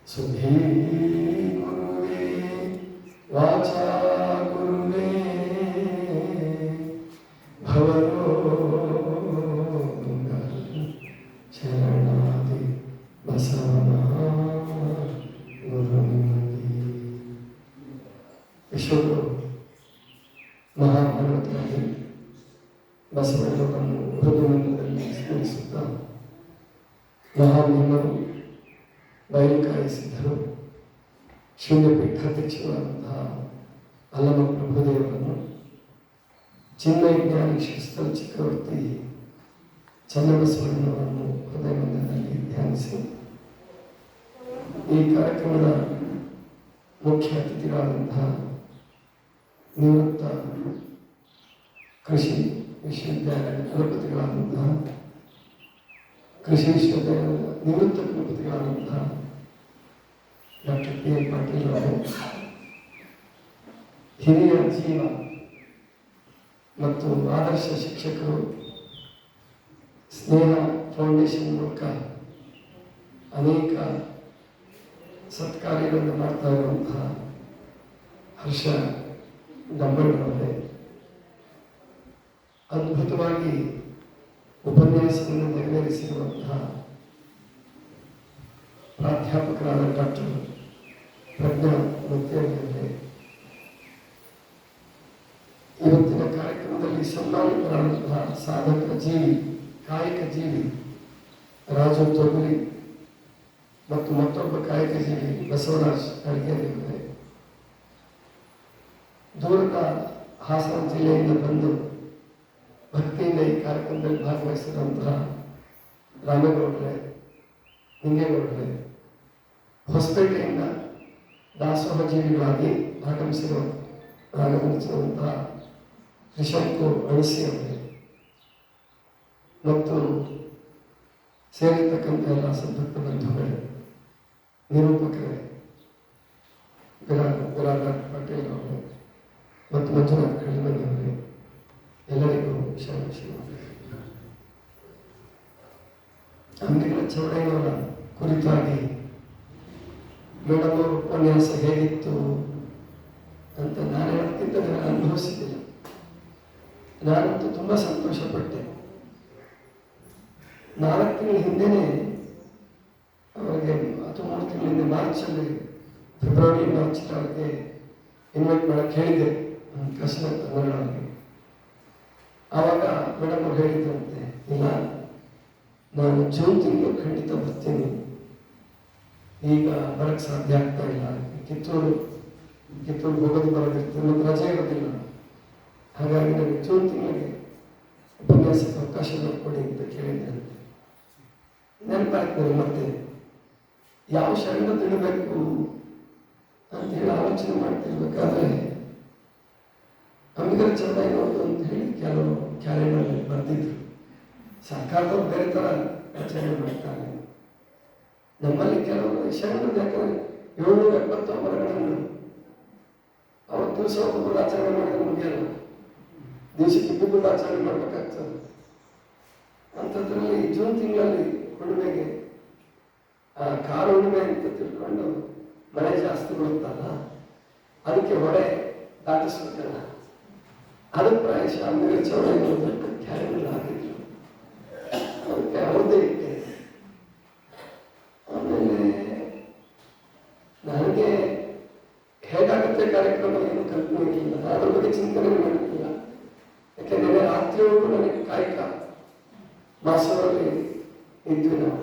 सुधी गुरुवे वाचा गुरुवे भवरोग शरणादि बसवನ ಗುರುನಿಂದಿ. ವಿಶ್ವಗುರು ಮಹಾಭಾರತದಲ್ಲಿ ಬಸವಣ್ಣನವರನ್ನು ಹೃದಯದಲ್ಲಿ ಸ್ಮರಿಸುತ್ತಾ ಮಹಾಮಹಿಮರು ಬಯಲುಕಾಯಿ ಸಿದ್ಧರು ಶೂನ್ಯಪೀಠಾಧ್ಯಕ್ಷರಾದಂತಹ ಅಲ್ಲಮ ಪ್ರಭುದೇವರನ್ನು ಚಿನ್ಮಯಜ್ಞಾನಿ ಶ್ರೀಸ್ಥಳ ಚಕ್ರವರ್ತಿ ಚನ್ನಬಸವಣ್ಣನವರನ್ನು ಹೃದಯ ಮಂದಿರದಲ್ಲಿ ಧ್ಯಾನಿಸಿ ಈ ಕಾರ್ಯಕ್ರಮದ ಮುಖ್ಯ ಅತಿಥಿಗಳಾದಂತಹ ನಿವೃತ್ತ ಕೃಷಿ ವಿಶ್ವವಿದ್ಯಾಲಯದ ಕುಲಪತಿಗಳಾದಂತಹ ಕೃಷಿ ವಿಶ್ವವಿದ್ಯಾಲಯದ ನಿವೃತ್ತ ಕುಲಪತಿಗಳಾದಂತಹ ಡಾಕ್ಟರ್ ಕೆ ಎಲ್ ಪಾಟೀಲ್ ಅವರು, ಹಿರಿಯ ಜೀವ ಮತ್ತು ಆದರ್ಶ ಶಿಕ್ಷಕರು, ಸ್ನೇಹ ಫೌಂಡೇಶನ್ ಮೂಲಕ ಅನೇಕ ಸತ್ಕಾರ್ಯಗಳನ್ನು ಮಾಡ್ತಾ ಇರುವಂತಹ ಹರ್ಷ ಡಂಬಳವರೇ, ಅದ್ಭುತವಾಗಿ ಉಪನ್ಯಾಸವನ್ನು ನೆರವೇರಿಸಿರುವಂತಹ ಪ್ರಾಧ್ಯಾಪಕರಾದ ಡಾಕ್ಟರ್ ಪ್ರಜ್ಞಾ ಮುತ್ತೇವರೇ, ಇವತ್ತಿನ ಕಾರ್ಯಕ್ರಮದಲ್ಲಿ ಸನ್ಮಾನಿತರಾದಂತಹ ಸಾಧಕ ಜೀವಿ, ಕಾಯಕ ಜೀವಿ ರಾಜು ತೊಗಲಿ ಮತ್ತು ಮತ್ತೊಬ್ಬ ಕಾಯಕ ಜೀವಿ ಬಸವರಾಜ್ ಅಡಿಗೇರಿಯವರೇ, ದೂರದ ಹಾಸನ ಜಿಲ್ಲೆಯಿಂದ ಬಂದು ಭಕ್ತಿಯಿಂದ ಈ ಕಾರ್ಯಕ್ರಮದಲ್ಲಿ ಭಾಗವಹಿಸಿರುವಂತಹ ರಾಮೇಗೌಡರೇ, ನಿಂಗೇಗೌಡರೇ, ಹೊಸಪೇಟೆಯಿಂದ ದಾಸೋಹ ಜೀವಿಗಳಾಗಿ ಆಗಮಿಸಿರುವಂತಹ ತ್ರಿಶಂಕು ಅಣಸಿಯವರೇ ಮತ್ತು ಸೇರಿರ್ತಕ್ಕಂಥ ಎಲ್ಲ ಸದ್ಭಕ್ತ ಬಂಧುಗಳೇ, ನಿರೂಪಕರೇ, ಬಿರಾದರ್ ಪಟೇಲ್ ಅವರೇ ಮತ್ತು ಮಂಜುನಾಥ್ ಕಳಿಮನಿಯವರೇ, ಎಲ್ಲರಿಗೂ ಶರಣು. ಅಂಬಿಗರ ಚೌಡಯ್ಯನವರ ಕುರಿತಾಗಿ ಮೇಡಮ್ ಅವರ ಉಪನ್ಯಾಸ ಹೇಗಿತ್ತು ಅಂತ ನಾನು ಹೇಳೋದಕ್ಕಿಂತ ನಾನು ಅನುಭವಿಸಿದ್ದಿಲ್ಲ. ನಾನಂತೂ ತುಂಬ ಸಂತೋಷಪಟ್ಟೆ. 4 ತಿಂಗಳ ಹಿಂದೆಯೇ ಅವರಿಗೆ ಅಥವಾ 3 ತಿಂಗಳ ಹಿಂದೆ ಮಾರ್ಚಲ್ಲಿ ಫೆಬ್ರವರಿ ಅವ್ರಿಗೆ ಇನ್ವೈಟ್ ಮಾಡೋಕ್ಕೆ ಹೇಳಿದ್ದೆ ಕೃಷ್ಣ ಕನ್ನಡವಾಗಿ. ಆವಾಗ ಮೇಡಮ್ ಅವ್ರು ಹೇಳಿದ್ರಂತೆ, ಇಲ್ಲ ನಾನು ಜೂನ್ ತಿಂಗಳು ಖಂಡಿತ ಬರ್ತೀನಿ, ಈಗ ಬರೋಕ್ಕೆ ಸಾಧ್ಯ ಆಗ್ತಾ ಇಲ್ಲ, ಕಿತ್ತೂರು ಹೋಗೋದು ಬರೋದಿರ್ತದೆ ಮತ್ತು ರಜೆ ಇರೋದಿಲ್ಲ, ಹಾಗಾಗಿ ನನಗೆ ಜೂನ್ ತಿಂಗಳಿಗೆ ಉಪನ್ಯಾಸಕ್ಕೆ ಅವಕಾಶ ಮಾಡಿಕೊಡಿ ಅಂತ ಕೇಳಿದ್ರಂತೆ. ನೆನಪಾಯ್ತು ನನಗೆ ಮತ್ತೆ ಯಾವ ಶರಣ ತಿಳಬೇಕು ಅಂತ ಹೇಳಿ ಆಲೋಚನೆ ಮಾಡ್ತಿರ್ಬೇಕಾದ್ರೆ ಅಂಬಿಗರ ಚೌಡಯ್ಯನವರು ಅಂತ ಹೇಳಿ ಕೆಲವು ಕ್ಯಾಲೆಂಡರ್ನಲ್ಲಿ ಬರೆದಿದ್ರು. ಸರ್ಕಾರದವ್ರು ಬೇರೆ ಥರ ಆಚರಣೆ ಮಾಡ್ತಾರೆ, ನಮ್ಮಲ್ಲಿ ಕೆಲವರು ಶರಣರು ಯಾಕಂದ್ರೆ 779 ಅವತ್ತು ದಿವಸ ಒಬ್ಬೊಬ್ಬರು ಆಚರಣೆ ಮಾಡಿದ್ರೆ ಮುಗಿಯಲ್ಲ, ದಿವಸಕ್ಕೆ ಇಬ್ಬರು ಆಚರಣೆ ಮಾಡ್ಬೇಕಾಗ್ತದೆ. ಅಂಥದ್ರಲ್ಲಿ ಜೂನ್ ತಿಂಗಳಲ್ಲಿ ಹುಣ್ಣಿಮೆಗೆ ಕಾರು ಹುಣ್ಣಿಮೆ ಅಂತ ತಿಳ್ಕೊಂಡು ಮಳೆ ಜಾಸ್ತಿ ಬರುತ್ತಲ್ಲ, ಅದಕ್ಕೆ ಹೊಡೆ ದಾಟಿಸ್ಬೇಕಲ್ಲ, ಅದಕ್ಕೆ ಪ್ರಾಯಶಃ ಅಂಬಿಗರ ಚೌಡಯ್ಯನವರು ದೊಡ್ಡ ಕ್ಯಾಲೆಂಡರ್ ಹಾಕಿದ್ರು, ಅದಕ್ಕೆ ಅವ್ರದ್ದೇ ಇಟ್ಟೆ. ಆಮೇಲೆ ನನಗೆ ಹೇಗಾಗುತ್ತೆ ಕಾರ್ಯಕ್ರಮ ಏನು ಕಲ್ಪನೆ ಇರಲಿಲ್ಲ, ಅದ್ರ ಬಗ್ಗೆ ಚಿಂತನೆ ಮಾಡಿರಲಿಲ್ಲ. ಯಾಕೆಂದರೆ ರಾತ್ರಿವರೆಗೂ ನನಗೆ ಕಾಯಕ ಮಾಸದಲ್ಲಿ ಇದ್ವಿ ನಾವು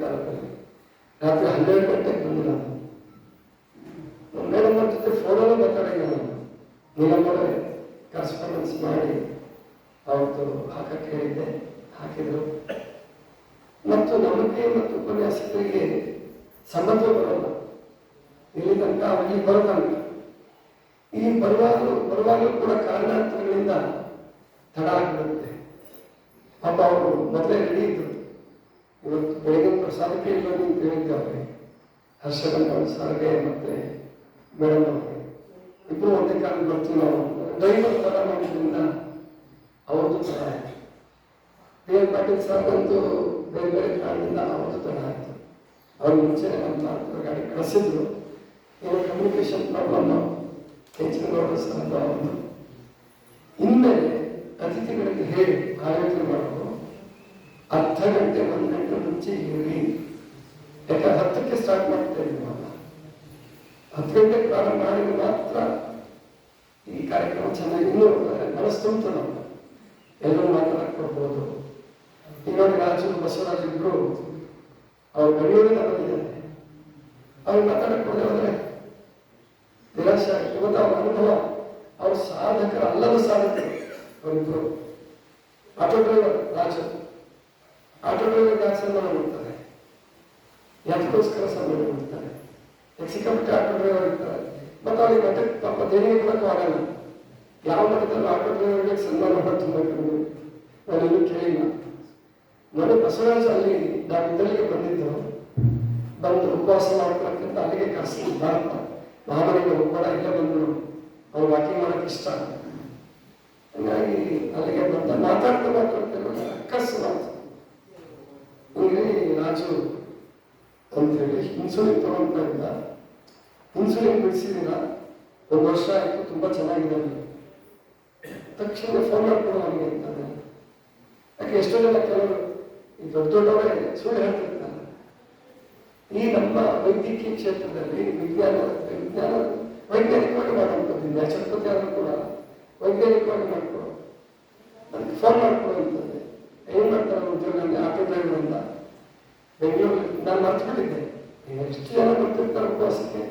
ತಾಲೂಕಲ್ಲಿ. ರಾತ್ರಿ 12 ಗಂಟೆಗೆ ಬಂದು ನಾನು ಮೇಡಮ್ ಅವ್ರ ಜೊತೆ ಫೋನಲ್ಲೂ ಮಾತಾಡಿಲ್ಲ. ನಾನು ನೀಲಮ್ಮರೇ ಕರೆಸ್ಪಾಂಡೆನ್ಸ್ ಮಾಡಿ ಅವತ್ತು ಹಾಕಕ್ಕೆ ಹೇಳಿದ್ದೆ, ಹಾಕಿದ್ರು. ಮತ್ತು ನಮಗೆ ಮತ್ತು ಉಪನ್ಯಾಸಕರಿಗೆ ಸಂಬಂಧ ಬರೋಲ್ಲ, ಇಲ್ಲಿ ತನಕ ಅವರಿಗೆ ಬರೋದಂತ. ಇಲ್ಲಿ ಬರುವಾಗಲೂ ಕೂಡ ಕಾರಣಾಂತರಗಳಿಂದ ತಡ ಆಗಿಬಿಡುತ್ತೆ. ಪಾಪ ಅವರು ಮೊದಲೇ ರೆಡಿ ಇದ್ರು, ಇವತ್ತು ಬೆಳಗಿನ ಪ್ರಸಾದಕ್ಕೆ ಇಲ್ಲ ಅಂತ ಹೇಳಿದ್ದೆ ಅವ್ರಿಗೆ, ಹರ್ಷಗಂಧ ಸರ್ಗೆ ಮತ್ತೆ ಮೇಡಮ್ ಅವ್ರಿಗೆ ಇಬ್ಬರು ಒಂದೇ ಕಾಲ ಬರ್ತೀವಿ ನಾವು. ಡ್ರೈವರ್ ತಡ ಮಾಡಿದ್ರಿಂದ ಅವ್ರದ್ದು ತಡ ಆಯಿತು. ಬಿ.ಎನ್. ಪಾಟೀಲ್ ಸರ್ಗಂತೂ ಬೇರೆ ಬೇರೆ ಕಾರಣದಿಂದ ಅವತ್ತು ತಡ ಆಯಿತು. ಅವ್ರ ಮುಂಚೆನೆ ನಮ್ಮ ತಾಲೂಕು ಗಾಡಿ ಕಳಿಸಿದ್ರು. ಏನೋ ಕಮ್ಯುನಿಕೇಶನ್ ಪ್ರಾಬ್ಲಮ್ ಹೆಚ್ಚಿನಗೌಡರು ಸರ್ ಅಂತ ಅವರು ಇನ್ಮೇಲೆ ಅತಿಥಿಗಳಿಗೆ ಹೇಳಿ ಆಯೋಜನೆ ಮಾಡೋದು ಅರ್ಧ ಗಂಟೆ 1 ಗಂಟೆ ಮುಂಚೆ ಹೇಳಿ. ಯಾಕೆ 10ಕ್ಕೆ ಸ್ಟಾರ್ಟ್ ಮಾಡ್ತಾ ಇದ್ದೀವಿ ನಾವು. 10 ಗಂಟೆಗೆ ಪ್ರಾರಂಭ ಮಾಡಿದ್ರೆ ಮಾತ್ರ ಈ ಕಾರ್ಯಕ್ರಮ ಚೆನ್ನಾಗಿ ಇನ್ನೂ ಮನಸ್ಸು ತುಂಬಿತು. ನಾವು ಎಲ್ಲರೂ ಮಾತಾಡಕ್ಕೆ ಕೊಡ್ಬೋದು. ಈಗ ನೋಡಿ ರಾಜು ಬಸವರಾಜ್ ಇಬ್ರು ಅವ್ರು ಬೆಂಗಳೂರಿನ ಬಂದಿದ್ದಾರೆ. ಅವ್ರು ಮಾತಾಡಕ್ಕೆ ಕೊಡದೆ ಹೋದ್ರೆ ನಿರಾಶೆ ಆಗುತ್ತೆ. ಇವತ್ತು ಅವ್ರ ಅನುಭವ, ಅವ್ರ ಸಾಧಕರ ಅಲ್ಲದ ಸಾಧಕರು ಅವರಿಬ್ರು. Auto driver Raju, auto driver ಯಾಕೆ ಸನ್ಮಾನ ಮಾಡ್ತಾರೆ? ಯಾತಕ್ಕೋಸ್ಕರ ಸನ್ಮಾನ ಮಾಡ್ತಾರೆ? ಸಿಕ್ಕಾಪಟ್ಟೆ ಆಟೋ ಡ್ರೈವರ್ ಇರ್ತಾರೆ. ಮತ್ತು ಅವ್ರಿಗೆ ಮಠಕ್ಕೆ ಪಾಪ ದೇಣಿಗೆ ಕೊಡಕ್ಕೂ ಆಗಲ್ಲ. ಯಾವ ಮಠದಲ್ಲೂ ಆಟೋ ಡ್ರೈವರ್ಗೆ ಸನ್ಮಾನ ಮಾಡೋದು ತುಂಬ ಕಡಿಮೆ. ನಾನು ಇನ್ನೂ ಕೇಳಿಲ್ಲ. ಮನೆ ಬಸವರಾಜ್ ಅಲ್ಲಿ ನಾವು ಇದ್ದಲ್ಲಿಗೆ ಬಂದಿದ್ದು, ಬಂದು ಉಪವಾಸ ಮಾಡ್ಕೊಳಕ್ಕಂತ ಅಲ್ಲಿಗೆ ಕರೆಸಿ ಭಾರತ ಮಹಾಮನೆಗೆ ಕೂಡ ಇಲ್ಲೇ ಬಂದರು. ಅವ್ರು ವಾಕಿಂಗ್ ಮಾಡೋಕ್ಕೆ ಇಷ್ಟ. ಹಂಗಾಗಿ ಅಲ್ಲಿಗೆ ಬಂದ ಮಾತಾಡ್ತಾ ಅಕಸ್ಮಾತ್ ಹಿಂಗೆ ರಾಜು ಅಂತೇಳಿ ಇನ್ಸುಲಿನ್ ತಗೊಂತ ಇದ್ದ. ಇನ್ಸುಲಿನ್ ಬಿಡಿಸಿದಿಲ್ಲ, 1 ವರ್ಷ ಆಯಿತು, ತುಂಬ ಚೆನ್ನಾಗಿದೆ. ತಕ್ಷಣ ಫೋನ್ ಮಾಡ್ಕೊಂಡು ಅವನಿಗೆ ಅಂತಾನೆ. ಯಾಕೆ ಎಷ್ಟೋ ಜನ ಕೆಲವರು ಈ ದೊಡ್ಡ ದೊಡ್ಡವರೇ ಸುಳ್ಳು ಹೇಳ್ತಿರ್ತಾರೆ. ಈ ನಮ್ಮ ವೈದ್ಯಕೀಯ ಕ್ಷೇತ್ರದಲ್ಲಿ ವಿಜ್ಞಾನ ವೈಜ್ಞಾನಿಕವಾಗಿ ಮಾಡುವಂಥದ್ದು, ನ್ಯಾಚುರೋಪತಿ ಆದರೂ ಕೂಡ ವೈಜ್ಞಾನಿಕವಾಗಿ ಮಾಡ್ಕೊಡು. ಅದಕ್ಕೆ ಫೋನ್ ಮಾಡ್ಕೊಳ್ಳುವಂಥದ್ದು. ಏನು ಮಾಡ್ತಾರೆ ಉದ್ಯೋಗದಲ್ಲಿ ಆಟೋ ಡ್ರೈವರ್ ಅಂತ ಬೆಂಗಳೂರಲ್ಲಿ ನಾನು ಮರ್ತ್ಬಿಟ್ಟಿದ್ದೆ. ಎಷ್ಟು ಜನ ಬರ್ತಿರ್ತಾರೆ ಉಪವಾಸಕ್ಕೆ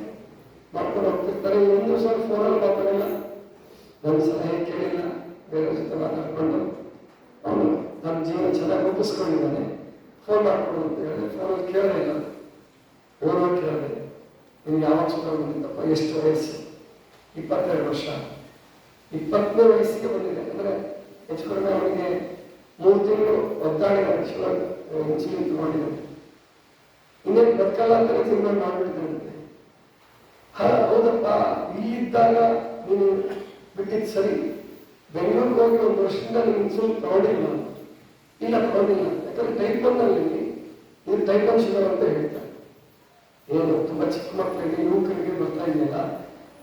ಮಾಡ್ಕೊಂಡು ಹೋಗ್ತಿರ್ತಾರೆ. ಒಂದು ದಿವಸ ಫೋನಲ್ಲಿ ಮಾತಾಡಿಲ್ಲ, ನನ್ನ ಸಲಹೆ ಕೇಳಿಲ್ಲ, ಬೇರೆ ಜೊತೆ ಮಾತಾಡ್ಕೊಂಡು ಅವನು ನನ್ನ ಜೀವನ ಚೆನ್ನಾಗಿ ರೂಪಿಸ್ಕೊಂಡಿದ್ದಾನೆ. ಫೋನ್ ಮಾಡ್ಕೊಡು ಅಂತ ಹೇಳಿದೆ. ಫೋನಲ್ಲಿ ಕೇಳಲೇ ಇಲ್ಲ. ಓನೋ ಕೇಳಿದೆ, ನಿಮ್ಗೆ ಯಾವಾಗ ಸುತ್ತ ಬಂದಿದ್ದಪ್ಪ? ಎಷ್ಟು ವಯಸ್ಸು? 22 ವರ್ಷ. 20ನೇ ವಯಸ್ಸಿಗೆ ಬಂದಿದೆ. ಅಂದರೆ ಹೆಚ್ಚು ಕಡಿಮೆ ಅವನಿಗೆ 3 ತಿಂಗಳು ಒದ್ದಾಡಿದ ಇನ್ಸುಲಿನ್ ತಗೊಂಡಿದ್ದಾನೆ. ಇನ್ನೇನು ಬದುಕಲ್ಲ ಅಂತಲೇ ತೀರ್ಮಾನ ಮಾಡಿಬಿಟ್ಟಿದ್ದಂತೆ. ಹೌದಪ್ಪ, ಇಲ್ಲಿದ್ದಾಗ ನೀನು ಬಿಟ್ಟಿದ್ದು ಸರಿ. ಬೆಂಗಳೂರಿಗೆ ಹೋಗಿ 1 ವರ್ಷದಿಂದ ನೀವು ಇನ್ಸುಲಿನ್ ತಗೊಂಡಿಲ್ಲ. ಇಲ್ಲ ತಗೊಂಡಿಲ್ಲ. ಯಾಕಂದ್ರೆ ಟೈಪ್ 1ನಲ್ಲಿ ನೀವು ಟೈಪ್ 1 ಶುಗರ್ ಅಂತ ಹೇಳ್ತಾರೆ. ಏನು ತುಂಬ ಚಿಕ್ಕ ಮಕ್ಕಳಿಗೆ ಯುವಕರಿಗೆ ಬರ್ತಾ ಇದೆಯಲ್ಲ,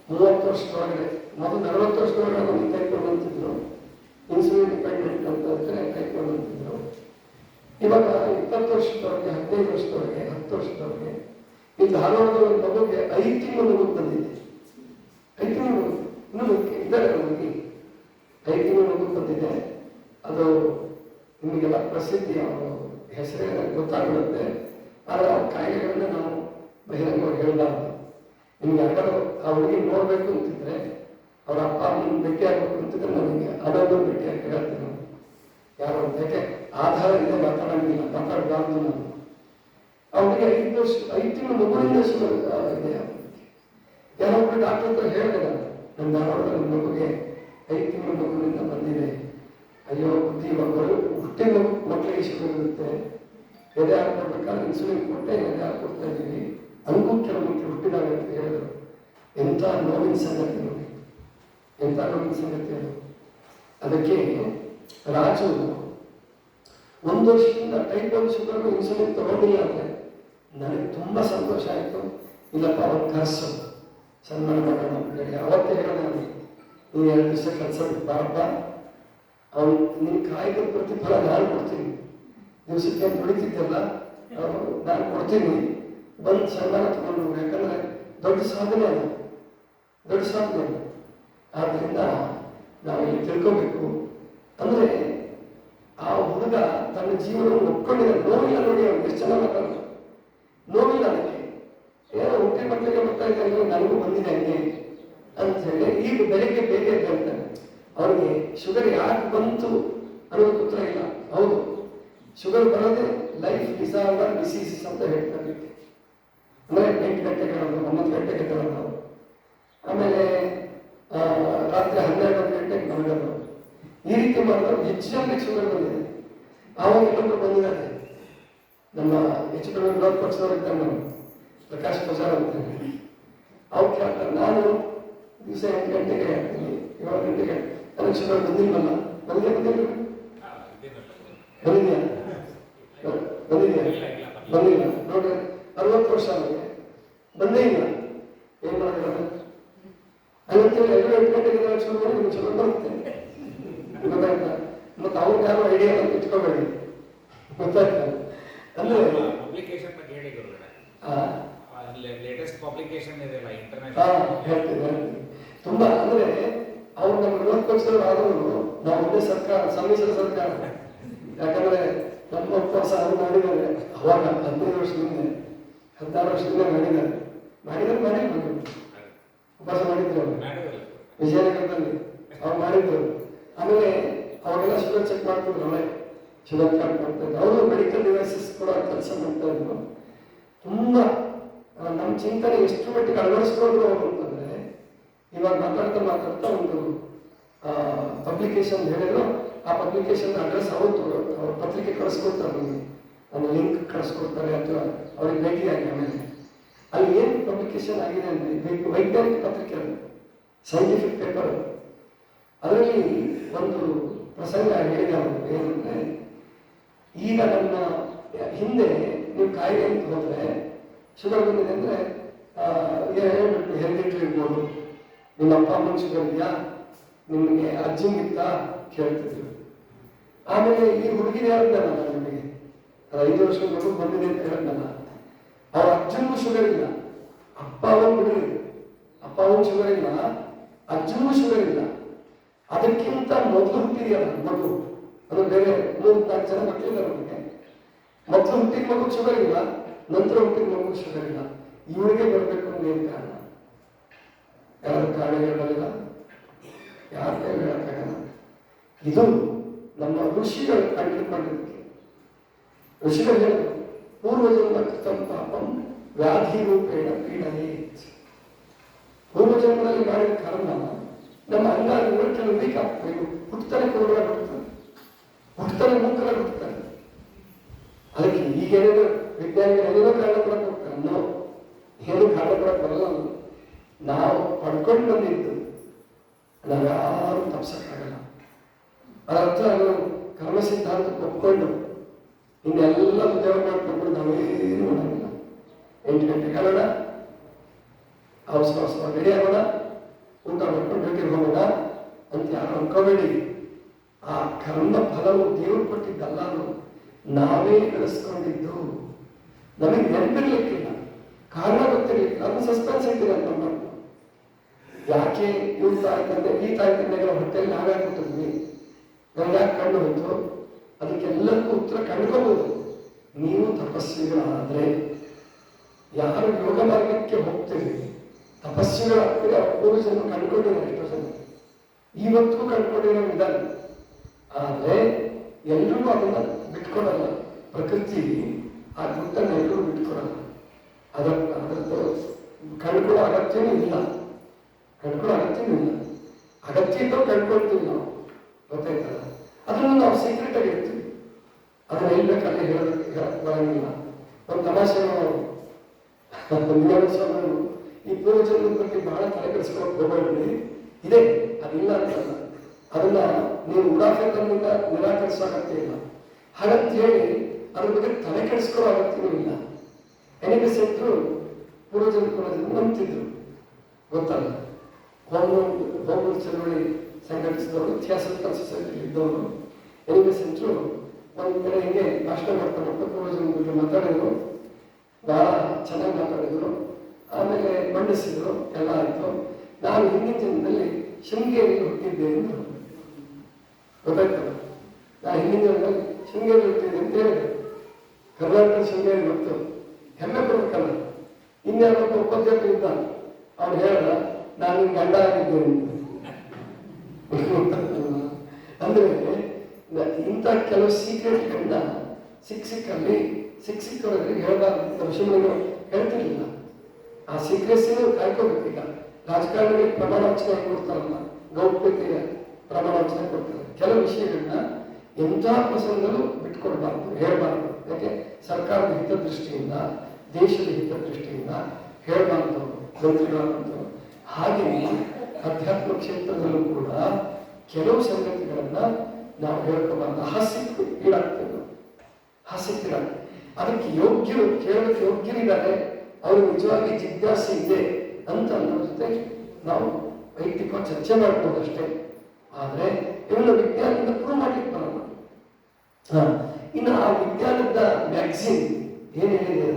30 ವರ್ಷದೊಳಗಡೆ, ಮೊದಲು 40 ವರ್ಷದೊಳಗಡೆ ನಮಗೆ ಟೈಪ್ 1 ಅಂತಿದ್ರು. ಇನ್ಸುಲಿನ್ ಡಿಪೆಂಡೆಂಟ್ ಅಂತ ಟೈಪ್ 1 ಅಂತಿದ್ರು. ಇವಾಗ 20 ವರ್ಷದವರೆಗೆ, 15 ವರ್ಷದವರೆಗೆ, 10 ವರ್ಷದವರೆಗೆ, ಈ ಧಾರವಾಡದ ಒಂದು ಮಗುಗೆ 5 ತಿಂಗಳು ಮಗು ಬಂದಿದೆ. 5 ತಿಂಗಳು ಮಗು ಇನ್ನೂ ಇದ್ದಾರೆ. ನಮಗೆ 5 ತಿಂಗಳು ಮಗು ಬಂದಿದೆ. ಅದು ನಿಮಗೆಲ್ಲ ಪ್ರಸಿದ್ಧಿ, ಅವರ ಹೆಸರೇ ಗೊತ್ತಾಗಿರುತ್ತೆ. ಆದರೆ ಆ ಕಾಯಿಲೆಗಳನ್ನ ನಾವು ಬಹಿರಂಗವಾಗಿ ಹೇಳಬಾರ್ದು. ನಿಮ್ಗೆ ಯಾರು ಆ ಹುಡುಗಿ ನೋಡ್ಬೇಕು ಅಂತಿದ್ರೆ, ಅವ್ರ ಅಪ್ಪ ಅಮ್ಮನ ಭೇಟಿ ಆಗ್ಬೇಕು ಅಂತಿದ್ರೆ ನನಗೆ ಅದೊಂದು ಭೇಟಿಯಾಗಿ ಹೇಳ್ತೀನಿ. ಯಾರು ಅಂತ, ಯಾಕೆ ಆಧಾರ ಇದೆ, ಮಾತಾಡಂಗಿಲ್ಲ, ಮಾತಾಡಬಾರ್ದು. ನಾನು ಅವನಿಗೆ 5 ತಿಂಗಳು ಮಗುವಿಂದ ಶುಗರ್ ಇದೆ. ಯಾರೊಬ್ಬರು ಡಾಕ್ಟರ್ ಹತ್ರ ಹೇಳಿದೆ, ನನ್ನ ಧಾರವಾಡದ ನನ್ನ ಮಗುಗೆ 5 ತಿಂಗಳು ಮಗುವಿನಿಂದ ಬಂದಿದೆ. ಅಯ್ಯೋ ಬುದ್ಧಿ, ಮಕ್ಕಳು ಹುಟ್ಟಿದ ಮಕ್ಕಳಿಗೆ ಶುಗರ್ ಇರುತ್ತೆ. ಎದೆ ಹಾಕೊಡ್ಬೇಕಾದ್ರೆ ಇನ್ಸುಲಿನ್ ಕೊಟ್ಟೆ ಎದೆ ಹಾಕೊಡ್ತಾ ಇದ್ದೀವಿ, ಹಂಗೂ ಕೆಲವು ಮಕ್ಕಳು ಹುಟ್ಟಿದಾಗ ಅಂತ ಹೇಳಿದ್ರು. ಎಂಥ ನೋವಿನ ಸಂಗತಿ ನೋಡಿ, ಎಂಥ ನೋವಿನ ಸಂಗತಿ ಅದು. ಅದಕ್ಕೆ ರಾಜು 1 ವರ್ಷದಿಂದ ಟೈಪ್ 1 ಶುಗರ್ ಇನ್ಸುಲಿನ್ ತಗೊಂಡಿಲ್ಲ ಅಂದರೆ ನನಗೆ ತುಂಬ ಸಂತೋಷ ಆಯಿತು. ಇಲ್ಲಪ್ಪ ಅವನು ಕರೆಸು, ಸನ್ಮಾನ ಮಾಡೋಣ ಅಂತ ಹೇಳಿ ಅವತ್ತೇ ಹೇಳಿದೆ ಅವನಿಗೆ, ನೀನು 2 ದಿವಸ ಕೆಲಸ ಬಿಟ್ಟು ಬಾರಪ್ಪ, ಅವನು ನಿನ್ನ ಕಾಯ್ದ ಪ್ರತಿಫಲ ನಾನು ಕೊಡ್ತೀನಿ. ದಿವಸಕ್ಕೆ ದುಡಿತಿದ್ದಲ್ಲ, ನಾನು ಕೊಡ್ತೀನಿ, ಬಂದು ಸನ್ಮಾನ ತಗೊಂಡು. ಯಾಕಂದರೆ ದೊಡ್ಡ ಸಾಧನೆ ಅದು, ದೊಡ್ಡ ಸಾಧನೆ. ಆದ್ದರಿಂದ ನಾವಿಲ್ಲಿ ತಿಳ್ಕೋಬೇಕು. ಅಂದರೆ ಆ ಹುಡುಗ ತನ್ನ ಜೀವನವನ್ನು ಒಪ್ಕೊಂಡಿದ್ದ. ನೋವಿಲ್ಲ ನೋಡಿ, ಅವ್ರು ಎಷ್ಟು ಚೆನ್ನಾಗಿ ಮಾತಾಡೋದು. ನೋವಿಲ್ಲ ಅದಕ್ಕೆ. ಏನೋ ಹುಟ್ಟಿ ಮಕ್ಕಳಿಗೆ ಬರ್ತಾ ಇದ್ದಾರೆ, ನನಗೂ ಬಂದಿದೆ ಹಂಗೆ ಅಂತ ಹೇಳಿ ಈಗ ಬೆಳಗ್ಗೆ ಬೇಗ ಹೇಳ್ತಾನೆ. ಅವ್ರಿಗೆ ಶುಗರ್ ಯಾಕೆ ಬಂತು ಅನ್ನೋದು ಉತ್ತರ ಇಲ್ಲ. ಹೌದು, ಶುಗರ್ ಬರೋದೇ ಲೈಫ್ ಡಿಸಾರ್ಡರ್ ಡಿಸೀಸಸ್ ಅಂತ ಹೇಳ್ತಾರೆ. ಅಂದರೆ 8 ಗಂಟೆಗೆ ಹೇಳೋದು, 9 ಗಂಟೆಗೆ ಹೇಳೋದು, ಆಮೇಲೆ ರಾತ್ರಿ 12 ಗಂಟೆಗೆ ಮಲಗೋದು. ಈ ರೀತಿ ಮಾಡಿದ್ರೆ ಹೆಚ್ಚು ಜನರಿಗೆ ಶುಗರ್ ಬಂದಿದೆ. ಆವಾಗ ಇನ್ನೊಬ್ಬರು ಬಂದಿದ್ದಾರೆ, ನಮ್ಮ ಹೆಚ್ಚು ಕಡಿಮೆ ವಿರೋಧ ಪಕ್ಷದವರು ಇದ್ದಾರೆ, ನಾವು ಪ್ರಕಾಶ್ ಪೂಜಾರ್ ಅಂತ. ಅವ್ರು ಕೇಳ್ತಾರೆ, ನಾನು ದಿವಸ 8 ಗಂಟೆಗೆ ಹೇಳ್ತೀನಿ, 7 ಗಂಟೆಗೆ ನನಗೆ ಶುಗರ್ ಬಂದಿಲ್ವಲ್ಲ. ಬಂದಿಲ್ಲ ಬಂದಿದ್ಯಾ ಬಂದಿದ್ಯಾ ಬಂದಿಲ್ಲ ನೋಡ್ರಿ 60 ವರ್ಷ ಅವನಿಗೆ ಬಂದೇ ಇಲ್ಲ. ಏನ್ ಮಾಡಿದ್ರೆ ಹಂಗಂತೇಳಿ ಎಲ್ಲರೂ 8 ಗಂಟೆಗೆ ಶುರು ಮಾಡಿ ನಿಮ್ಗೆ ಚಲೋ ಬರುತ್ತೆ ಗೊತ್ತಾಯ್ತಾ. ಮತ್ತೆ ಅವ್ರಿಗೆ ಯಾರು ಐಡಿಯಾ ಅಂತ ಇಟ್ಕೋಬೇಡಿ ಗೊತ್ತಾಯ್ತಾ. ಅಂದ್ರೆ ಪಬ್ಲಿಕೇಶನ್ ಬಗ್ಗೆ ಹೇಳಿ ಲೇಟೆಸ್ಟ್ ಪಬ್ಲಿಕೇಶನ್ ಇದೆಲ್ಲ ಹೇಳ್ತೀನಿ ತುಂಬಾ ಅಂದ್ರೆ ಅವ್ರು ನಮ್ಮ 40 ವರ್ಷ ಆದ್ರೂ ನಾವು ಒಂದೇ ಸರ್ಕಾರ ಸಮ್ಮಿಶ್ರ ಸರ್ಕಾರ. ಯಾಕಂದ್ರೆ ನಮ್ಮ ಉಪವಾಸ ಅದು ಮಾಡಿದ್ದಾರೆ ಅವಾಗ 15 ವರ್ಷದಿಂದ 16 ವರ್ಷದಿಂದ ಮಾಡಿದ್ದಾರೆ ಉಪವಾಸ ಮಾಡಿದ್ರು ಅವರು ವಿಜಯನಗರದಲ್ಲಿ ಅವ್ರು ಮಾಡಿದ್ರು. ಆಮೇಲೆ ಅವಾಗೆಲ್ಲ ಶುಗರ್ ಚೆಕ್ ಮಾಡ್ತಿದ್ರು, ಅವರೇ ಶುಗರ್ ಕಾರ್ಡ್ ಮಾಡ್ತಾ ಇದ್ರು. ಅವರು ಮೆಡಿಕಲ್ ಡಿವೈಸಸ್ ಕೂಡ ಕೆಲಸ ಮಾಡ್ತಾ ಇದ್ರು. ತುಂಬಾ ನಮ್ಮ ಚಿಂತನೆ ಎಷ್ಟು ಮಟ್ಟಿಗೆ ಅಳವಡಿಸ್ಕೊಂಡ್ರು ಅವರು ಅಂತಂದ್ರೆ, ಇವಾಗ ಮಾತಾಡ್ತಾ ಒಂದು ಪಬ್ಲಿಕೇಶನ್ ಹೇಳಿದ್ರು. ಆ ಪಬ್ಲಿಕೇಶನ್ ಅಡ್ರೆಸ್ ಅವ್ರ ಪತ್ರಿಕೆ ಕಳಿಸ್ಕೊಡ್ತಾರೆ, ನಮಗೆ ಒಂದು ಲಿಂಕ್ ಕಳಿಸ್ಕೊಡ್ತಾರೆ ಅಥವಾ ಅವ್ರಿಗೆ ಭೇಟಿಯಾಗಿ. ಆಮೇಲೆ ಅಲ್ಲಿ ಏನು ಪಬ್ಲಿಕೇಶನ್ ಆಗಿದೆ ಅಂದರೆ ವೈಜ್ಞಾನಿಕ ಪತ್ರಿಕೆ, ಅದು ಸೈಂಟಿಫಿಕ್ ಪೇಪರ್. ಅದರಲ್ಲಿ ಒಂದು ಪ್ರಸಂಗ ಹೇಳಿದ ಅವರು ಏನಂದ್ರೆ, ಈಗ ನಮ್ಮ ಹಿಂದೆ ನೀವು ಕಾಯಿಲೆ ಅಂತ ಹೋದ್ರೆ ಶುಗರ್ ಬಂದಿದೆ ಅಂದರೆ ಹೇಳ್ಬಿಟ್ಟು ಹೆರಿಡಿಟ್ರಿ ಇರ್ಬೋದು, ನಿಮ್ಮ ಅಪ್ಪ ಅಮ್ಮನ ಶುಗರ್ ಇದೆಯಾ, ನಿಮಗೆ ಅಜ್ಜಿಂಗಿತ್ತ ಕೇಳ್ತಿದ್ರು. ಆಮೇಲೆ ಈ ಹುಡುಗಿನ ಹೇಳಿದ್ನಲ್ಲ ನಾನು ನಿಮಗೆ 5 ವರ್ಷದ ಮಗು ಬಂದಿದೆ ಅಂತ ಹೇಳಿದ್ನಲ್ಲ, ಅವ್ರ ಅಜ್ಜನಿಗೂ ಶುಗರ್ ಇಲ್ಲ, ಅಪ್ಪ ಅವನ್ ಬಿಡ್ರಿ, ಅಪ್ಪ ಅವನ್ ಶುಗರ್ ಇಲ್ಲ, ಅಜ್ಜನಿಗೂ ಶುಗರ್ ಇಲ್ಲ. ಅದಕ್ಕಿಂತ ಮೊದಲು ಹುಟ್ಟಿದೆಯಲ್ಲ ಮಗು, ಅದು ಬೇರೆ 3-4 ಜನ ಮಕ್ಕಳಿಲ್ಲ ನಮಗೆ. ಮೊದಲು ಹುಟ್ಟಿದ ಮಗು ಶುಗರ್ ಇಲ್ಲ, ನಂತರ ಹುಟ್ಟಿದ ಮಗು ಶುಗರ್ ಇಲ್ಲ. ಇವಳಿಗೆ ಬರಬೇಕು ಅಂದ್ರೆ ಏನು ಕಾರಣ? ಯಾರು ಕಾರಣ ಹೇಳಲಿಲ್ಲ, ಯಾರ ಕೈ ಹೇಳಕ್ಕಾಗಲ್ಲ. ಇದು ನಮ್ಮ ಋಷಿಗಳು ಕಂಡುಕೊಂಡಿದ್ದಕ್ಕೆ. ಋಷಿಗಳು ಹೇಳಿದ್ರು, ಪೂರ್ವಜನ್ಮ ಕೃತಂ ಪಾಪಂ ವ್ಯಾಧಿ ರೂಪೇಣ ಪೀಡನೆ. ಪೂರ್ವಜನ್ಮದಲ್ಲಿ ಮಾಡಿದ ಕರ್ಮ ನಮ್ಮ ಅಂಗಾಂಗಗಳು ಕೆಲವು ವೀಕ್ ಆಗ್ತವೆ. ಹುಟ್ಟುತ್ತಾನೆ ಕುರುಡಾಗಿ ಹುಟ್ಟುತ್ತಾನೆ, ಹುಟ್ಟುತ್ತಾನೆ ಮೂಕರಾಗಿ ಹುಟ್ಟುತ್ತಾನೆ. ಅದಕ್ಕೆ ಈಗೇನೇನು ವಿಜ್ಞಾನಿಗಳು ಏನೇನೋ ಕಾರಣ ಕೊಡಕ್ಕೆ ಹೋಗ್ತಾರೆ, ಏನು ಕಾರಣ ಕೊಡಕ್ಕೆ ಬರಲ್ಲ. ನಾವು ಪಡ್ಕೊಂಡು ಬಂದಿದ್ದು ನಾವ್ಯಾರು ತಪ್ಸಕ್ಕಾಗಲ್ಲ. ಅದರ್ಥ ನಾವು ಕರ್ಮ ಸಿದ್ಧಾಂತಕ್ಕೆ ಒಪ್ಕೊಂಡು ಇನ್ನೆಲ್ಲ ಉದ್ಯೋಗ ಮಾಡ್ಕೊಂಡು ನಾವೇನು ಮಾಡೋಂಗಿಲ್ಲ. 8 ಗಂಟೆಗೆ ಆಗೋಣ, ಅವಸರವಾಗಿ ರೆಡಿ ಆಗೋಣ, ಊಟ ಮಾಡ್ಕೊಂಡು ಡ್ಯೂಟಿಗೆ ಹೋಗೋಣ ಅಂತ ಯಾರು ಅನ್ಕೋಬೇಡಿ. ಆ ಕರ್ಮ ಫಲವು ದೇವರು ಕೊಟ್ಟಿದ್ದಲ್ಲ, ನಾವೇ ಗಳಿಸ್ಕೊಂಡಿದ್ದು. ನಮಗೆ ನೆನಪಿರ್ಲಿಕ್ಕಿಲ್ಲ, ಕಾರಣ ಗೊತ್ತಿರ್ಲಿಕ್ಕಿಲ್ಲ, ಅದು ಸಸ್ಪೆನ್ಸ್ ಇಟ್ಟಿದೆ ಅಂತ ನಮ್ಮ. ಯಾಕೆ ಇವ್ರ ತಾಯಿ ತಂದೆ ಈ ತಾಯಿ ತಂದೆಗಳ ಹೊಟ್ಟೆಯಲ್ಲಿ ನಾವಾಗ್ಬಿಟ್ಟಿದ್ವಿ, ನಮ್ಗೆ ಯಾಕೆ ಕಂಡು ಹೋಯ್ತು? ಅದಕ್ಕೆಲ್ಲಕ್ಕೂ ಉತ್ತರ ಕಂಡುಕೋಬಹುದು. ನೀವು ತಪಸ್ವಿಗಳಾದ್ರೆ, ಯಾರು ಯೋಗ ಮಾರ್ಗಕ್ಕೆ ಹೋಗ್ತೀರಿ, ತಪಸ್ವಿಗಳಾಗ್ತೀರಿ, ಅವ್ರ ಪೂರ್ವಜನ್ನು ಕಂಡುಕೊಂಡಿದ್ದಾರೆ ಎಷ್ಟೋ ಜನ, ಇವತ್ತು ಕಂಡುಕೊಂಡಿರೋ ವಿಧಾನ. ಆದರೆ ಎಲ್ಲರೂ ಅದನ್ನ ಬಿಟ್ಕೊಡಲ್ಲ. ಪ್ರಕೃತಿ ಆ ಗುಟ್ಟನ್ನು ಎಲ್ಲರೂ ಬಿಟ್ಕೊಡಲ್ಲ. ಅದರದ್ದು ಕಂಡುಕೊಳ್ಳೋ ಅಗತ್ಯವೂ ಇಲ್ಲ, ಅಗತ್ಯ ಇದ್ದವು ಕಂಡುಕೊಳ್ತೀವಿ ನಾವು, ಗೊತ್ತಾಯ್ತಲ್ಲ. ಅದನ್ನು ನಾವು ಸೀಕ್ರೆಟ್ ಆಗಿ ಇರ್ತೀವಿ, ಅದನ್ನ ಹೇಳ್ಬೇಕಲ್ಲಿ ಹೇಳೋದಕ್ಕೆ ಬರಂಗಿಲ್ಲ. ಒಂದು ತಮಾಷೆ ಸ್ವಾಮಿ ಈ ಪೂರ್ವಜನ್ಮದ ಬಗ್ಗೆ ಬಹಳ ತಲೆ ಕೆಡಿಸ್ಕೊಳಕ್ ಹೋಗಬೇಡಿ, ಇದೆ ಅದಿಲ್ಲ ಅಂತಲ್ಲ, ಅದನ್ನ ನೀವು ಉಡಾಫೆ ತನ್ನಿಂದ ನಿರಾಕರಿಸೋ ಅಗತ್ಯ ಇಲ್ಲ. ಹಾಗಂತ ಹೇಳಿ ಅದ್ರ ಬಗ್ಗೆ ತಲೆ ಕೆಡಿಸ್ಕೊಳ್ಳೋ ಅಗತ್ಯವೂ ಇಲ್ಲ. ಎನಿಬಿಸೆಂಟ್ರು ಪೂರ್ವಜನ್ಮ ನಂಬ್ತಿದ್ರು, ಗೊತ್ತಲ್ಲ. ಹೋಮ್ ಚಳವಳಿ ಸಂಘಟಿಸಿದವರು, ಥಿಯಾಸಫಿಕಲ್ ಸೊಸೈಟಿ ಇದ್ದವರು. ಎನಿಬಿಸೆಂಟ್ರು ಒಂದು ಕಡೆ ಹಿಂಗೆ ಭಾಷಣ ಮಾಡ್ತಾ ಪೂರ್ವಜನ ಬಗ್ಗೆ ಮಾತಾಡಿದ್ರು, ಬಹಳ ಚೆನ್ನಾಗಿ ಮಾತಾಡಿದ್ರು. ಆಮೇಲೆ ಮಂಡಿಸಿದ್ರು, ಎಲ್ಲ ಆಯಿತು. ನಾನು ಹಿಂದಿನ ಜನ್ಮದಲ್ಲಿ ಶೃಂಗೇರಿಯಲ್ಲಿ ಹುಟ್ಟಿದ್ದೆ ಎಂದು ಗೊತ್ತಾಯ್ತಲ್ಲ. ನಾನು ಹಿಂದಿನ ಜನ್ಮದಲ್ಲಿ ಶೃಂಗೇರಿ ಹುಟ್ಟಿದ್ದೆ ಅಂತ ಹೇಳಿದೆ. ಕರ್ನಾಟಕದ ಶೃಂಗೇರಿ ಗೊತ್ತು, ಹೆಮ್ಮೆ ಪಡ್ಬೇಕಲ್ಲ. ಇನ್ಯಾರೊಬ್ಬ ಉಪಾಧ್ಯಾಯ ಇದ್ದ, ಅವ್ನು ಹೇಳ್ದ ನಾನು ನಿನ್ ಗಂಡ ಆಗಿದ್ದೇನೆ ಅಂದ್ರೆ ಇಂಥ ಕೆಲವು ಸೀಕ್ರೆಟ್ಗಳನ್ನ ಸಿಕ್ಕವರಿಗೆ ಹೇಳಬಾರ್ದು. ಋಷಿಮುನಿಗಳು ಹೇಳ್ತಿರ್ಲಿಲ್ಲ. ಆ ಸೀಕ್ರೆಸಿನೂ ಕಾಯ್ಕೋಬೇಕು. ಈಗ ರಾಜಕಾರಣಿಗಳಿಗೆ ಪ್ರಮಾಣ ವಚನ ಕೊಡ್ತಾರಲ್ಲ, ಗೌಪ್ಯತೆಯ ಪ್ರಮಾಣ ವಚನ ಕೊಡ್ತಾರೆ. ಕೆಲವು ವಿಷಯಗಳನ್ನ ಎಂಥ ಪ್ರಸಂಗದಲ್ಲೂ ಬಿಟ್ಕೊಡ್ಬಾರ್ದು, ಹೇಳ್ಬಾರ್ದು. ಯಾಕೆ ಸರ್ಕಾರದ ಹಿತದೃಷ್ಟಿಯಿಂದ, ದೇಶದ ಹಿತದೃಷ್ಟಿಯಿಂದ ಹೇಳ್ಬಾರ್ದು ಮಂತ್ರಿಗಳಾದಂಥವ್ರು. ಹಾಗೆಯೇ ಅಧ್ಯಾತ್ಮ ಕ್ಷೇತ್ರದಲ್ಲೂ ಕೂಡ ಕೆಲವು ಸಂಗತಿಗಳನ್ನ ನಾವು ಹೇಳ್ಕೋಬಾರ್ದು. ಹಾಸ್ಯಕ್ಕೆ ಈಡಾಗ್ತೇವೆ. ಅದಕ್ಕೆ ಯೋಗ್ಯರು, ಕೇಳೋದಕ್ಕೆ ಯೋಗ್ಯರಿದ್ದಾರೆ, ಅವರು ನಿಜವಾಗಿ ಜಿಜ್ಞಾಸೆ ಇದೆ ಅಂತ ಅನ್ನೋದ್ರ ಜೊತೆ ನಾವು ವೈಯಕ್ತಿಕವಾಗಿ ಚರ್ಚೆ ಮಾಡ್ಬೋದು ಅಷ್ಟೇ. ಆದರೆ ಇವೆಲ್ಲ ವಿಜ್ಞಾನದಿಂದ ಪ್ರೂವ್ ಮಾಡ್ಲಿಕ್ಕೆ ಬರಲ್ಲ. ಇನ್ನು ಆ ವಿಜ್ಞಾನದ ಮ್ಯಾಗ್ಝಿನ್ ಏನು ಹೇಳಿದೆ,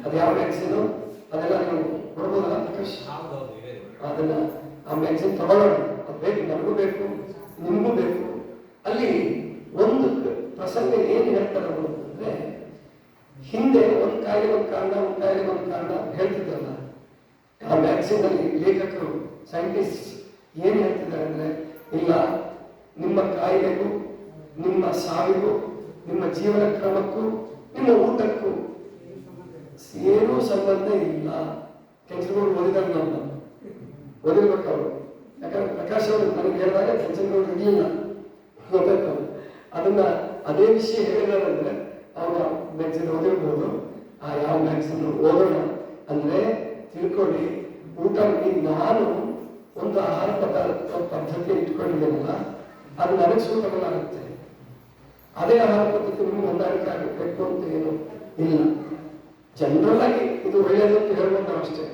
ಅದು ಯಾವ ಮ್ಯಾಗ್ಝಿನು ಅದೆಲ್ಲ ನೀವು ಕೊಡ್ಬೋದಲ್ಲ ಪ್ರಕಾಶ್? ಅದನ್ನ ಆ ಮ್ಯಾಗ್ಝಿನ್ ತಗೊಳ್ಳೋಣ, ಅದು ಬೇಕು, ನಮಗೂ ಬೇಕು, ನಿಮಗೂ ಬೇಕು. ಅಲ್ಲಿ ಒಂದು ಪ್ರಸಂಗ ಏನು ಹೇಳ್ತಾರೆ ಅಂತಂದ್ರೆ, ಹಿಂದೆ ಒಂದು ಕಾಯಿಲೆ ಒಂದು ಕಾರಣ, ಒಂದು ಕಾಯಿಲೆ ಒಂದು ಕಾರಣ ಹೇಳ್ತಿದ್ರಲ್ಲ, ಆ ಮ್ಯಾಗ್ಝಿನ್ ಅಲ್ಲಿ ಲೇಖಕರು, ಸೈಂಟಿಸ್ಟ್ ಏನು ಹೇಳ್ತಿದ್ದಾರೆ ಅಂದ್ರೆ, ಇಲ್ಲ, ನಿಮ್ಮ ಕಾಯಿಲೆಗೂ ನಿಮ್ಮ ಸಾವಿಗೂ ನಿಮ್ಮ ಜೀವನ ಕ್ರಮಕ್ಕೂ ನಿಮ್ಮ ಊಟಕ್ಕೂ ಏನೂ ಸಂಬಂಧ ಇಲ್ಲ. ಕೆಂಚನಗೌಡರು ಓದಿದಾಗ ನಾವು ಓದಿರ್ಬೇಕು ಅವರು, ಯಾಕಂದ್ರೆ ಪ್ರಕಾಶ್ ಅವರು ನನಗೆ ಹೇಳಿದಾಗ ಕೆಂಚನಗೌಡರು ಇರಲಿಲ್ಲ, ಗೊತ್ತಾಯ್ತು. ಅದನ್ನ ಅದೇ ವಿಷಯ ಹೇಳಿದಾರಂದ್ರೆ ಅವರ ಮ್ಯಾಗ್ಝಿನ್ ಓದಿರ್ಬೋದು. ಆ ಯಾವ ಮ್ಯಾಗ್ಝಿನ್ ಓದೋಣ ಅಂದ್ರೆ ತಿಳ್ಕೊಳ್ಳಿ, ಊಟ ನಾನು ಒಂದು ಆಹಾರ ಪದ್ಧತಿ ಇಟ್ಕೊಂಡಿದ್ದೇನಲ್ಲ, ಅದು ನನಗೆ ಸೂಟಬಲ್ ಆಗುತ್ತೆ. ಅದೇ ಆಹಾರ ಪದ್ಧತಿ ನಿಮ್ಗೆ ಹೊಂದಾಣಿಕೆ ಆಗಬೇಕು ಅಂತ ಏನು ಇಲ್ಲ. ಜನರಲ್ ಆಗಿ ಇದು ಒಳ್ಳೆಯದು ಅಂತ ಹೇಳ್ಬೋದು ನಾವು ಅಷ್ಟೇ,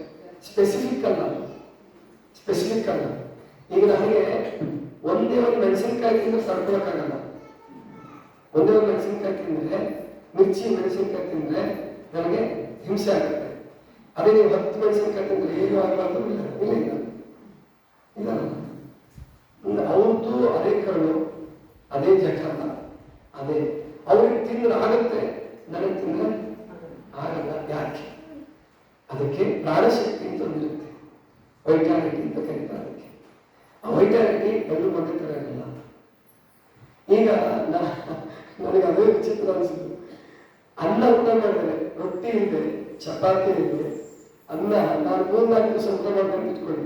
ಸ್ಪೆಸಿಫಿಕ್ ಅಲ್ಲ, ಸ್ಪೆಸಿಫಿಕ್ ಅಲ್ಲ. ಈಗ ನನಗೆ ಒಂದೇ ಒಂದು ಮೆಣಸಿನ್ಕಾಯಿ ತಿಂದ್ರೆ ತಡ್ಕೊಳಕ್ಕಾಗಲ್ಲ. ಒಂದೇ ಒಂದು ಮೆಣಸಿನ್ಕಾಯಿ ತಿಂದ್ರೆ, ಮಿರ್ಚಿ ಮೆಣಸಿನ್ಕಾಯಿ ತಿಂದ್ರೆ ನನಗೆ ಹಿಂಸೆ ಆಗುತ್ತೆ. ಅದೇ ನೀವು 10 ಮೆಣಸಿನ್ಕಾಯಿ ತಿಂದ್ರೆ ಏನು ಆಗಬಾರ್ದು, ಇಲ್ಲ ಇಲ್ಲ ಇಲ್ಲ ಇಲ್ಲ. ಅವ್ರದ್ದು ಅದೇ ಕರುಳು, ಅದೇ ಜಠರ, ಅದೇ ಅವ್ರಿಗೆ ತಿಂದ್ರೆ ಆಗುತ್ತೆ, ನನಗೆ ತಿಂದ್ರೆ ಆಗಲ್ಲ. ಯಾಕೆ? ಅದಕ್ಕೆ ಪ್ರಾಣಶಕ್ತಿ ಅಂತ ಒಂದಿರುತ್ತೆ, ವೈಟಾಲಿಟಿ ಅಂತ ಕರೀತಾರೆ. ಅದಕ್ಕೆ ಆ ವೈಟಾಲಿಟಿ ಎಲ್ಲರೂ ಒಂದೇ ಥರ ಇರಲ್ಲ. ಈಗ ನನಗೆ ಅದೇ ವಿಚಿತ್ರ ಅನಿಸಿದ್ದು, ಅನ್ನ ಊಟ ಮಾಡಿದ್ರೆ, ರೊಟ್ಟಿ ಇದೆ, ಚಪಾತಿ ಇದೆ, ಅನ್ನ ನಾನು 3-4 ದಿವಸ ಊಟ ಮಾಡ್ಕೊಂಡು ಇಟ್ಕೊಳ್ಳಿ,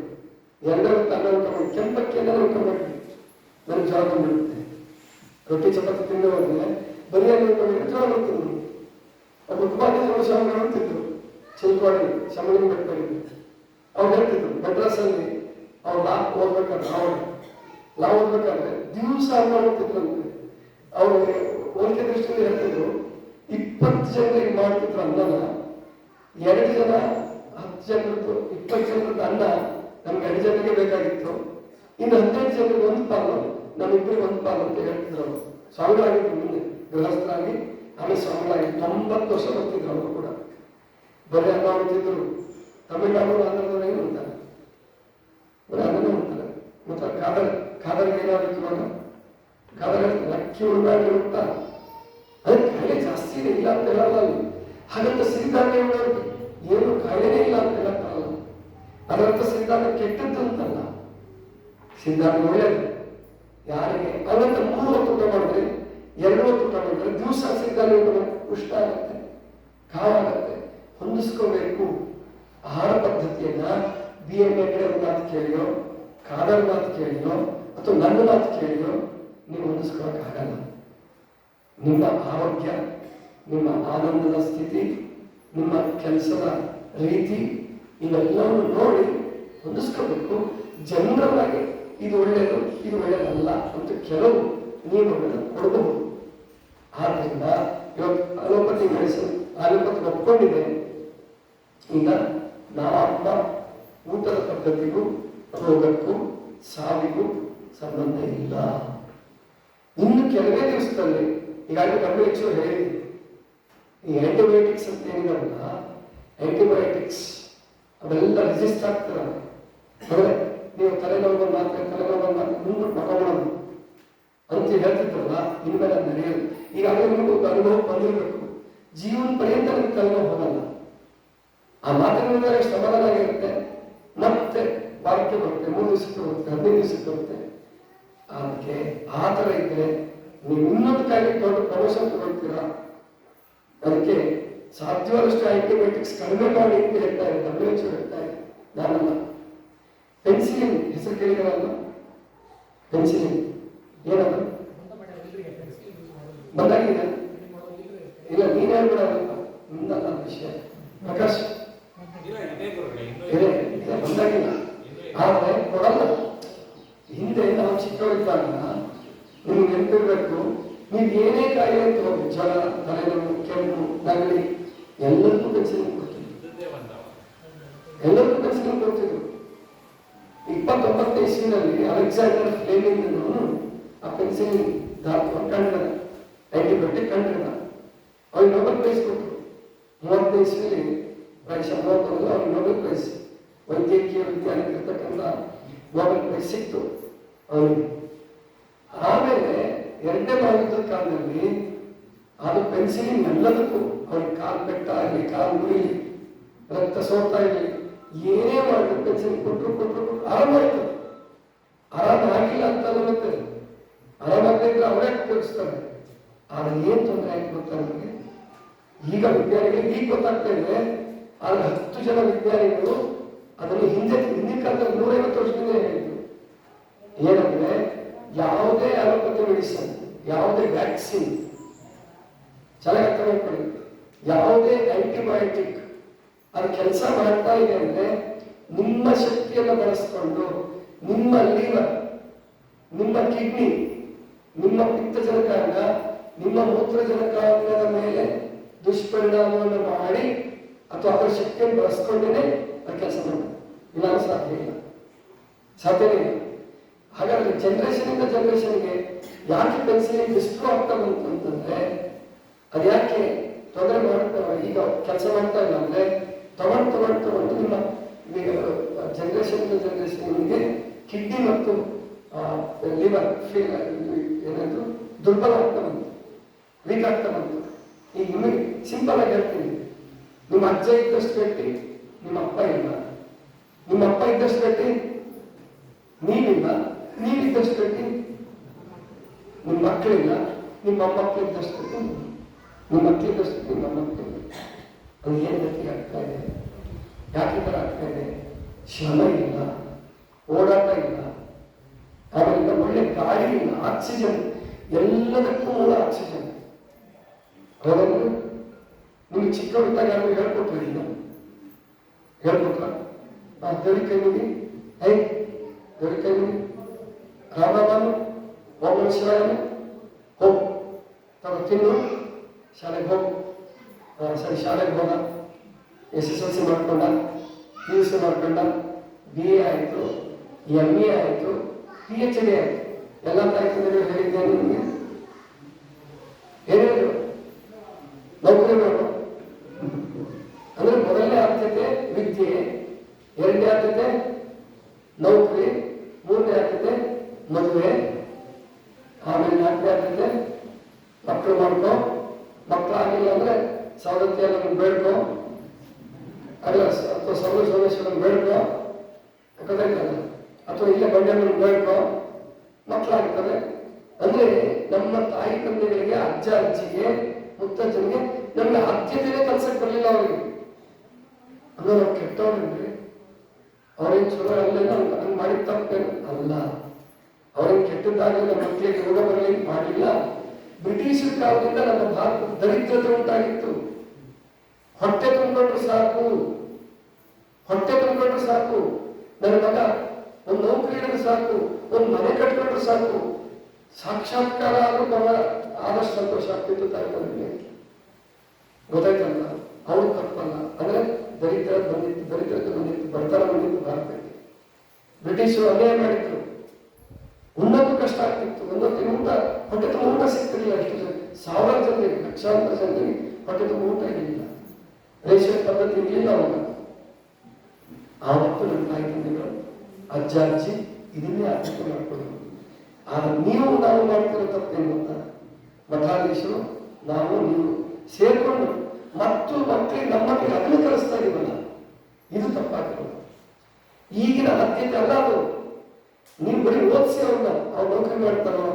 2 ಹೊತ್ತು ಅನ್ನ ಊಟ ಮಾಡಿ, ಕೆಂಪಕ್ಕೆ ಎಲ್ಲ ಊಟ ಮಾಡಿ ನನಗೆ ಜ್ವರ ಬಂದ್ಬಿಡುತ್ತೆ. ರೊಟ್ಟಿ ಚಪಾತಿ ತಿಂದು ಹೋದ್ರೆ ಬರೀ ಅನ್ನ ಊಟ ಮಾಡಿದ್ರೆ ಜ್ವರ ಬರ್ತಿದ್ರು. ಒಬ್ಬ ಉಪಾಧ್ಯಾಯ ಸ್ವಾಮಿಗಳು ಅಂತಿದ್ರು, ಚಿಲ್ಕೋಡಿ ಶಮಲಿಂಗ ಬೆಟ್ಟದಲ್ಲಿ. ಅವ್ರು ಹೇಳ್ತಿದ್ರು, ಮದ್ರಾಸಲ್ಲಿ ಅವ್ರು ಲಾ ಓದ್ಬೇಕಾದ್ರೆ ದಿವಸ ಅನ್ನ ಮಾಡ್ತಿದ್ರಂತೆ. ಅವರು ಹೋಲಿಕೆ ದೃಷ್ಟಿಯಲ್ಲಿ ಹೇಳ್ತಿದ್ರು, 20 ಜನರಿಗೆ ಮಾಡ್ತಿದ್ರು ಅನ್ನನ, 2 ಜನ 10 ಜನರದ್ದು 20 ಜನರದ್ದು ಅನ್ನ ನಮ್ಗೆ 2 ಜನರಿಗೆ ಬೇಕಾಗಿತ್ತು, ಇನ್ನು 18 ಜನರಿಗೆ 1 ಪಾಲು, ನಮ್ಮಿಬ್ಬರಿಗೆ 1 ಪಾಲು ಅಂತ ಹೇಳ್ತಿದ್ರು. ಅವರು ಸ್ವಾಮಿಗಳಾಗಿದ್ರು, ಮುಂದೆ ಗೃಹಸ್ಥರಾಗಿ ಆಮೇಲೆ ಸ್ವಾಮಿಗಳಾಗಿ 90 ವರ್ಷ ಬರ್ತಿದ್ರು. ಅವರು ಕೂಡ ಬರೀ ಅನ್ನ ಮಾಡ್ತಿದ್ರು. ತಮಿಳುನಾಡು ಆಂಧ್ರದವ್ರು ಏನು ಅಂತಾರೆ, ಬರೀ ಅನ್ನನೇ ಅಂತಾರೆ. ಮತ್ತೆ ಖಾದರ್ಗೆ ಏನಾಗುತ್ತೆ ಇವಾಗ, ಖಾದರ್ ಅಕ್ಕಿ ಉಳ್ಬೇಡಿ ಅಂತ, ಅದಕ್ಕೆ ಕಾಯಿಲೆ ಜಾಸ್ತಿ ಇಲ್ಲ ಅಂತ ಹೇಳಲ್ಲ ಅಲ್ಲಿ. ಹಾಗಂತ ಸಿರಿಧಾನ್ಯ ಉಳ್ಳೋರಿಗೆ ಏನು ಕಾಯಿಲೆನೇ ಇಲ್ಲ ಅಂತ ಹೇಳಕ್ಕಾಗಲ್ಲ. ಅದರಂತ ಸಿರಿಧಾನ್ಯ ಕೆಟ್ಟದ್ದು ಅಂತಲ್ಲ, ಸಿರಿಧಾನ್ಯ ಒಳ್ಳೆಯದು. ಯಾರಿಗೆ ಅವರಂತ 3 ಹೊತ್ತು ಊಟ ಮಾಡಿದ್ರೆ, 2 ಹೊತ್ತು ಊಟ ಮಾಡಿದ್ರೆ, ದಿವಸ ಸಿರಿಧಾನ್ಯ ಊಟ ಉಷ್ಟ ಆಗುತ್ತೆ, ಕಾವಾಗುತ್ತೆ. ಹೊಂದಿಸ್ಕೋಬೇಕು ಆಹಾರ ಪದ್ಧತಿಯನ್ನ. BMA ಮಾತು ಕೇಳಿಯೋ, ಖಾದರ್ ಮಾತು ಕೇಳಿಯೋ, ಅಥವಾ ನನ್ನ ಮಾತು ಕೇಳಿಯೋ ನೀವು ಹೊಂದಿಸ್ಕೊಳಕ್ಕಾಗಲ್ಲ. ನಿಮ್ಮ ಆರೋಗ್ಯ, ನಿಮ್ಮ ಆನಂದದ ಸ್ಥಿತಿ, ನಿಮ್ಮ ಕೆಲಸದ ರೀತಿ, ಇವೆಲ್ಲವನ್ನು ನೋಡಿ ಹೊಂದಿಸ್ಕೋಬೇಕು. ಜನರಲ್ ಆಗಿ ಇದು ಒಳ್ಳೆಯದು, ಇದು ಒಳ್ಳೆಯದಲ್ಲ ಅಂತ ಕೆಲವು ನಿಯಮಗಳನ್ನು ಕೊಡಬಹುದು. ಆದ್ರಿಂದ ಇವತ್ತು ಅಲೋಪತಿ ಮೆಡಿಸಿನ್, ಅಲೋಪತಿ ಒಪ್ಕೊಂಡಿದೆ. ಈಗ ನಮ್ಮ ಊಟದ ಪದ್ಧತಿಗೂ ರೋಗಕ್ಕೂ ಸಾವಿಗೂ ಸಂಬಂಧ ಇಲ್ಲ. ಇನ್ನು ಕೆಲವೇ ದಿವಸದಲ್ಲಿ, ಈಗಾಗಲೇ WHO ಹೇಳಿದೆ, ಈ ಆಂಟಿಬಯೋಟಿಕ್ಸ್ ಅಂತ ಏನಿದಾವಲ್ಲ, ಆಂಟಿಬಯೋಟಿಕ್ಸ್ ಅವೆಲ್ಲ ರಿಜಿಸ್ಟ್ ಆಗ್ತದೆ. ಅಂದ್ರೆ ನೀವು ತಲೆನೋವು ಮಾತ್ರ ಮುಂದೆ ಮಗಮಾಡೋದು ಅಂತ ಹೇಳ್ತಿದ್ರಲ್ಲ, ಇನ್ಮೇಲೆ ಅದು ನಡೆಯಲ್ಲ. ಈಗಾಗಲೇ ನಿಮಗೂ ಅನುಭವ ಬಂದಿರಬೇಕು, ಜೀವನ ಪರ್ಯಂತ ನಿಮ್ಗೆ ತಲೆನೋವು ಹೋಗಲ್ಲ. ಆ ಮಾತಿನಿಂದ ಎಷ್ಟು ಸಮಾಧಾನ ಆಗಿರುತ್ತೆ, ಮತ್ತೆ ವಾರಕ್ಕೆ ಬರುತ್ತೆ, 3 ದಿವಸಕ್ಕೆ ಬರುತ್ತೆ, 15 ದಿವಸಕ್ಕೆ ಬರುತ್ತೆ. ಅದಕ್ಕೆ ಆ ಥರ ಇದ್ರೆ ನೀವು ಇನ್ನೊಂದು ಕಾಯಿಲೆ ದೊಡ್ಡ ಪ್ರಮೋಷನ್ ತಗೊಳ್ತೀರಾ. ಅದಕ್ಕೆ ಸಾಧ್ಯವಾದಷ್ಟು ಆಂಟಿಬಯೋಟಿಕ್ಸ್ ಕಡಿಮೆ ಮಾಡಿ ಅಂತ ಹೇಳ್ತಾ ಇದೆ, WHO ಹೇಳ್ತಾ ಇದೆ, ನಾನಲ್ಲ. ಪೆನ್ಸಿಲಿನ್ ಹೆಸರು ಕೇಳಿದಾರಲ್ಲ, ಪೆನ್ಸಿಲಿನ್ ಏನದು ಬಂದಾಗಿದೆ? ಇಲ್ಲ, ನೀನ್ ಹೇಳ್ಬಿಡಲ್ಲ, ನಿಂದಲ್ಲ ವಿಷಯ ಪ್ರಕಾಶ್, ಬಂದಾಗಿಲ್ಲ. ಆದ್ರೆ ಕೊಡಲ್ಲ. ಹಿಂದೆ ನಾವು ಚಿಕ್ಕವರಿದ್ದಾಗ ನಿಮ್ಗೆ ನೆನಪಿರ್ಬೇಕು, ನೀವು ಏನೇ ಕಾಯಿಲೆ ಏನಾಯ್ತು ಹೋಗಿ ಜ್ವರ, ತಲೆನೋವು, ಕೆಮ್ಮು, ನೆಗಡಿ ಎಲ್ಲರಿಗೂ ಪೆನ್ಸಿಲಿನ್ ಕೊಡ್ತಿದ್ರು. ಎಲ್ಲರಿಗೂ ಪೆನ್ಸಿಲಿನ್ ಕೊಡ್ತಿದ್ರು. 29ನೇ ಇಸ್ವಿನಲ್ಲಿ ಅಲೆಕ್ಸಾಂಡರ್ ಫ್ಲೇಮಿಂಗ್ ಆ ಪೆನ್ಸಿಲಿನ್ ಕಂಡಿದ, ಆಂಟಿಬಯೋಟಿಕ್ ಕಂಡಿದ. ಅವ್ರಿಗೆ ನೊಬೆಲ್ ಪ್ರೈಸ್ ಕೊಟ್ಟರು. 30ನೇ ಇಸ್ವಿಲಿ ಪ್ರಾಯಶಃ 30 ಅವ್ರಿಗೆ ನೊಬೆಲ್ ಪ್ರೈಸ್, ವೈದ್ಯಕೀಯ ವಿಜ್ಞಾನಕ್ಕೆ ಇರ್ತಕ್ಕಂಥ ನೊಬೆಲ್ ಪ್ರೈಸ್ ಸಿಕ್ತು ಅವನಿಗೆ. ಆಮೇಲೆ 2ನೇ ಮಹಾಯುದ್ಧದ ಕಾಲದಲ್ಲಿ ಅದು ಪೆನ್ಸಿಲಿನ್ ಎಲ್ಲದಕ್ಕೂ ಅವ್ರಿಗೆ ಕಾಲು ಬೆಟ್ಟ ಆಗಲಿ, ಕಾಲು ಮುರಿಲಿ, ರಕ್ತ ಸೋರ್ತಾ ಇರಲಿ, ಏನೇ ಮಾಡಿದ್ರು ಪೆನ್ಸಿಲಿನ್ ಕೊಟ್ಟರು ಆರಾಮಾಯ್ತು. ಆರಾಮಾಗಿಲ್ಲ ಅಂತಲ್ಲ, ಮತ್ತೆ ಆರಾಮಾಗಿದ್ರೆ ಅವರೇ ಉಪಯೋಗಿಸ್ತಾರೆ. ಆದ್ರೆ ಏನ್ ತೊಂದರೆ ಆಯ್ತು ಗೊತ್ತಾ ನಮಗೆ? ಈಗ ವಿಜ್ಞಾನಿಗಳಿಗೆ ಈಗ ಗೊತ್ತಾಗ್ತಾ ಇದೆ. ಆದ್ರೆ 10 ಜನ ವಿಜ್ಞಾನಿಗಳು ಅದನ್ನು ಹಿಂದಿನ ಕಾಲದಲ್ಲಿ 150 ವರ್ಷದಿಂದ ಹೇಳಿದ್ರು. ಏನಂದ್ರೆ ಯಾವುದೇ ಅಲೋಪತಿ ಮೆಡಿಸಿನ್, ಯಾವುದೇ ವ್ಯಾಕ್ಸಿನ್, ಚೆನ್ನಾಗಿ ಅರ್ಥ ಮಾಡ್ಕೊಳ್ಳಿ, ಯಾವುದೇ ಆಂಟಿಬಯೋಟಿಕ್ ಅದು ಕೆಲಸ ಮಾಡ್ತಾ ಇದೆ ಅಂದ್ರೆ ನಿಮ್ಮ ಶಕ್ತಿಯನ್ನು ಬಳಸಿಕೊಂಡು ನಿಮ್ಮ ಲಿವರ್, ನಿಮ್ಮ ಕಿಡ್ನಿ, ನಿಮ್ಮ ಪಿತ್ತಜನಕಾಂಗ, ನಿಮ್ಮ ಮೂತ್ರಜನಕಾಂಗದ ಮೇಲೆ ದುಷ್ಪರಿಣಾಮವನ್ನು ಮಾಡಿ ಅಥವಾ ಅದರ ಶಕ್ತಿಯನ್ನು ಬಳಸ್ಕೊಂಡೇ ಅದು ಕೆಲಸ ಮಾಡಿ. ಇಲ್ಲ ಸಾಧ್ಯ ಇಲ್ಲ, ಸಾಧ್ಯವೇ ಇಲ್ಲ. ಹಾಗಾದ್ರೆ ಜನರೇಷನ್ ಇಂದ ಜನರೇಷನ್ಗೆ ಯಾಕೆ ಪೆನ್ಸಿಲಿನ್ ಡಿಸ್ಟ್ರೋ ಆಗ್ತಾ ಬಂತು ಅಂತಂದ್ರೆ, ಅದು ಯಾಕೆ ತೊಂದರೆ ಮಾಡ್ತಾರೆ, ಈಗ ಕೆಲಸ ಮಾಡ್ತಾ ಇಲ್ಲ ಅಂದ್ರೆ ತಗೊಂಡು ನಿಮ್ಮ ಜನರೇಷನ್ ಇಂದ ಜನರೇಷನ್ಗೆ ಕಿಡ್ನಿ ಮತ್ತು ಲಿವರ್ ಏನಾದ್ರು ದುರ್ಬಲ ಆಗ್ತಾ ಬಂತು, ವೀಕ್ ಆಗ್ತಾ ಬಂತು. ಈಗ ನಿಮಗೆ ಸಿಂಪಲ್ ಆಗಿ ಹೇಳ್ತೀನಿ, ನಿಮ್ಮ ಅಜ್ಜ ಇದ್ದಷ್ಟು ಗಟ್ಟಿ ನಿಮ್ಮ ಅಪ್ಪ ಇಲ್ಲ, ನಿಮ್ಮ ಅಪ್ಪ ಇದ್ದಷ್ಟು ಗಟ್ಟಿ ನೀವಿಲ್ಲ, ನೀವಿದ್ದಷ್ಟು ಗಟ್ಟಿ ನಿಮ್ಮ ಮಕ್ಕಳಿಲ್ಲ, ನಿಮ್ಮ ಮೊಮ್ಮಕ್ಕಳು ಇದ್ದಷ್ಟು ಗಟ್ಟಿ ನಿಮ್ಮ ಮಕ್ಕಳಿದ್ದಷ್ಟು ನಿಮ್ಮ ಮೊಮ್ಮಕ್ಕಳಿಲ್ಲ. ಅದು ಏನು ಗತಿ ಆಗ್ತಾ ಇದೆ? ಯಾಕೆ ಥರ ಆಗ್ತಾ ಇದೆ? ಶ್ರಮ ಇಲ್ಲ, ಓಡಾಟ ಇಲ್ಲ, ಆಮೇಲೆ ಒಳ್ಳೆ ಗಾಳಿ ಇಲ್ಲ, ಆಕ್ಸಿಜನ್, ಎಲ್ಲದಕ್ಕೂ ಮೂಲ ಆಕ್ಸಿಜನ್. ಹೌದಲ್ಲ? ನಿಮ್ಗೆ ಚಿಕ್ಕವರಿದ್ದಾಗ ಯಾರು ಹೇಳ್ಕೊಟ್ರಿ? ಇಲ್ಲ ಹೇಳ್ಕೊಟ್ರ? ದೇವ್ರ ಕೈ ನೋಡಿ, ದೇವ್ರ ಕೈ ನೋಡಿ, ರಾಮನು ಓಂ ಶಿವಾಯನು ಹೋಗು, ತಗೋ ತಿನ್ನು, ಶಾಲೆಗೆ ಹೋಗು. ಸರಿ, ಶಾಲೆಗೆ ಹೋದ, SSLC ಮಾಡ್ಕೊಂಡ, PUC ಮಾಡ್ಕೊಂಡ, BA ಆಯಿತು, MA ಆಯಿತು, PhD ಆಯಿತು. ಎಲ್ಲ ತಾಯ್ತಂದ್ರೆ ಹೇಳಿದ್ದೇನೆ ನಿಮಗೆ, ಏನೇನು ನೌಕರಿ ಮಾಡು ಅಂದ್ರೆ ಮೊದಲನೇ ಆದ್ಯತೆ ವಿದ್ಯೆ, 2ನೇ ಆದ್ಯತೆ ನೌಕರಿ, 3ನೇ ಆದ್ಯತೆ ಮದುವೆ, ಆಮೇಲೆ 4ನೇ ಆದ್ಯತೆ ಮಕ್ಕಳು ಮಾಡ್ಕೊ. ಮಕ್ಕಳಾಗಿಲ್ಲ ಅಂದ್ರೆ ಸವದತ್ತಿಯನ್ನು ಬೇಡ್ಕೊ, ಅಲ್ಲ ಅಥವಾ ಸೋಮೇಶ್ವರನ್ನು ಬೇಡ್ಕೊ, ಗೊತ್ತಾಯ್ತಲ್ಲ, ಅಥವಾ ಇಲ್ಲೇ ಬಂಡೆಯನ್ನು ಬೇಡ್ಕೊ, ಮಕ್ಕಳಾಗ್ತದೆ. ಅಂದ್ರೆ ನಮ್ಮ ತಾಯಿ ತಂದೆಗಳಿಗೆ, ಅಜ್ಜ ಅಜ್ಜಿಗೆ, ಮುತ್ತಜ್ಜನಿಗೆ ನಮ್ಗೆ ಆದ್ಯತೆನೇ ಕಲ್ಸಕ್ಕೆ ಬರಲಿಲ್ಲ ಅವರಿಗೆ. ಅಂದ್ರೆ ನಾವು ಕೆಟ್ಟವ್ರಿ, ಅವ್ರೇನು ಚಲೋ ಅಲ್ಲೆಲ್ಲ ಹಂಗೆ ಮಾಡಿದ ತಪ್ಪೇನು ಅಲ್ಲ. ಅವ್ರೇನು ಕೆಟ್ಟದ್ದಾಗಲಿ ನಮ್ಮ ಮಕ್ಕಳಿಗೆ ರೋಗ ಬರಲಿಕ್ಕೆ ಮಾಡಲಿಲ್ಲ. ಬ್ರಿಟಿಷರ ಕಾಲದಿಂದ ನಮ್ಮ ಭಾರತ ದರಿದ್ರತೆ ಉಂಟಾಗಿತ್ತು. ಹೊಟ್ಟೆ ತುಂಬಿಕೊಂಡ್ರು ಸಾಕು, ಹೊಟ್ಟೆ ತುಂಬಿಕೊಂಡ್ರು ಸಾಕು, ನನ್ನ ಮಗ ಒಂದು ನೌಕರಿ ಹಿಡಿದ್ರೆ ಸಾಕು, ಒಂದು ಮನೆ ಕಟ್ಕೊಂಡ್ರು ಸಾಕು, ಸಾಕ್ಷಾತ್ಕಾರ ಆದ್ರೂ ಆದಷ್ಟು ಸಂತೋಷ ಆಗ್ತಿತ್ತು ತಾಯಿ ತಂದೆಗೆ. ಗೊತ್ತಾಯ್ತಲ್ಲ? ಅವ್ರು ತಪ್ಪಲ್ಲ. ಅಂದ್ರೆ ದರಿದ್ರತೆ ಬಂದಿತ್ತು, ಬಡತನ ಬಂದಿತ್ತು ಭಾರತಕ್ಕೆ. ಬ್ರಿಟಿಷರು ಅನ್ಯಾಯ ಮಾಡಿದ್ರು, ಉಣ್ಣಕ್ಕೂ ಕಷ್ಟ ಆಗ್ತಿತ್ತು. ಒಂದೊಂದಿನ ಊಟ, ಹೊಟ್ಟೆ ತುಂಬ ಊಟ ಸಿಗ್ತಿರ್ಲಿಲ್ಲ. ಎಷ್ಟು ಜನ, ಸಾವಿರಾರು ಜನರಿಗೆ, ಲಕ್ಷಾಂತರ ಜನರಿಗೆ ಹೊಟ್ಟೆ ತುಂಬ ಊಟ ಇರಲಿಲ್ಲ. ರೇಷನ್ ಪದ್ಧತಿ ಇರಲಿಲ್ಲ ಅವಾಗ. ಆವತ್ತು ನಮ್ಮ ತಾಯಿ ತಂದೆಗಳು, ಅಜ್ಜ ಅಜ್ಜಿ ಇದನ್ನೇ ಆದ್ಯತೆ ಮಾಡ್ಕೊಳ್ಳೋದು. ಆದ್ರೆ ನಾವು ಮಾಡ್ತಿರೋ ತಪ್ಪೇನು ಗೊತ್ತಾ? ಮಠಾಧೀಶರು, ನೀವು ಸೇರ್ಕೊಂಡು ಮತ್ತು ಮಕ್ಕಳಿಗೆ ನಮ್ಮ ಮಕ್ಕಳಿಗೆ ಅದನ್ನು ಕಲಿಸ್ತಾ ಇದೀವಲ್ಲ, ಇದು ತಪ್ಪಾಗ್ತದೆ. ಈಗಿನ ಆದ್ಯತೆ ಅಲ್ಲ ಅದು. ನೀವು ಬರೀ ಓದಿಸಿ ಅವ್ರನ್ನ, ಅವ್ರು ನೌಕರಿ ಮಾಡ್ತಾರೋ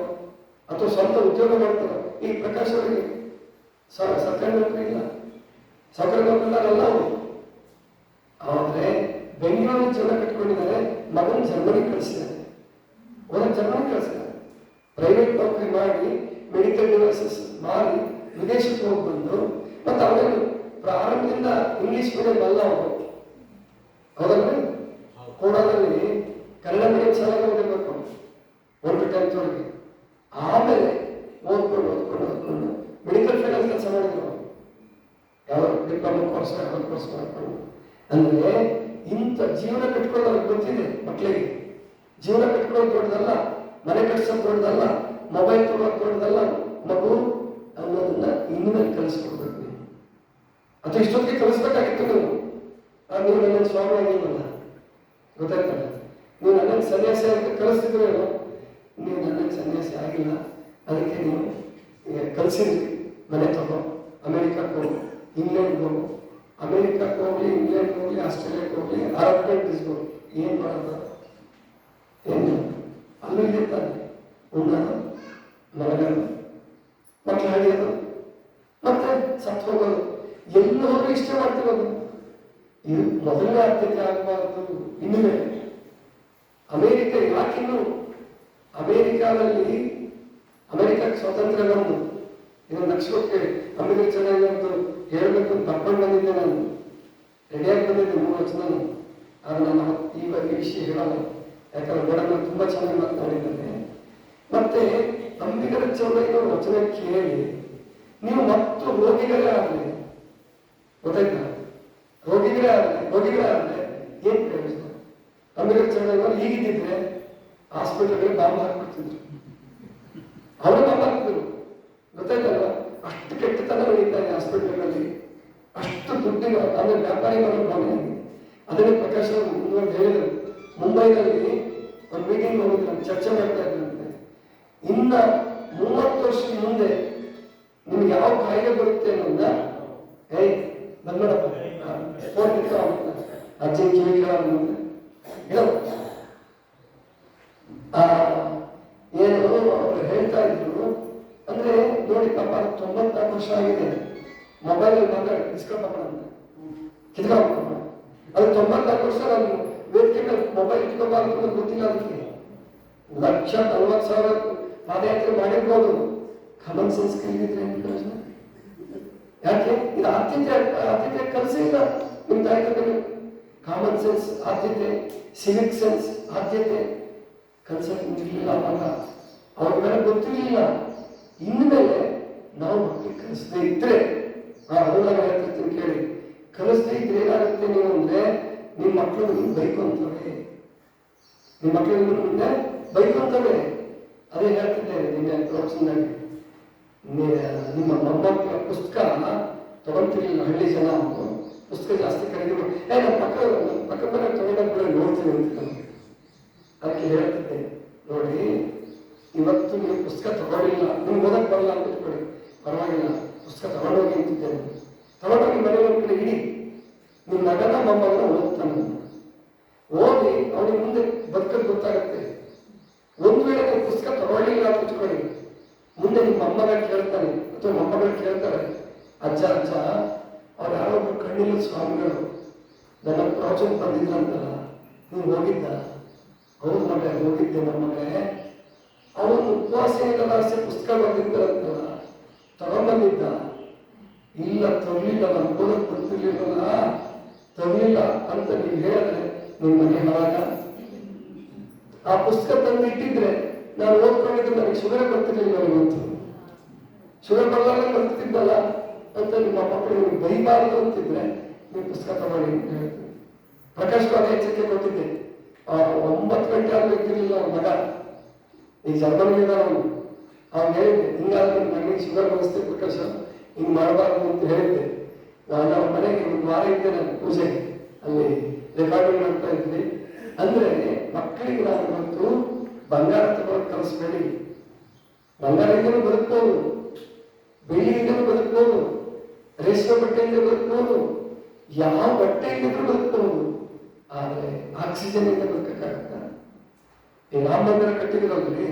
ಅಥವಾ ಸ್ವಂತ ಉದ್ಯೋಗ ಮಾಡ್ತಾರೋ. ಈ ಪ್ರಕಾಶ್ ಅವರಿಗೆ ಸರ್ಕಾರಿ ನೌಕರಿ ಇಲ್ಲ, ಸರ್ಕಾರಿ ನೌಕರಿದಾರಲ್ಲ ಅವರು. ಆದ್ರೆ ಬೆಂಗಳೂರು ಜನ ಕಟ್ಕೊಂಡಿದ್ದಾರೆ, ಮಗನ ಜರ್ಮನಿ ಕಳಿಸಿದ್ದಾರೆ, ಜರ್ಮನಿ ಕಳಿಸಿದ್ದಾರೆ. ಪ್ರೈವೇಟ್ ನೌಕರಿ ಮಾಡಿ, ಮೆಡಿಕಲ್ ಡಿವೈಸಸ್ ಮಾಡಿ ವಿದೇಶಕ್ಕೆ ಹೋಗಿ ಬಂದು, ಮತ್ತೆ ಅವರೇನು ಪ್ರಾರಂಭದಿಂದ ಇಂಗ್ಲಿಷ್ ಮೀಡಿಯಂ ಅಲ್ಲ ಅವರು. ಹೌದಲ್ರಿ? ಕೋಡಾದಲ್ಲಿ ಕನ್ನಡ ಮೀಡಿಯಂ ಶಾಲೆಗೆ ಓದಿರ್ಬೇಕು 1 to 10th ವರೆಗೆ. ಆಮೇಲೆ ಓದ್ಕೊಂಡು ಕೋರ್ಸ್ ಮಾಡ್ಕೊಂಡು ಅಂದರೆ ಇಂಥ ಜೀವನ ಕಟ್ಕೊಳ್ಳೋದು ಅವ್ರಿಗೆ ಗೊತ್ತಿದೆ. ಮಕ್ಕಳಿಗೆ ಜೀವನ ಕಟ್ಕೊಳ್ಳೋದು ದೊಡ್ಡದಲ್ಲ, ಮನೆ ಕಟ್ಸೋದು ದೊಡ್ಡದಲ್ಲ, ಮೊಬೈಲ್ ತೊಗೊಳೋದು ದೊಡ್ಡದಲ್ಲ. ಮಗು ಅನ್ನೋದನ್ನ ಇನ್ಮೇಲೆ ಕಲಿಸ್ಕೊಡ್ಬೇಕು ನೀವು. ಅದು ಇಷ್ಟೊತ್ತಿಗೆ ಕಲಿಸ್ಬೇಕಾಗಿತ್ತು ನೀವು. ನೀವು ನನ್ನ ಸ್ವಾಮಿ ಆಗಿಲ್ವಲ್ಲ, ಗೊತ್ತಾಯ್ತಲ್ಲ. ನೀವು ನನ್ನನ್ನು ಸನ್ಯಾಸಿ ಆಗಿ ಕಲಿಸ್ತಿದ್ರೇನೋ, ನೀವು ನನ್ನನ್ನು ಸನ್ಯಾಸಿ ಆಗಿಲ್ಲ. ಅದಕ್ಕೆ ನೀವು ಕಲಿಸಿದ್ರಿ. ಮನೆ ತಗೋ, ಅಮೆರಿಕಕ್ಕೆ ಹೋಗು, ಇಂಗ್ಲೆಂಡ್ಗೆ ಹೋಗು, ಅಮೆರಿಕಕ್ಕೆ ಹೋಗ್ಲಿ, ಇಂಗ್ಲೆಂಡ್ಗೆ ಹೋಗ್ಲಿ, ಆಸ್ಟ್ರೇಲಿಯಾಕ್ಕೆ ಹೋಗ್ಲಿ, ಅರಬ್ ಕಂಟ್ರೀಸ್ಗೆ ಹೋಗಿ ಏನು ಮಾಡೋದು? ಏನು ಅಲ್ಲೂ ಇದೆ ತಾನೆ, ಉಣ್ಣೋದು, ಮಲಗೋದು, ಮಕ್ಕಳು ಹಡಿಯೋದು, ಮತ್ತೆ ಸತ್ತು ಹೋಗೋದು, ಎಲ್ಲರೂ ಇಷ್ಟ ಮಾಡ್ತಿರೋದು. ಇದು ಮೊದಲನೇ ಆದ್ಯತೆ ಆಗಬಾರ್ದು. ಇನ್ನು ಅಮೆರಿಕ ಯಾಕಿನ್ನು ಅಮೆರಿಕಾದಲ್ಲಿ ಅಮೆರಿಕಕ್ಕೆ ಸ್ವಾತಂತ್ರ್ಯ ಬಂದು ಇನ್ನು ನಕ್ಷತ್ರಕ್ಕೆ ಅಮೆರಿಕ ಚೆನ್ನಾಗಿತ್ತು ಹೇಳಬೇಕು ಅಂತ ತಪ್ಕೊಂಡು ಬಂದಿದ್ದೆ. ನಾನು ರೆಡಿಯಾಗಿ ಬಂದಿದ್ದೆ 3 ವರ್ಷ. ಆದರೆ ನಾನು ಈ ವಿಷಯ ಹೇಳಲ್ಲ, ಯಾಕಂದ್ರೆ ಮೇಡಮ್ ತುಂಬ ಚೆನ್ನಾಗಿ ಮಾತನಾಡಿದ್ದಾರೆ. ಮತ್ತೆ ಅಂಬಿಗರ ಚೌಡಯ್ಯನವರ ವಚನ ಕೇಳಿ ನೀವು ಮತ್ತು ರೋಗಿಗಳೇ ಆಗಲಿ, ಗೊತ್ತಾಯ್ತಾ? ರೋಗಿಗಳೇ ಆಗಲಿ ಏನ್ ಪ್ರಯೋಜನ? ಅಂಬಿಗರ ಚೌಡಯ್ಯನವರು ಹೀಗಿದ್ದಿದ್ರೆ ಹಾಸ್ಪಿಟಲ್ಗೆ ಬಾಂಬ್ ಹಾಕ್ಬಿಡ್ತಿದ್ರು, ಅವರು ಬಾಂಬ್ ಹಾಕ್ತಿದ್ರು, ಗೊತ್ತಾಯ್ತಲ್ವ? ಅಷ್ಟು ಕೆಟ್ಟತನ ನಡೀತಾ ಇದೆ ಹಾಸ್ಪಿಟಲ್ಗಳಲ್ಲಿ, ಅಷ್ಟು ದುಡ್ಡಿನ ಆಮೇಲೆ ವ್ಯಾಪಾರಿಗಳು ಭಾವನೆ. ಅದನ್ನೇ ಪ್ರಕಾಶ್ ಅವರು ಹೇಳಿದರು. ಮುಂಬೈನಲ್ಲಿ ಒಂದು ಮೀಟಿಂಗ್ ಹೋಗಿದ್ರು, ಚರ್ಚೆ ಮಾಡ್ತಾ ಇದ್ರಂತೆ. ಇನ್ನ 30 ವರ್ಷದ ಮುಂದೆ ನಿಮ್ಗೆ ಯಾವ ಕಾಯಿಲೆ ಬರುತ್ತೆ ಅನ್ನೋದ ಬಂದ್ಬಿಡಪ್ಪ ಸ್ಪೋರ್ಟ್ ಅರ್ಜೆಂಟ್ ಕಿವಿ ಹೇಳೋ ಏನು ಅವರು ಹೇಳ್ತಾ ಇದ್ರು ಅಂದ್ರೆ ನೋಡಿ ಪಾಪ 94 ವರ್ಷ ಆಗಿದೆ. ಮೊಬೈಲ್ ಇಸ್ಕೊಳ್ಬೇಕಂತ ಕಿತ್ಕೊಳ್ಬೇಕ. ಅದು 94 ವರ್ಷ ನಾನು ವೇದಿಕೆ ಮೇಲೆ ಮೊಬೈಲ್ ಇಟ್ಕೋಬಾರ್ದು ಅಂತ ಗೊತ್ತಿಲ್ಲ. ಅದಕ್ಕೆ 1,40,000 ಪಾದಯಾತ್ರೆ ಮಾಡಿರ್ಬೋದು. ಕಾಮನ್ ಸೆನ್ಸ್ ಕಲಿದ್ರೆ ಪ್ರಯೋಜನ? ಯಾಕೆ ಇದು ಆದ್ಯತೆ ಕಲಿಸೇ ಇಲ್ಲ ನಿಮ್ಮ ತಾಯಿ ತಂದೆ. ಕಾಮನ್ ಸೆನ್ಸ್ ಆದ್ಯತೆ, ಸಿವಿಕ್ ಸೆನ್ಸ್ ಆದ್ಯತೆ ಕಲಿಸಲಿಲ್ಲ. ಅವಾಗ ಅವ್ರ ಮೇಲೆ ಗೊತ್ತಿರಲಿಲ್ಲ. ಇನ್ಮೇಲೆ ನಾವು ಮಕ್ಕಳಿಗೆ ಕಲಿಸದೇ ಇದ್ರೆ ನಾನು ಹೇಳ್ತಿರ್ತೀನಿ ಕೇಳಿ, ಕಲಿಸದೇ ಇದ್ರೆ ಏನಾಗುತ್ತೆ ನೀವು ಅಂದ್ರೆ ನಿಮ್ಮ ಮಕ್ಕಳು ನಿಮ್ಗೆ ಬೈಕೊಂತವೆ, ನಿಮ್ಮ ಮಕ್ಕಳು ಮುಂದೆ ಬೈಕೊಂತವೆ. ಅದೇ ಹೇಳ್ತಿದ್ದೇನೆ ನಿನ್ನೆ ಪ್ರವಚನದಲ್ಲಿ. ನಿಮ್ಮ ಮೊಮ್ಮಕ್ಕಳ ಪುಸ್ತಕ ತಗೊಂತಿರ್ಲಿಲ್ಲ ಹಳ್ಳಿ ಜನ. ಪುಸ್ತಕ ಜಾಸ್ತಿ ಖರೀದಿ ಮಾಡಿ ನಮ್ಮ ಪಕ್ಕ ಮನೆ ತಗೊಂಡಾಗ ನೋಡ್ತೀನಿ ಅಂತ. ಅದಕ್ಕೆ ಹೇಳ್ತಿದ್ದೆ ನೋಡಿ, ಇವತ್ತು ನೀವು ಪುಸ್ತಕ ತಗೊಂಡಿಲ್ಲ, ನಿಮ್ಗೆ ಓದಕ್ಕೆ ಬರಲ್ಲ ಅಂತ ಇಟ್ಕೊಳ್ಳಿ, ಪರವಾಗಿಲ್ಲ, ಪುಸ್ತಕ ತಗೊಂಡೋಗಿ ಅಂತಿದ್ದೇನೆ. ತಗೊಂಡೋಗಿ ಮನೆಯ ಒಂದು ಕಡೆ ಇಡಿ. ನಿಮ್ಮ ಮಗನ ಮೊಮ್ಮಗನ ಓದ್ತಾನೆ, ಓದಿ ಅವನಿಗೆ ಮುಂದೆ ಬದುಕೋದು ಗೊತ್ತಾಗುತ್ತೆ. ಒಂದು ವೇಳೆ ನೀವು ಪುಸ್ತಕ ತಗೊಳ್ಳಿಲ್ಲ ಅಂತ ಇಟ್ಕೊಳ್ಳಿ, ಮುಂದೆ ನಿಮ್ಮ ಮೊಮ್ಮಗ ಕೇಳ್ತಾನೆ ಅಥವಾ ಮೊಮ್ಮಗಳು ಕೇಳ್ತಾರೆ, ಅಜ್ಜ ಅವ್ರು ಯಾರೊಬ್ರು ಕಣ್ಣಿಲ್ಲ ಸ್ವಾಮಿಗಳು ನನ್ನ ಪ್ರವಚನ ಬಂದಿದ್ರಂತಲ್ಲ, ನೀವು ಹೋಗಿದ್ದ? ಹೌದು ಮಗಳೇ ಹೋಗಿದ್ದೆ ನಮ್ಮ ಮಗಳೇ. ಅವನು ಉಪವಾಸ ಏಕದಾಸ್ಯ ಪುಸ್ತಕ ಬಂದಿದ್ದಾರಂತಲ್ಲ, ತಗೊಂಡ್ಬಂದಿದ್ದ? ಇಲ್ಲ ತರಲಿಲ್ಲ, ನಾನು ಓದಕ್ಕೆ ಗೊತ್ತಿರ್ಲಿಲ್ಲ, ತರಲಿಲ್ಲ ಅಂತ ನೀವು ಹೇಳಿದ್ರೆ ನಿಮ್ಮ ಮನೆ ಹಾಳಾಗ. ಆ ಪುಸ್ತಕ ತಂದು ಇಟ್ಟಿದ್ರೆ ನಾನು ಓದ್ಕೊಂಡಿದ್ದು ನನಗೆ ಶುಗರ್ ಬರ್ತಿರ್ಲಿಲ್ಲ. ಇವತ್ತು ಶುಗರ್ ಬರಲಾಗ ಬರ್ತಿದ್ದಲ್ಲ ಅಂತ ನಿಮ್ಮ ಮಕ್ಕಳು ನಿಮ್ಗೆ ಬೈಬಾರದು ಅಂತಿದ್ರೆ ನೀವು ಪುಸ್ತಕ ತಗೊಳ್ಳಿ ಅಂತ ಹೇಳ್ತೀನಿ. ಪ್ರಕಾಶ್ ಅದೇ ಎಚ್ಚರಿಕೆ ಕೊಟ್ಟಿದ್ದೆ. 9 ಗಂಟೆ ಆದ್ರೂ ಇದ್ದಿರಲಿಲ್ಲ ಅವ್ನ ಮಗ, ಈಗ ಜರ್ಮನಿಯಿಂದ ಅವ್ನು ಹೇಳಿದ್ದೆ, ಹಿಂಗಾದ್ರೆ ನಿಮ್ಮ ಮನೆಗೆ ಶುಗರ್ ಬರೆಸ್ತೀವಿ ಪ್ರಕಾಶ್, ಹಿಂಗೆ ಮಾಡಬಾರ್ದು ಅಂತ ಹೇಳಿದ್ದೆ. ನಾನು ಅವ್ರ ಮನೆಗೆ 1 ವಾರ ಇದ್ದೆ, ನಾನು ಪೂಜೆಗೆ ಅಲ್ಲಿ ರೆಕಾರ್ಡಿಂಗ್ ಮಾಡ್ತಾ ಇದ್ವಿ. ಅಂದ್ರೆ ಮಕ್ಕಳಿಗೆ ನಾನು ಇವತ್ತು ಬಂಗಾರ ತಗೊಳಕ್ ಕಲಿಸ್ಬೇಡಿ. ಬಂಗಾರ ಇದ್ರೂ ಬದುಕ್ಬೋದು, ಬೆಳ್ಳಿ ಇದ್ರೂ ಬದುಕ್ಬೋದು, ರೇಷ್ಮೆ ಬಟ್ಟೆಯಿಂದ ಬದುಕ್ಬೋದು, ಯಾವ ಬಟ್ಟೆ ಇದ್ರೂ ಬದುಕ್ಬೋದು. ಆದ್ರೆ ಆಕ್ಸಿಜನ್ ಇಂದ ಬದುಕಕ್ಕಾಗತ್ತ? ಈ ರಾಮ ಮಂದಿರ ಕಟ್ಟಿದ್ರಲ್ರಿ,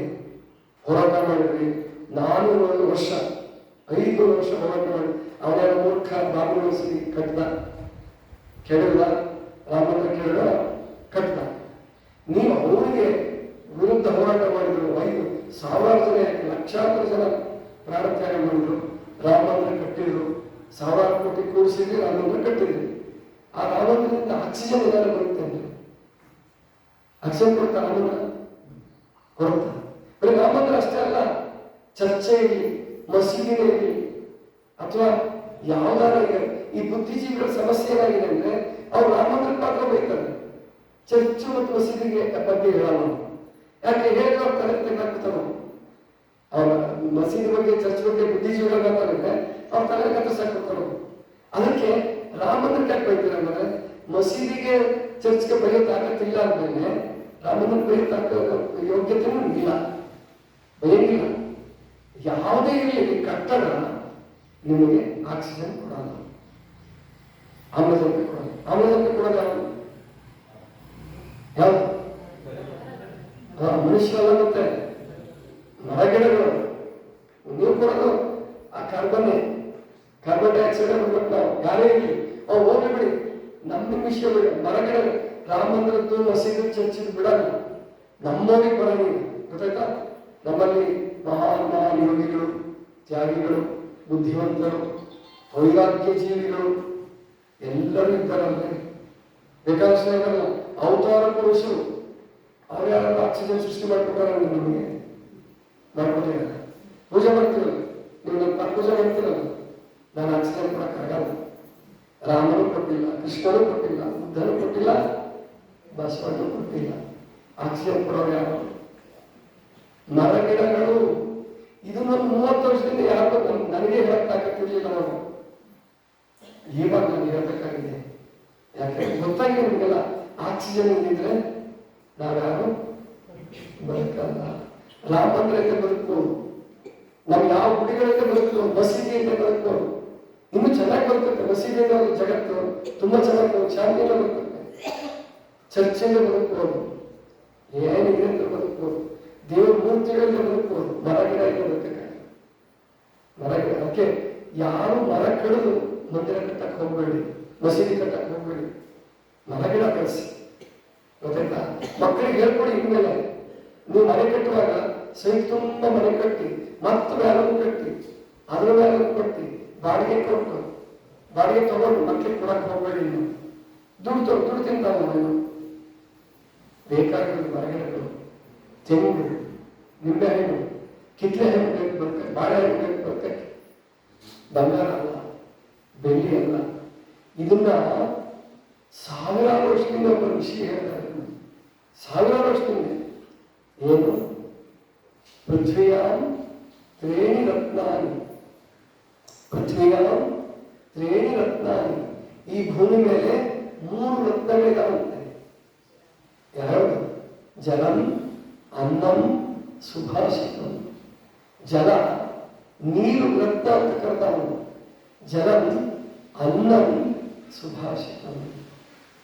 ಹೋರಾಟ ಮಾಡಿದ್ರಿ 400 ವರ್ಷ, 500 ವರ್ಷ ಹೋರಾಟ ಮಾಡಿ. ಅವನ ಮೂರ್ಖ ಬಾಬು ಮನಸ್ಸಿ ಕಟ್ಟ ಕೆಡದ, ರಾಮ ಮಂದಿರ ಕೆಡದ ಕಟ್ಟ. ನೀವು ಅವರಿಗೆ ವಿರುದ್ಧ ಹೋರಾಟ ಮಾಡಿದ್ರು. 5,000 ಜನ, ಲಕ್ಷಾಂತರ ಜನ ಪ್ರಾಣತ್ಯಾಗ ಮಾಡಿದ್ರು, ರಾಮ ಮಂದಿರ ಕಟ್ಟಿದ್ರು, 1000 ಕೋಟಿ ಕೂಡಿಸಿದ್ರಿ, ರಾಮ ಮಂದಿರ ಕಟ್ಟಿದ್ರಿ. ಆ ರಾಮ ಮಂದಿರದಿಂದ ಆಕ್ಸಿಜನ್ ಏನಾದ್ರು ಬರುತ್ತೆ ಅಂದ್ರೆ ಆಕ್ಸಿಜನ್ ಕೊಡ್ತಾ ರಾಮ ಮಂದಿರ ಕೊಡುತ್ತಾ? ಬರೀ ರಾಮ ಮಂದಿರ ಅಷ್ಟೇ ಅಲ್ಲ, ಚರ್ಚೆ ಇರಲಿ, ಮಸೀದಿನೇ ಇರಲಿ, ಅಥವಾ ಯಾವ್ದಾರ ಈ ಬುದ್ಧಿಜೀವಿಗಳ ಸಮಸ್ಯೆ ಏನಾಗಿದೆ ಅಂದ್ರೆ ಅವ್ರು ರಾಮ ಮಂದಿರಕ್ಕೆ ಮಾತ್ರ ಬೈತಾರೆ, ಚರ್ಚ್ ಮತ್ತು ಮಸೀದಿಗೆ ಬಗ್ಗೆ ಹೇಳೋಣ. ಯಾಕೆ ಹೇಳಿದ್ರೆ ಅವ್ರು ತಲೆ ತೆಗೆದಾಕ್ತಾರೋ. ಅವ್ರ ಮಸೀದಿ ಬಗ್ಗೆ ಚರ್ಚ್ ಬಗ್ಗೆ ಬುದ್ಧಿಜೀವಿಗಳು ಮಾತಾಡಿದ್ರೆ ಅವ್ರ ತಲೆ ಕತ್ತರಿಸಾಕ್ಬಿಡ್ತಾರೋ. ಅದಕ್ಕೆ ರಾಮ ಮಂದಿರಕ್ಕೆ ಯಾಕೆ ಬೈತಾರೆ ಅಂದ್ರೆ ಮಸೀದಿಗೆ ಚರ್ಚ್ಗೆ ಬೈಯೋ ತಾಕತ್ತಿಲ್ಲ ಅಂದ್ಮೇಲೆ ರಾಮ ಮಂದಿರ ಬೈಯೋ ಯೋಗ್ಯತೆನೂ ಇಲ್ಲ, ಬೈಯಂಗಿಲ್ಲ. ಯಾವುದೇ ಇರಲಿ ಕಟ್ಟಡ ನಿಮಗೆ ಆಕ್ಸಿಜನ್ ಕೊಡಲ್ಲ, ಆಮ್ಲಜನಕ ಕೊಡಲ್ಲ. ಆಮ್ಲಜನಕ ಕೊಡೋದು ಯಾವುದು? ಮನುಷ್ಯರಲ್ಲ, ಮತ್ತೆ ಮರಗಿಡಗಳು. ನೀವು ಕೊಡೋದು ಆ ಕಾರ್ಬನ್ ಡೈಆಕ್ಸೈಡ್ ಬಿಡ್ಬೇಕು. ನಾವು ಯಾರೇ ಇರಲಿ ಅವು ಹೋಗ್ಲಿ ಬಿಡಿ, ನಮ್ಮ ವಿಷಯ ಬಿಡಿ. ಮರಗಿಡ ರಾಮ ಮಂದಿರದ್ದು ಮಸೀದಿ ಚರ್ಚಿದ್ ಬಿಡಲ್ಲ, ನಮ್ಮೋಗಿ ಬರೋಂಗಿಲ್ಲ. ಗೊತ್ತಾಯ್ತಾ? ನಮ್ಮಲ್ಲಿ ಮಹಾನ್ ಯೋಗಿಗಳು, ತ್ಯಾಗಿಗಳು, ಬುದ್ಧಿವಂತರು, ವೈರಾಗ್ಯ ಜೀವಿಗಳು ಎಲ್ಲರೂ ಇದ್ದಾರಲ್ರಿ. ಬೇಕಾದಷ್ಟು ಇರಲ್ಲ. ಅವತಾರ ಪುರುಷರು ಅವ್ರು ಯಾರು ಆಕ್ಸಿಜನ್ ಸೃಷ್ಟಿ ಮಾಡ್ಕೊಟ್ಟಾರ ನಮಗೆ? ಮಾಡ್ಕೊಟ್ಟಿದ್ದಾರೆ. ಪೂಜೆ ಮಾಡ್ತಿರಲ್ಲ ನೀವು, ನನ್ನ ಪೂಜೆ ಮಾಡ್ತಿರಲ್ಲ, ನಾನು ಆಕ್ಸಿಜನ್ ಕೊಡಕ್ಕಾಗಲ್ಲ. ರಾಮನು ಕೊಟ್ಟಿಲ್ಲ, ಕೃಷ್ಣನು ಕೊಟ್ಟಿಲ್ಲ, ಬುದ್ಧನು ಕೊಟ್ಟಿಲ್ಲ, ಬಸವಣ್ಣು ಕೊಟ್ಟಿಲ್ಲ. ಆಕ್ಸಿಜನ್ ಕೊಡೋರು ಯಾರು? ಮರಗಿಡಗಳು. ಇದು ನಾನು 30 ವರ್ಷದಿಂದ ಯಾರು ನನಗೆ ಹೇಳಕ್ಕಾಗತ್ತಿರ್ಲಿಲ್ಲ. ನಾವು ಇವಾಗ ನಾನು ಹೇಳಬೇಕಾಗಿದೆ. ಯಾಕೆ ಗೊತ್ತಾಗಿದೆ ನಿಮಗೆಲ್ಲ. ಆಕ್ಸಿಜನ್ ಇದ್ದಿದ್ರೆ ನಾವ್ಯಾರು ಬದುಕಲ್ಲ. ರಾಮ ಮಂದಿರಕ್ಕೆ ಬದುಕ್ಬೋದು, ನಾವು ಯಾವ ಗುಡಿಗಳಿಗೆ ಬದುಕ್ಬೋದು, ಮಸೀದಿಯಿಂದ ಬದುಕ್ಬೋದು. ಇನ್ನೂ ಚೆನ್ನಾಗಿ ಬದುಕುತ್ತೆ. ಮಸೀದಿಯಿಂದ ಜಗತ್ತು ತುಂಬಾ ಚೆನ್ನಾಗಿ ಶಾಂತಿಯಿಂದ ಬದುಕುತ್ತೆ. ಚರ್ಚೆಯಿಂದ ಬದುಕ್ಬೋದು, ಏನಿದೆ ಅಂತ ಬದುಕ್ಬೋದು, ದೇವ್ರ ಮೂರ್ತಿಗಳಿಂದ ಬದುಕ್ಬೋದು. ಮರಗಿಡ ಇಲ್ಲ ಬದುಕಕ್ಕೆ. ಮರಗಿಡ. ಅದಕ್ಕೆ ಯಾರು ಮರ ಕಡಿದು ಮಂದಿರ ಕಟ್ಟಕ್ಕೆ ಹೋಗ್ಬೇಡಿ, ಮಸೀದಿ ಕಟ್ಟಕ್ಕೆ ಹೋಗ್ಬೇಡಿ, ಮರಗಿಡ ಬೆಳೆಸಿ. ಗೊತ್ತಾಯ್ತಾ? ಮಕ್ಕಳಿಗೆ ಹೇಳ್ಕೊಡಿ. ಇನ್ಮೇಲೆ ನೀವು ಮನೆ ಕಟ್ಟುವಾಗ ಸೈಟ್ ತುಂಬ ಮನೆ ಕಟ್ಟಿ, ಮತ್ತು ಬ್ಯಾಲನ್ನು ಕಟ್ಟಿ, ಅದ್ರ ಬ್ಯಾಲನ್ನು ಕಟ್ಟಿ, ಬಾಡಿಗೆ ಕೊಟ್ಟು, ಬಾಡಿಗೆ ತಗೊಂಡು ಮಕ್ಕಳಿಗೆ ಕೊಡಕ್ಕೆ ಹೋಗ್ಬೇಡಿ. ನೀವು ದುಡ್ಡು ತಿಂತಾವ. ಬೇಕಾಗಿರೋದು ಮರಗಿಡಗಳು, ತೆಂಗು, ನಿಂಬೆ ಹಣ್ಣು, ಕಿತ್ಲೆ ಹಣ್ಣು ಬೇಕು ಬರ್ತಕ್ಕೆ, ಬಾಳೆಹಣ್ಣು ಬೇಕು ಬರ್ತಕ್ಕೆ. ಬಂಗಾರ ಅಲ್ಲ, ಬೆಳ್ಳಿ ಅಲ್ಲ. ಇದನ್ನ ಸಾವಿರಾರು ವರ್ಷದಿಂದ ಒಬ್ಬ ಋಷಿ ಹೇಳ್ತಾರೆ. ಸಾವಿರಾರು ವರ್ಷದಿಂದ ಏನು? ಪೃಥ್ವಿಯಾಂ ತ್ರೇಣಿ ರತ್ನಾನಿ, ಪೃಥ್ವಿಯಾಂ ತ್ರೇಣಿ ರತ್ನಾನಿ. ಈ ಭೂಮಿ ಮೇಲೆ 3 ರತ್ನಗಳಿದಾವಂತೆ. ಯಾವ್ದು? ಜಲಂ, ಅನ್ನಂ, ಸುಭಾಷಿತಂ. ಜಲ, ನೀರು ರತ್ನ ಅಂತ ಕರ್ತಾವ. ಜಲಂ, ಅನ್ನಂ, ಸುಭಾಷಿತಂ.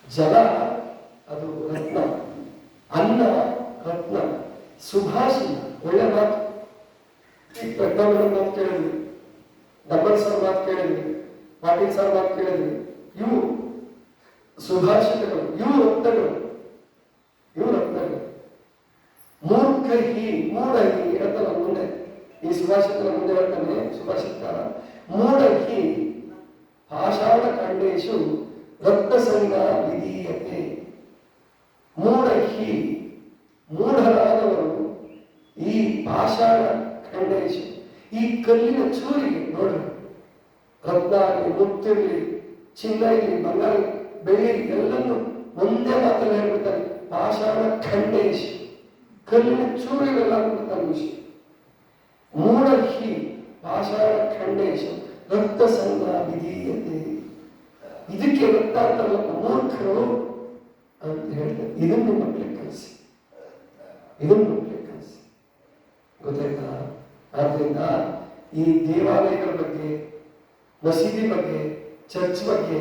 ಜಲ ಅದು ರತ್ನ, ಅನ್ನ ರತ್ನ, ಸುಭಾಷಿತ ಒಳ್ಳೆ ಮಾತು. ಈ ಪ್ರಜ್ಞಾನ ಮಾತು ಕೇಳಿದ್ವಿ, ಡಬ್ಬಲ್ ಸರ್ ಮಾತು ಕೇಳಿದ್ವಿ, ಪಾಟೀಲ್ ಸರ್ ಮಾತು ಕೇಳಿದ್ವಿ. ಇವು ಸುಭಾಷಿತಗಳು, ಇವು ರತ್ನಗಳು. ಮೂರ್ಖಹಿ, ಮೂಢಹಿ ಹೇಳ್ತಾನ ಮುಂದೆ. ಈ ಸುಭಾಷಿತನ ಮುಂದೆ ಹೇಳ್ತಾನೆ ಸುಭಾಷಿತಕಾರ. ಮೂಢಹಿ ಪಾಷಾಣ ಖಂಡೇಶು ರತ್ನಸಂಗ ವಿಧೀಯತೆ. ಮೂಢಹಿ, ಮೂಢರಾದವರು ಈ ಪಾಷಾಣ ಖಂಡೇಶು, ಈ ಕಲ್ಲಿನ ಚೂರಿಗೆ ನೋಡ್ರಿ, ರತ್ನ ಆಗಲಿ, ಮುತ್ತಿರಲಿ, ಚಿನ್ನ ಇರಲಿ, ಬಂಗಾರ, ಬೆಳ್ಳಿ ಎಲ್ಲನ್ನು ಒಂದೇ ಮಾತಲ್ಲಿ ಹೇಳ್ಬಿಡ್ತಾನೆ. ಪಾಷಾಣ ಖಂಡೇಶ್, ಕಲ್ಲಿನ ಚೂರಿಗೆಲ್ಲ ಆಗ್ಬಿಡ್ತಾನೆ ವಿಷಯ. ಮೂಢಹಿ ಪಾಷಾಣ ಖಂಡೇಶ್ ರಕ್ತ ಸಂಘ ವಿಧೀಯತೆ. ಇದಕ್ಕೆ ರಕ್ತ ಅಂತಾರಲ್ಲ ಮೂರ್ಖರು ಅಂತ ಹೇಳ್ತಾರೆ. ಇದನ್ನು ಮಕ್ಕಳಿಗೆ ಕಲಿಸಿ, ಗೊತ್ತಾಯ್ತಾ? ಆದ್ರಿಂದ ಈ ದೇವಾಲಯಗಳ ಬಗ್ಗೆ, ಮಸೀದಿ ಬಗ್ಗೆ, ಚರ್ಚ್ ಬಗ್ಗೆ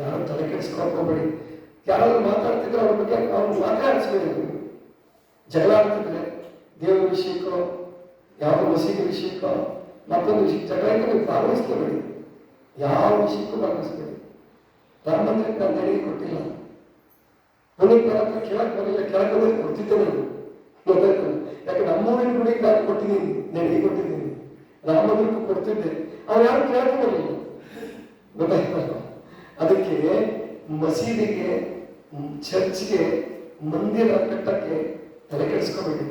ಯಾರು ತಲೆ ಕೆಡಿಸ್ಕೊಳಕ್ ಹೋಗ್ಬೇಡಿ. ಯಾರಾದ್ರೂ ಮಾತಾಡ್ತಿದ್ರೆ ಅವ್ರ ಬಗ್ಗೆ ಅವ್ರು ಮಾತಾಡಿಸ್ಬೇಡಿ. ಜಗಳ ಆಡ್ತಿದ್ರೆ ದೇವರ ವಿಷಯಕ್ಕೋ, ಯಾವ ಮಸೀದಿ ವಿಷಯಕ್ಕೋ, ಮತ್ತೊಂದು ವಿಷಯ ಜಗಳ ಇದ್ರೆ ನೀವು ಭಾಗವಹಿಸ್ಕೋಬೇಡಿ. ಯಾವ ವಿಷಯಕ್ಕೂ ಭಾಗವಹಿಸ್ಬೇಡಿ. ರಾಮ ಮಂದಿರಕ್ಕೆ ನಾನು ದೇಣಿಗೆ ಕೊಟ್ಟಿಲ್ಲ, ಪುನೀತ್ ಬರತ್ರ ಕೇಳಕ್ ಬರಲಿಲ್ಲ, ಕೆಳಗೆ ಬಂದ್ರೆ ಕೊಡ್ತಿದ್ದೆ ನಾನು. ಗೊತ್ತಾಯ್ತು? ಯಾಕೆ ನಮ್ಮೂರಿನ ಗುಡಿಗೆ ನಾನು ಕೊಟ್ಟಿದ್ದೀನಿ, ದೇಣಿಗೆ ಕೊಟ್ಟಿದ್ದೀನಿ, ರಾಮ ಮಂದಿರಕ್ಕೂ ಕೊಡ್ತಿದ್ದೆ. ಅವ್ರು ಯಾರು ಕೇಳಕ್ಕೆ ಬರಲಿಲ್ಲ. ಗೊತ್ತಾಯ್ತಲ್ಲ? ಅದಕ್ಕೆ ಮಸೀದಿಗೆ, ಚರ್ಚ್ಗೆ, ಮಂದಿರ ಕಟ್ಟಕ್ಕೆ ತಲೆ ಕೆಡಿಸ್ಕೋಬೇಡಿ.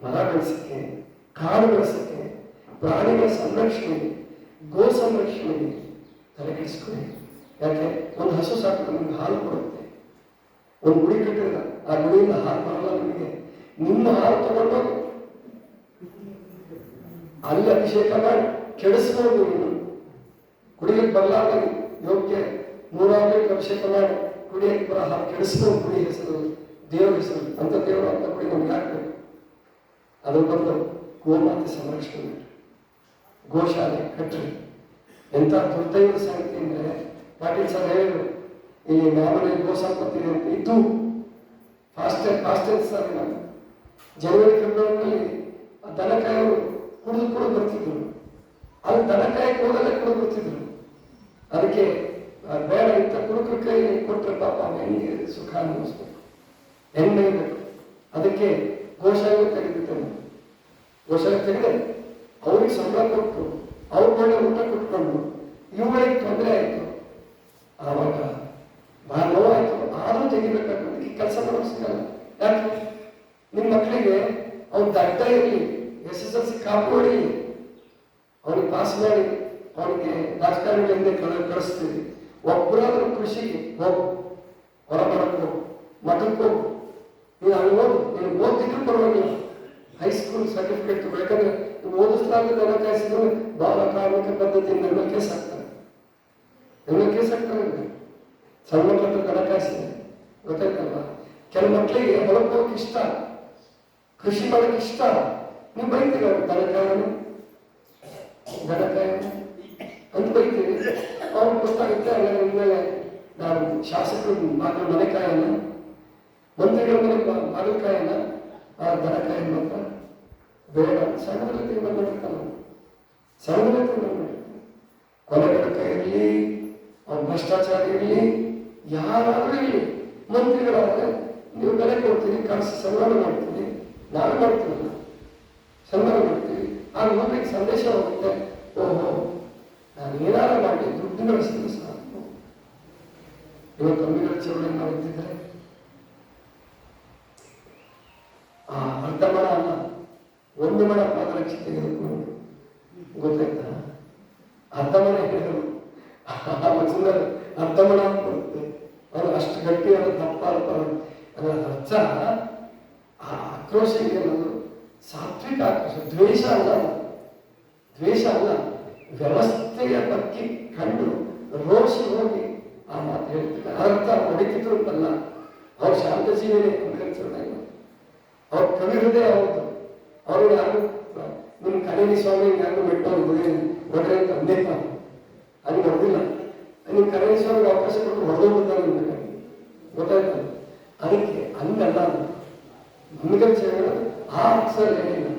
ಮರ ಬೆಳೆಸಕ್ಕೆ, ಕಾಡು ಬೆಳೆಸಕ್ಕೆ, ಪ್ರಾಣಿಗಳ ಸಂರಕ್ಷಣೆಗೆ, ಗೋ ಸಂರಕ್ಷಣೆಗೆ ತಲೆಗೆಡಿಸ್ಕೊಳ್ಳಿ. ಯಾಕೆ? ಒಂದು ಹಸು ಸಾಕು ನಿಮ್ಗೆ ಹಾಲು ಕೊಡುತ್ತೆ. ಒಂದು ಗುಡಿ ಕಟ್ಟಿದ್ರೆ ಆ ಗುಡಿಯಿಂದ ಹಾಲು ಬರಲ್ಲ ನಿಮಗೆ. ನಿಮ್ಮ ಹಾಲು ತಗೊಂಡು ಅಲ್ಲಿ ಅಭಿಷೇಕ ಮಾಡಿ ಕೆಡಿಸ್ಬೋದು. ನೀನು ಕುಡಿಯಕ್ಕೆ ಬರಲಾಗ ಯೋಗ್ಯ 100 ಅಭಿಷೇಕ ಮಾಡಿ ಕುಡಿಯಕ್ಕೆ ಬರ ಹಾಲು ಕೆಡಿಸ್ಬೋದು. ಕುಡಿ ಹೆಸರು, ದೇವ್ರ ಹೆಸರು, ಅಂತ ದೇವರು ಅಂತ ಕುಡಿ ನಮ್ಗೆ ಹಾಕ್ಬೇಕು. ಅದ್ರ ಬಂದು ಗೋಮಾತೆ ಸಂರಕ್ಷಣೆ ಮಾಡಿ, ಗೋಶಾಲೆ ಕಟ್ಟ್ರಿ. ಎಂಥ ದುರ್ದೈವದ ಸಂಗತಿ ಅಂದರೆ, ಪಾಟೀಲ್ ಸರ್ ಹೇಳಿದ್ರು, ಇಲ್ಲಿ ಮಾಮೂಲಿ ಗೋ ಸಂಪತ್ತಿ ಅಂತ ಇದ್ದು ಫಾಸ್ಟೆಸ್ಟ್ ಸರ್ ನಾನು ಜನವರಿ ಫೆಬ್ರವರಿನಲ್ಲಿ ದನಕಾಯವರು ಕುಡಿದು ಬರ್ತಿದ್ರು. ಅಲ್ಲಿ ದನಕಾಯಕ್ಕೆ ಹೋದಲ್ಲೇ ಕುಡಿದು ಬರ್ತಿದ್ರು. ಅದಕ್ಕೆ ಬೇಡ ಇಂಥ ಕುಡುಕರ ಕೈ ಕೊಟ್ಟರೆ ಪಾಪ ಹೆಂಗೆ ಸುಖ ಅನಿಸ್ಬೇಕು, ಹೆಂಗೆ ಬೇಕು. ಅದಕ್ಕೆ ಗೋಶಾಲೆ ತೆಗೆದಿದ್ದೇನೆ. ಗೋಶಾಲೆ ತೆಗೆದೆ ಅವ್ರಿಗೆ ಸಂಬಳ ಕೊಟ್ಟು ಅವ್ರ ಒಳ್ಳೆ ಊಟ ಕೊಟ್ಕೊಂಡು ಇವುಗಳಿಗೆ ತೊಂದರೆ ಆಯಿತು. ಆವಾಗ ಬಹಳ ನೋವಾಯಿತು. ಆದರೂ ತೆಗಿಬೇಕಾಗ್ತದೆ. ಕೆಲಸ ಮಾಡೋಕೆ ಸಿಗಲ್ಲ. ಯಾಕೆ? ನಿಮ್ಮ ಮಕ್ಕಳಿಗೆ ಅವ್ನು ದಡ್ಡ ಇರಲಿ, SSLC ಕಾಪು ಹೊಡೀಲಿ, ಅವನಿಗೆ ಪಾಸ್ ಮಾಡಿ ಅವನಿಗೆ ರಾಜಕಾರಣಿಗಳಿಂದ ಕಳಿಸ್ತೀವಿ. ಒಬ್ಬರಾದ್ರೂ ಕೃಷಿಗೆ ಹೋಗು, ಹೊರ ಮಾಡಕ್ಕೆ ಹೋಗು, ಮಠಕ್ಕೆ ಹೋಗು. ನೀನು ಅಲ್ಲಿ ಓದು, ನೀನು ಓದ್ತಿದ್ರು ಪರವಾಗಿಲ್ಲ, ಹೈಸ್ಕೂಲ್ ಸರ್ಟಿಫಿಕೇಟ್ ತಗೋ. ಯಾಕಂದ್ರೆ ನೀವು ಓದಿಸ್ಲಾರ್ದು ದನ ಕಾಯಿಸಿದ್ರು ಬಾಲ ಕಾರ್ಮಿಕ ಪದ್ಧತಿಯಿಂದ ನಿಮ್ಮ ಕೇಸ್ ಹಾಕ್ತಾರೆ. ನಿಮ್ಮ ಕೇಸ್ ಹಾಕ್ತಾರೆ. ಸಣ್ಣ ಮಕ್ಕಳ ದನ ಕಾಯಿಸಿದೆ ಗೊತ್ತಾಯ್ತಲ್ವ? ಕೆಲವು ಮಕ್ಕಳಿಗೆ ಹೊಲಕ್ಕೆ ಹೋಗಕ್ಕೆ ಇಷ್ಟ, ಕೃಷಿ ಮಾಡೋಕ್ಕೆ ಇಷ್ಟ. ನೀವು ಬೈತೀರ ದನಕಾಯನ ಅಂತ ಬೈತೀರಿ. ಅವ್ರಿಗೆ ಗೊತ್ತಾಗುತ್ತೆ. ಹಾಗಾದ್ರೆ ಇನ್ಮೇಲೆ ನಾವು ಶಾಸಕರು ಮನೆ ಕಾಯನ, ಮಂತ್ರಿಗಳ ಮನೆ ಬಾಗಲಕಾಯನ, ಆ ದನಕಾಯನ ಮಾತ್ರ ಬೇಡ. ಸಣ್ಣದಲ್ಲಿ ತೀರ್ಮಾನ ಮಾಡಿರ್ತಾನೆ, ಸಣ್ಣದಲ್ಲಿ ತೀರ್ಮಾನ ಮಾಡಿರ್ತಾನೆ. ಕೊಲೆಗಡಕ ಇರಲಿ, ಅವ್ರ ಭ್ರಷ್ಟಾಚಾರ ಇರಲಿ, ಯಾರಾದ್ರೂ ಇರಲಿ, ಮಂತ್ರಿಗಳಾದ್ರೆ ನೀವು ಬೆಲೆ ಕೊಡ್ತೀರಿ, ಕಾಸು ಸನ್ಮಾನ ಮಾಡ್ತೀವಿ, ನಾವೇ ಮಾಡ್ತೀವಲ್ಲ, ಸನ್ಮಾನ ಮಾಡ್ತೀವಿ. ಆಗ ಒಬ್ಬರಿಗೆ ಸಂದೇಶ ಹೋಗುತ್ತೆ, ಓಹೋ ನಾನು ಏನಾರ ಮಾಡಿ ದುಡ್ಡು ಗಳಿಸಿದ್ರೆ ಸಾಕು. ಇವತ್ತು ಅಂಬಿಗರ ಚಳವಳಿ ಮಾಡುತ್ತಿದ್ರೆ ಆ ಅರ್ಧ ಮಣ ಅಲ್ಲ, 1 ಮಣ ಪಾದರಕ್ಷೆ ತೆಗೆದುಕೊಂಡು ಗೊತ್ತಾಯ್ತಾ? ಅರ್ಧ ಮಣ ಹೇಳಿದ್ರು ಅರ್ಧ ಮಣ ಅಂತ ಬರುತ್ತೆ. ಅದು ಅಷ್ಟು ಗಟ್ಟಿ, ಅದು ದಪ್ಪ ಅಲ್ಪ. ಅದರ ಅರ್ಥ ಆ ಆಕ್ರೋಶ ಇದೆಯಲ್ಲ, ಸಾತ್ವಿಕ ಆಕ್ರೋಶ, ದ್ವೇಷ ಅಲ್ಲ. ದ್ವೇಷ ಅಲ್ಲ, ವ್ಯವಸ್ಥೆಯ ಬಗ್ಗೆ ಕಂಡು ರೋಷಿ ಹೋಗಿ ಆ ಮಾತು ಹೇಳ್ತಾರೆ. ಅರ್ಥ ಹೊಡಿತಿದ್ರು ಅಂತಲ್ಲ, ಅವ್ರು ಶಾಂತ ಜೀವನೇ ಅಂಬೇಡ್ಕರ್. ಅವ್ರ ಕವಿ ಹೃದಯ ಅವ್ರದ್ದು. ಅವರು ಯಾರು ನಿಮ್ಮ ಕನೇರಿ ಸ್ವಾಮಿ ಯಾರು ಬಿಟ್ಟವ್ರು ಹೊಡ್ರೆ ಅಂತ ಅಂದೇಪ ಅಲ್ಲಿ ಹೊಡೆದಿಲ್ಲ. ನಿಮ್ಮ ಕನೇರಿ ಸ್ವಾಮಿಗೆ ಅವಕಾಶ ಕೊಟ್ಟು ಹೊಡೆದೋಗ್ಬಿಡ್ತಾರೆ ನಿಮಗೆ, ಗೊತ್ತಾಯ್ತಲ್ಲ? ಅದಕ್ಕೆ ಹಂಗಲ್ಲ. ಅಂಬೇಡ್ಕರ್ ಚಳವಳಿ ಆ ಅಕ್ಷರಲ್ಲಿ ಹೇಳಿಲ್ಲ,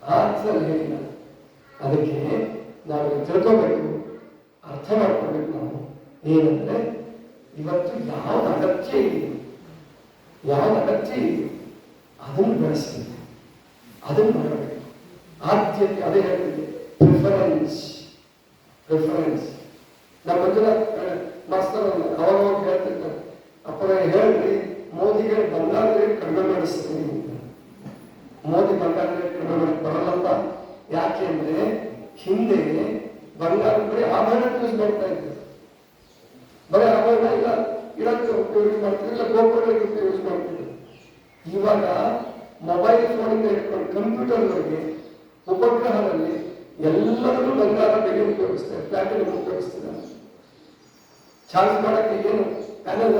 ಆ ಅಕ್ಷರಲ್ಲಿ ಹೇಳಿಲ್ಲ. ಅದಕ್ಕೆ ನಾವು ತಿಳ್ಕೋಬೇಕು, ಅರ್ಥ ಮಾಡ್ಕೊಳ್ಬೇಕು. ನಾವು ಏನಂದ್ರೆ ಇವತ್ತು ಯಾವ ಅಗತ್ಯ ಇದೆ, ಯಾವ ಅಗತ್ಯ ಇದೆ ಅದನ್ನು ಬೆಳೆಸಬೇಕು, ಅದನ್ನು ಮಾಡಬೇಕು. ಆದ್ಯತೆ ಅದೇ ಹೇಳ್ತಿದೆ, ಪ್ರಿಫರೆನ್ಸ್. ನಮ್ಮ ಮಂಜುನಾಥ್ ಮಾಸ್ತರ್ ಅವಾಗ ಹೇಳ್ತಿರ್ತಾರೆ, ಅಪ್ಪನೇ ಹೇಳ್ರಿ ಮೋದಿಗೆ ಬಂಗಾರ ರೇಟ್ ಕಡಿಮೆ ಮಾಡಿಸ್ತೀನಿ ಅಂತ. ಮೋದಿ ಬಂಗಾರ ರೇಟ್ ಕಡಿಮೆ ಮಾಡಿ ಬರಲ್ಲಪ್ಪ. ಯಾಕೆ ಅಂದ್ರೆ ಹಿಂದೆ ಬಂಗಾರ ಬರೀ ಆಭರಣ ಯೂಸ್ ಮಾಡ್ತಾ ಇದ್ರು. ಬರೀ ಆಭರಣ ಇಲ್ಲ ಇಡಕ್ಕೆ ಯೂಸ್ ಮಾಡ್ತಿದ್ರು, ಇಲ್ಲ ಗೋಪುರಗಳಿಗೆ ಯೂಸ್ ಮಾಡ್ತಿದ್ರು. ಇವಾಗ ಮೊಬೈಲ್ ಫೋನಿಂದ ಹಿಡ್ಕೊಂಡು ಕಂಪ್ಯೂಟರ್ವರೆಗೆ ಉಪಗ್ರಹದಲ್ಲಿ ಎಲ್ಲರಲ್ಲೂ ಬಂಗಾರ ಬೆಲೆ ಉಪಯೋಗಿಸ್ತಾರೆ, ಪ್ಲಾಟಿನಮ್ ಉಪಯೋಗಿಸ್ತಿದ್ದಾರೆ. ಚಾರ್ಜ್ ಮಾಡೋಕ್ಕೆ ಏನು ಪ್ಯಾನಲ್,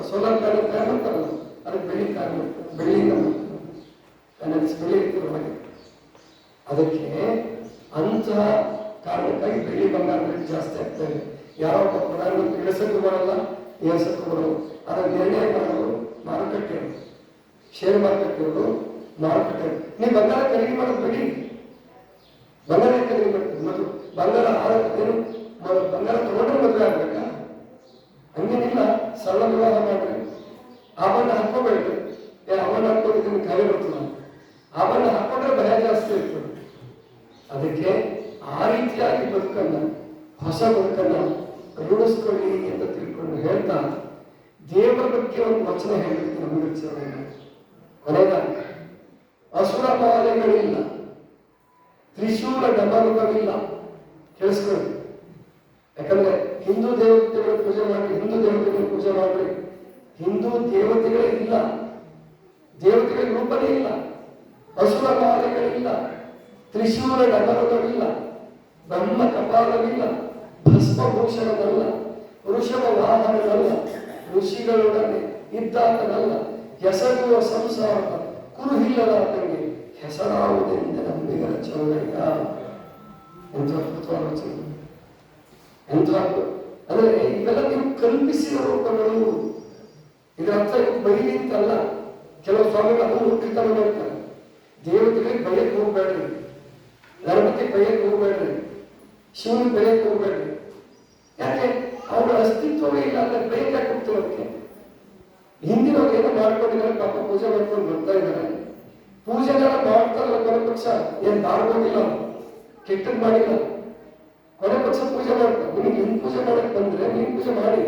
ಸೋಲಾರ್ ಪ್ಯಾನಲ್ ತಯಾರು ಮಾಡ್ತಾರಲ್ಲ, ಅದಕ್ಕೆ ಬೆಳ್ಳಿ ತಯಾರು ಮಾಡ್ತಾರೆ, ಬೆಳ್ಳಿಯಿಂದ ಪ್ಯಾನಲ್ಸ್ ಬೆಳ್ಳಿ ಇರ್ತದೆ ಒಳಗೆ. ಅದಕ್ಕೆ ಅಂತಹ ಕಾರಣಕ್ಕಾಗಿ ಬೆಳ್ಳಿ ಬಂಗಾರ ರೇಟ್ ಜಾಸ್ತಿ ಆಗ್ತಾ ಇದೆ. ಯಾರೋ ಪ್ರಧಾನಮಂತ್ರಿ ಇಳಿಸಕ್ಕೂ ಬರಲ್ಲ, ಏರ್ಸಕ್ಕೂ ಬರಲ್ಲ. ಅದನ್ನು ನಿರ್ಣಯ ಮಾಡೋರು ಮಾರುಕಟ್ಟೆ, ಶೇರ್ ಮಾರ್ಕೆಟ್ ಇರೋದು ಮಾರುಕಟ್ಟೆ. ನೀವು ಬಂಗಾರ ಖರೀದಿ ಮಾಡೋದು ಬಿಡಿ, ಬಂಗಾರ ಖರೀದಿ ಮಾಡ್ತೀವಿ. ಮತ್ತು ಬಂಗಾರ ಏನು ಬಂಗಾರ ತಗೊಂಡ್ರೆ ಮದುವೆ ಆಗ್ಬೇಕಾ? ಹಂಗೇನಿಲ್ಲ. ಸರಳ ವಿವಾಹ ಮಾಡ್ರಿ, ಆಭರಣ ಹಾಕೋಬೇಡ್ರಿ. ಆಭರಣ ಹಾಕೋದಿದ್ದೀನಿ ಕಲೆ ಬರ್ತದ, ಆಭರಣ ಹಾಕೊಂಡ್ರೆ ಭಯ ಜಾಸ್ತಿ ಇರ್ತದೆ. ಅದಕ್ಕೆ ಆ ರೀತಿಯಾಗಿ ಬದುಕನ್ನ, ಹೊಸ ಬದುಕನ್ನ ರೂಢಿಸ್ಕೊಳ್ಳಿ ಅಂತ ತಿಳ್ಕೊಂಡು ಹೇಳ್ತಾ, ದೇವರ ಬಗ್ಗೆ ಒಂದು ವಚನ ಹೇಳಬೇಕು ನಮಗೆ ಚಳವಳಿ. ಕೊನೆಯದಾಗಿ, ಅಸುರ ಮಾಲೆಗಳಿಲ್ಲ, ತ್ರಿಶೂಲ ಡಮರುಗಳಿಲ್ಲ. ಕೇಳಿಸ್ಕೊಳ್ಳಿ, ಯಾಕಂದ್ರೆ ಹಿಂದೂ ದೇವತೆಗಳ ಪೂಜೆ ಮಾಡಿ, ಹಿಂದೂ ದೇವತೆಗಳ ಪೂಜೆ ಮಾಡ್ರಿ. ಹಿಂದೂ ದೇವತೆಗಳೇ ಇಲ್ಲ, ದೇವತೆಗಳ ರೂಪನೇ ಇಲ್ಲ, ಅಸುರ ಮಾಲೆಗಳಿಲ್ಲ, ತ್ರಿಶೂಲ ಡಗರಗಳಿಲ್ಲ, ಬ್ರಹ್ಮ ಕಪಾಲವಿಲ್ಲ, ಭಸ್ಮಭೂಷಣನಲ್ಲ, ವೃಷಭ ವಾಹನನಲ್ಲ, ಋಷಿಗಳೊಡನೆ ಇದ್ದಾತನಲ್ಲ, ಹೆಸಗುವ ಸಂಸಾರದ ಕುರುಹಿಲ್ಲದಾತನಿಗೆ ಹೆಸರಾವುದೆಂದ ನಂಬಿಗರ ಚೌಡಯ್ಯ. ಎಂಥ ಅದ್ಭುತವಾದ ವಚನ, ಎಂಥ ಅಂದ್ರೆ ಇವೆಲ್ಲ ನೀವು ಕಲ್ಪಿಸಿದ ರೂಪಗಳು. ಇದರ ಅರ್ಥ ಬೈಲಿ ಅಂತಲ್ಲ. ಕೆಲವು ಸ್ವಾಮಿಗಳು ಅದನ್ನು ಮೂರ್ಖತನ ಮಾಡ್ತಾರೆ. ದೇವತೆಗಳಿಗೆ ಬಯಕ್ಕೆ ಹೋಗ್ಬೇಡ್ರಿ, ಗಣಪತಿ ಬಯಕ್ಕೆ ಹೋಗ್ಬೇಡ್ರಿ, ಶಿವನಿಗೆ ಬಯಕ್ಕೆ ಹೋಗ್ಬೇಡ್ರಿ. ಯಾಕೆ? ಅವರ ಅಸ್ತಿತ್ವವೇ ಇಲ್ಲ ಅಂದ್ರೆ ಬಯಕೆ ಯಾಕೆ ಹೋಗ್ತಿರೋದಕ್ಕೆ? ಹಿಂದಿನವ್ರು ಏನೋ ಮಾಡ್ಕೊಂಡಿದ್ದಾರೆ, ಪಾಪ ಪೂಜೆ ಮಾಡ್ಕೊಂಡು ಬರ್ತಾ ಇದ್ದಾರೆ. ಪೂಜೆಗಳ ಮಾಡ್ತಾರಲ್ಲ, ಕೊನೆ ಪಕ್ಷ ಏನ್ ಮಾಡ್ಬೋದಿಲ್ಲ, ಕೆಟ್ಟದ್ ಮಾಡಿಲ್ಲ, ಕೊನೆ ಪಕ್ಷ ಪೂಜೆ ಮಾಡ್ತಾರೆ. ನಿಮಗೆ ನಿಮ್ ಪೂಜೆ ಮಾಡಕ್ ಬಂದ್ರೆ ನಿಮ್ ಪೂಜೆ ಮಾಡಿ,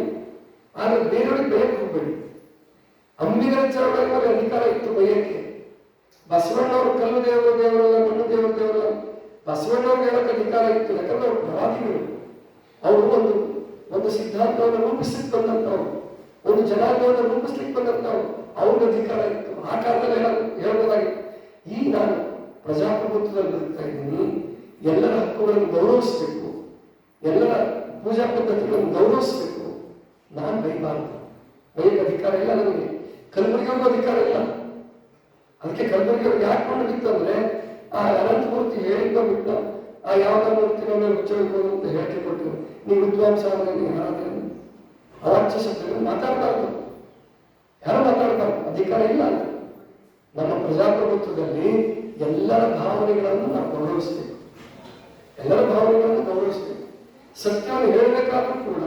ಆದ್ರೆ ಬೇರೆಯವ್ರಿಗೆ ಬಯಕ್ಕೆ ಹೋಗ್ಬೇಡಿ. ಅಂಬಿಗರ ಚಳವಳಿಯಲ್ಲಿ ಅಧಿಕಾರ ಇತ್ತು ಬಯಕ್ಕೆ. ಬಸವಣ್ಣವರು ಕಲ್ಲು ದೇವರಲ್ಲ, ಮಣ್ಣು ದೇವರಲ್ಲ, ಬಸವಣ್ಣವ್ರಿಗೆ ಹೇಳಕ್ ಅಧಿಕಾರ ಇತ್ತು. ಯಾಕಂದ್ರೆ ಅವ್ರು ಪ್ರವಾದಿಗಳು. ಅವರು ಒಂದು ಸಿದ್ಧಾಂತವನ್ನು ರೂಪಿಸ್ಲಿಕ್ಕೆ ಬಂದಂತವ್ರು, ಒಂದು ಜನಾಂಗವನ್ನು ರೂಪಿಸ್ಲಿಕ್ಕೆ ಬಂದಂತವ್ರು. ಅವ್ರಿಗೆ ಅಧಿಕಾರ ಇತ್ತು. ಆ ಕಾಲದಲ್ಲಿ ಹೇಳ್ಬೋದಾಗಿತ್ತು. ಈಗ ನಾನು ಪ್ರಜಾಪ್ರಭುತ್ವದಲ್ಲಿ ಬದುಕ್ತಾ ಇದ್ದೀನಿ, ಎಲ್ಲರ ಹಕ್ಕುಗಳನ್ನು ಗೌರವಿಸ್ಬೇಕು, ಎಲ್ಲರ ಪೂಜಾ ಪದ್ಧತಿಗಳನ್ನು ಗೌರವಿಸ್ಬೇಕು, ನಾನು ಬೈಬಾರ್ದು, ಬೈಯಕ್ಕೆ ಅಧಿಕಾರ ಇಲ್ಲ ನನಗೆ. ಕಲಬುರಗಿಯವ್ರಿಗೂ ಅಧಿಕಾರ ಇಲ್ಲ. ಅದಕ್ಕೆ ಕಲಬುರಗಿಯವ್ರಿಗೆ ಯಾಕೆ ಕೊಂಡು ಬಿತ್ತು ಅಂದ್ರೆ, ಆ ಅನಂತಮೂರ್ತಿ ಹೇಳಿದ್ದ ಬಿಟ್ಟು ಆ ಯಾವ್ದ ಮೂರ್ತಿನ ಹುಚ್ಚಬೇಕು ಅಂತ ಹೇಳಿಕೆ ಕೊಟ್ಟು, ನೀವು ವಿದ್ವಾಂಸ ಆದರೆ ನೀವು ಯಾರಾದ್ರೆ ಅವಾಚ್ಯ ಶಬ್ದಗಳು ಮಾತಾಡಬಾರ್ದು, ಯಾರು ಮಾತಾಡಬಾರ್ದು, ಅಧಿಕಾರ ಇಲ್ಲ. ನಮ್ಮ ಪ್ರಜಾಪ್ರಭುತ್ವದಲ್ಲಿ ಎಲ್ಲರ ಭಾವನೆಗಳನ್ನು ನಾವು ಗೌರವಿಸ್ಬೇಕು, ಎಲ್ಲರ ಭಾವನೆಗಳನ್ನು ಗೌರವಿಸ್ಬೇಕು. ಸತ್ಯವನ್ನು ಹೇಳಬೇಕಾದ್ರೂ ಕೂಡ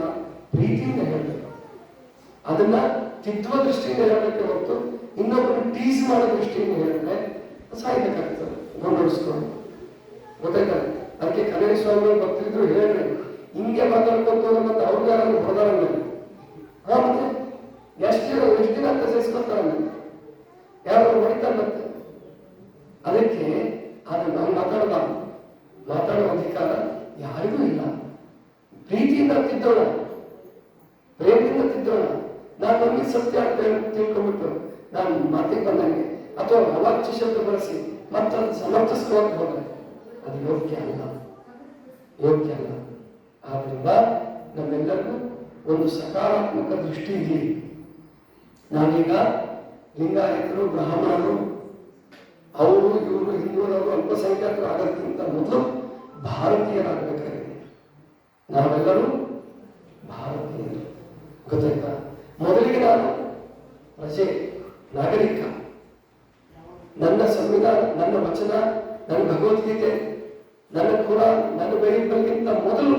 ಪ್ರೀತಿಯಿಂದ ಹೇಳಬೇಕು, ಅದನ್ನ ತಿದ್ದುವ ದೃಷ್ಟಿಯಿಂದ ಹೇಳಬೇಕೆ ಹೊರತು ಇನ್ನೊಬ್ಬರು ಟೀಸ್ ಮಾಡೋ ದೃಷ್ಟಿಯಿಂದ ಹೇಳಿದ್ರೆ ಸಾಯ್ಬೇಕಾಗ್ತದೆ, ಗೌರವಿಸ್ಕೊಂಡು. ಗೊತ್ತಾಯ್ತದೆ? ಅದಕ್ಕೆ ಕನ್ನಡ ಸ್ವಾಮಿ ಭಕ್ತರಿದ್ರು ಹೇಳ್ರಿ, ಹಿಂಗೆ ಮಾತಾಡ್ಕೊತ ಮತ್ತೆ ಅವ್ರಿಗೆ ಯಾರು ಹೊಡೆದಾರ ಮತ್ತೆ ಎಷ್ಟು ದಿನ ಅಂತ ಸಹಿಸ್ಕೊತಾರ, ಯಾರು ಹೊಡಿತಾರೆ ಮತ್ತೆ. ಅದಕ್ಕೆ ಅದು ನಾವು ಮಾತಾಡುವ ಅಧಿಕಾರ ಯಾರಿಗೂ ಇಲ್ಲ. ಪ್ರೀತಿಯಿಂದ ತಿದ್ದೋಣ, ಪ್ರೇಮದಿಂದ ತಿದ್ದೋಣ. ನಾನು ನಮಗೆ ಸತ್ಯ ಅಂತ ತಿಳ್ಕೊಂಡ್ಬಿಟ್ಟು ನಾನು ಮಾತಿಗೆ ಬಂದಂಗೆ ಅಥವಾ ಅವಾಚ್ಯ ಶಬ್ದ ಬಳಸಿ ಮತ್ತೆ ಸಮರ್ಥಿಸ್ಕೋಕ್ ಹೋದ್ರೆ ಅದು ಯೋಗ್ಯ ಅಲ್ಲ. ಆದ್ರಿಂದ ನಮ್ಮೆಲ್ಲರಿಗೂ ಒಂದು ಸಕಾರಾತ್ಮಕ ದೃಷ್ಟಿ ಇರಲಿ. ನಾವೀಗ ಲಿಂಗಾಯತರು, ಬ್ರಾಹ್ಮಣರು, ಅವರು ಇವರು ಹಿಂದೂರವರು ಅಲ್ಪಸಂಖ್ಯಾತರು ಆಗೋದಕ್ಕಿಂತ ಮೊದಲು ಭಾರತೀಯರಾಗಬೇಕಾಗಿದೆ. ನಾವೆಲ್ಲರೂ ಭಾರತೀಯರು. ಗೊತ್ತಾಯ್ತಾ? ಮೊದಲಿಗೆ ನಾನು ಪ್ರಜೆ, ನಾಗರಿಕ. ನನ್ನ ಸಂವಿಧಾನ, ನನ್ನ ವಚನ, ನನ್ನ ಭಗವದ್ಗೀತೆ, ನನ್ನ ಕುರಾನ್, ನನ್ನ ಬೈಬಲ್ಗಿಂತ ಮೊದಲು